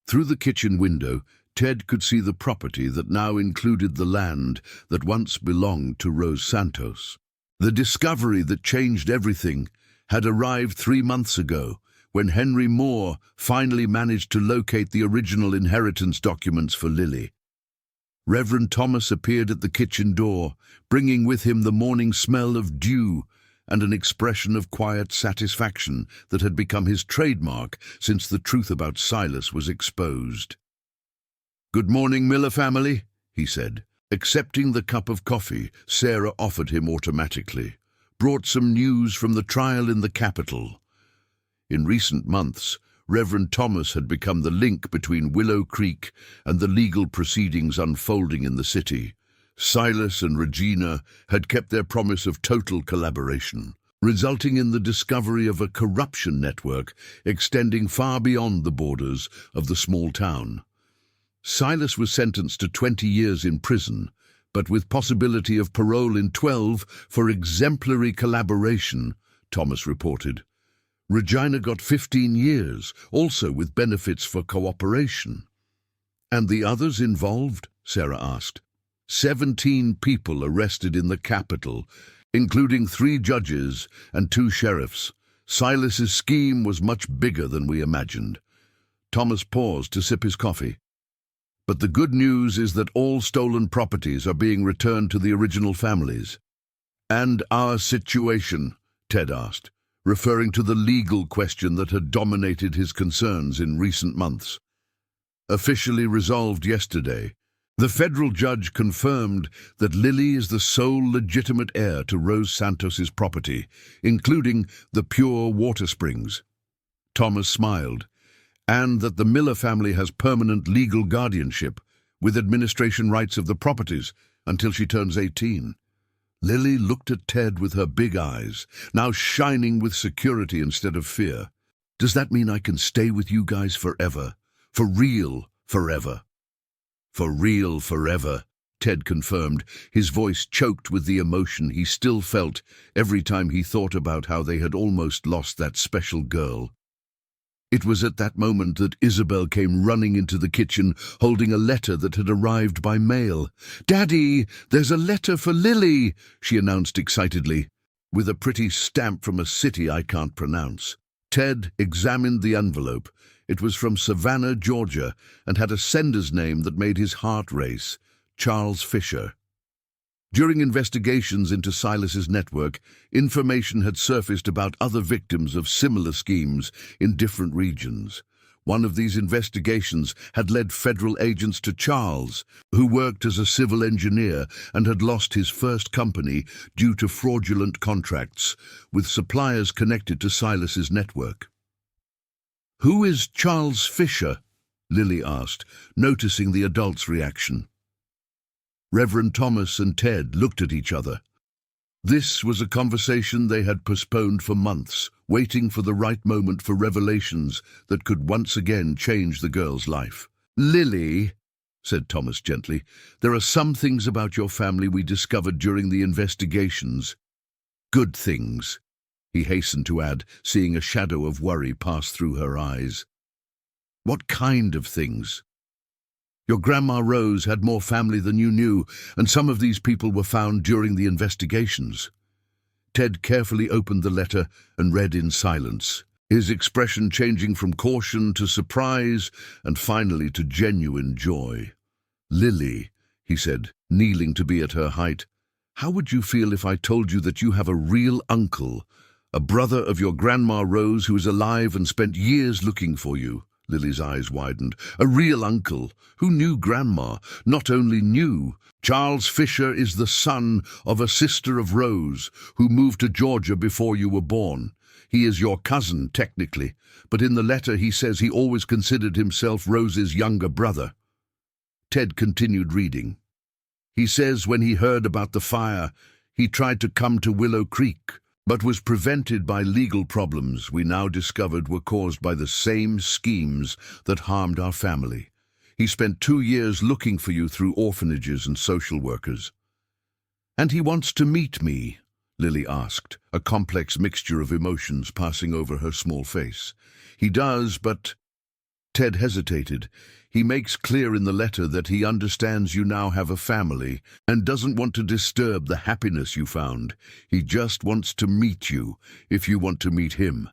Through the kitchen window, Ted could see the property that now included the land that once belonged to Rose Santos. The discovery that changed everything had arrived 3 months ago, when Henry Moore finally managed to locate the original inheritance documents for Lily. Reverend Thomas appeared at the kitchen door, bringing with him the morning smell of dew and an expression of quiet satisfaction that had become his trademark since the truth about Silas was exposed. "Good morning, Miller family," he said. Accepting the cup of coffee Sarah offered him automatically, brought some news from the trial in the capital. In recent months, Reverend Thomas had become the link between Willow Creek and the legal proceedings unfolding in the city. Silas and Regina had kept their promise of total collaboration, resulting in the discovery of a corruption network extending far beyond the borders of the small town. Silas was sentenced to 20 years in prison, but with possibility of parole in 12 for exemplary collaboration, Thomas reported. Regina got 15 years, also with benefits for cooperation. "And the others involved?" Sarah asked. 17 people arrested in the capital, including 3 judges and 2 sheriffs. Silas's scheme was much bigger than we imagined. Thomas paused to sip his coffee. "But the good news is that all stolen properties are being returned to the original families." "And our situation?" Ted asked, referring to the legal question that had dominated his concerns in recent months. "Officially resolved yesterday. The federal judge confirmed that Lily is the sole legitimate heir to Rose Santos's property, including the pure water springs." Thomas smiled. "And that the Miller family has permanent legal guardianship, with administration rights of the properties, until she turns 18. Lily looked at Ted with her big eyes, now shining with security instead of fear. Does that mean I can stay with you guys forever? For real, forever? For real, forever, Ted confirmed, his voice choked with the emotion he still felt every time he thought about how they had almost lost that special girl. It was at that moment that Isabel came running into the kitchen, holding a letter that had arrived by mail. "Daddy, there's a letter for Lily," she announced excitedly, with a pretty stamp from a city I can't pronounce. Ted examined the envelope. It was from Savannah, Georgia, and had a sender's name that made his heart race: Charles Fisher. During investigations into Silas's network, information had surfaced about other victims of similar schemes in different regions. One of these investigations had led federal agents to Charles, who worked as a civil engineer and had lost his first company due to fraudulent contracts with suppliers connected to Silas's network. "Who is Charles Fisher?" Lily asked, noticing the adult's reaction. Reverend Thomas and Ted looked at each other. This was a conversation they had postponed for months, waiting for the right moment for revelations that could once again change the girl's life. "Lily," said Thomas gently, "there are some things about your family we discovered during the investigations. Good things," he hastened to add, seeing a shadow of worry pass through her eyes. "What kind of things?" "Your Grandma Rose had more family than you knew, and some of these people were found during the investigations." Ted carefully opened the letter and read in silence, his expression changing from caution to surprise and finally to genuine joy. "Lily," he said, kneeling to be at her height, "how would you feel if I told you that you have a real uncle, a brother of your Grandma Rose who is alive and spent years looking for you?" Lily's eyes widened. "A real uncle who knew Grandma, not only knew. Charles Fisher is the son of a sister of Rose who moved to Georgia before you were born. He is your cousin, technically, but in the letter he says he always considered himself Rose's younger brother." Ted continued reading. "He says when he heard about the fire, he tried to come to Willow Creek, but was prevented by legal problems we now discovered were caused by the same schemes that harmed our family. He spent 2 years looking for you through orphanages and social workers." "And he wants to meet me?" Lily asked, a complex mixture of emotions passing over her small face. "He does, but—" Ted hesitated. "He makes clear in the letter that he understands you now have a family and doesn't want to disturb the happiness you found. He just wants to meet you, if you want to meet him."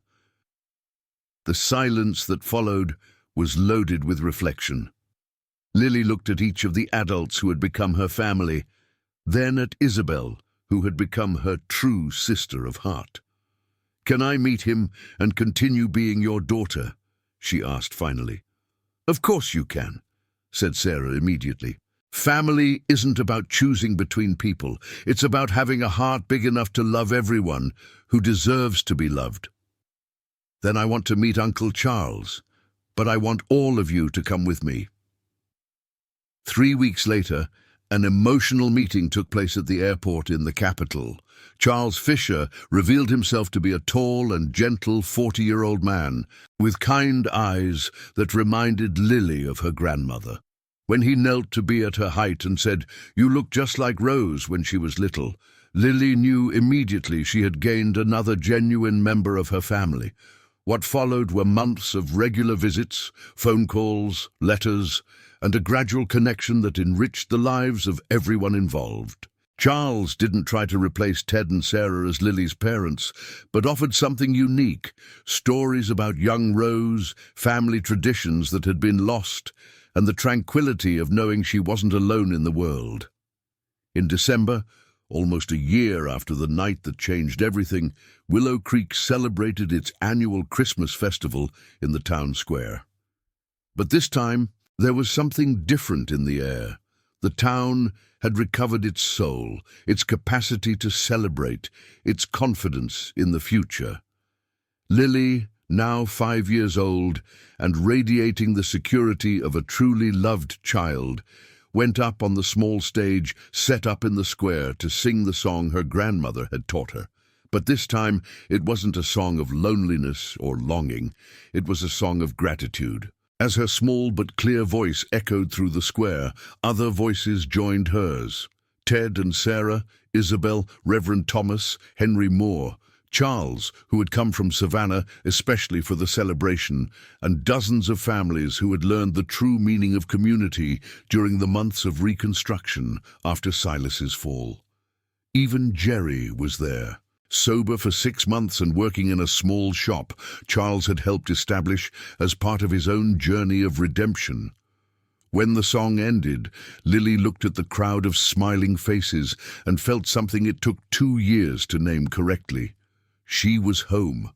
The silence that followed was loaded with reflection. Lily looked at each of the adults who had become her family, then at Isabel, who had become her true sister of heart. "Can I meet him and continue being your daughter?" she asked finally. "Of course you can," said Sarah immediately. "Family isn't about choosing between people. It's about having a heart big enough to love everyone who deserves to be loved." "Then I want to meet Uncle Charles, but I want all of you to come with me." 3 weeks later, an emotional meeting took place at the airport in the capital. Charles Fisher revealed himself to be a tall and gentle 40-year-old man with kind eyes that reminded Lily of her grandmother. When he knelt to be at her height and said, "You look just like Rose when she was little," Lily knew immediately she had gained another genuine member of her family. What followed were months of regular visits, phone calls, letters, and a gradual connection that enriched the lives of everyone involved. Charles didn't try to replace Ted and Sarah as Lily's parents, but offered something unique: stories about young Rose, family traditions that had been lost, and the tranquility of knowing she wasn't alone in the world. In December, almost a year after the night that changed everything, Willow Creek celebrated its annual Christmas festival in the town square. But this time, there was something different in the air. The town had recovered its soul, its capacity to celebrate, its confidence in the future. Lily, now 5 years old and radiating the security of a truly loved child, went up on the small stage set up in the square to sing the song her grandmother had taught her. But this time it wasn't a song of loneliness or longing, it was a song of gratitude. As her small but clear voice echoed through the square, other voices joined hers. Ted and Sarah, Isabel, Reverend Thomas, Henry Moore, Charles, who had come from Savannah especially for the celebration, and dozens of families who had learned the true meaning of community during the months of Reconstruction after Silas's fall. Even Jerry was there. Sober for 6 months and working in a small shop Charles had helped establish as part of his own journey of redemption. When the song ended, Lily looked at the crowd of smiling faces and felt something it took 2 years to name correctly. She was home.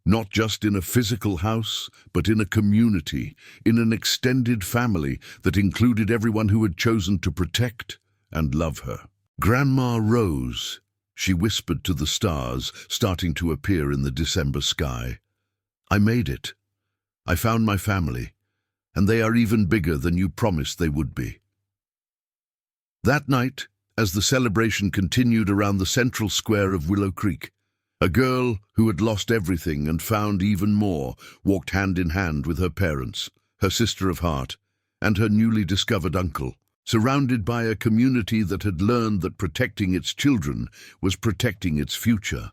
Not just in a physical house, but in a community, in an extended family that included everyone who had chosen to protect and love her. Grandma rose. She whispered to the stars, starting to appear in the December sky. I made it. I found my family, and they are even bigger than you promised they would be. That night, as the celebration continued around the central square of Willow Creek, a girl who had lost everything and found even more walked hand in hand with her parents, her sister of heart, and her newly discovered uncle, surrounded by a community that had learned that protecting its children was protecting its future.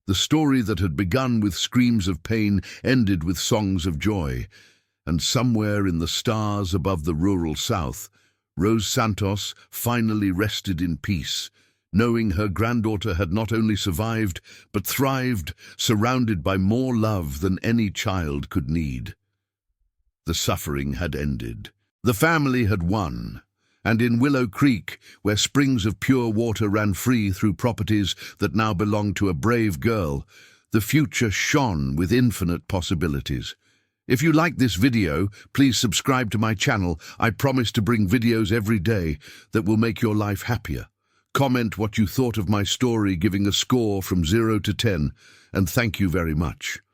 The story that had begun with screams of pain ended with songs of joy, and somewhere in the stars above the rural South, Rose Santos finally rested in peace, knowing her granddaughter had not only survived, but thrived, surrounded by more love than any child could need. The suffering had ended. The family had won, and in Willow Creek, where springs of pure water ran free through properties that now belonged to a brave girl, the future shone with infinite possibilities. If you like this video, please subscribe to my channel. I promise to bring videos every day that will make your life happier. Comment what you thought of my story, giving a score from 0 to 10, and thank you very much.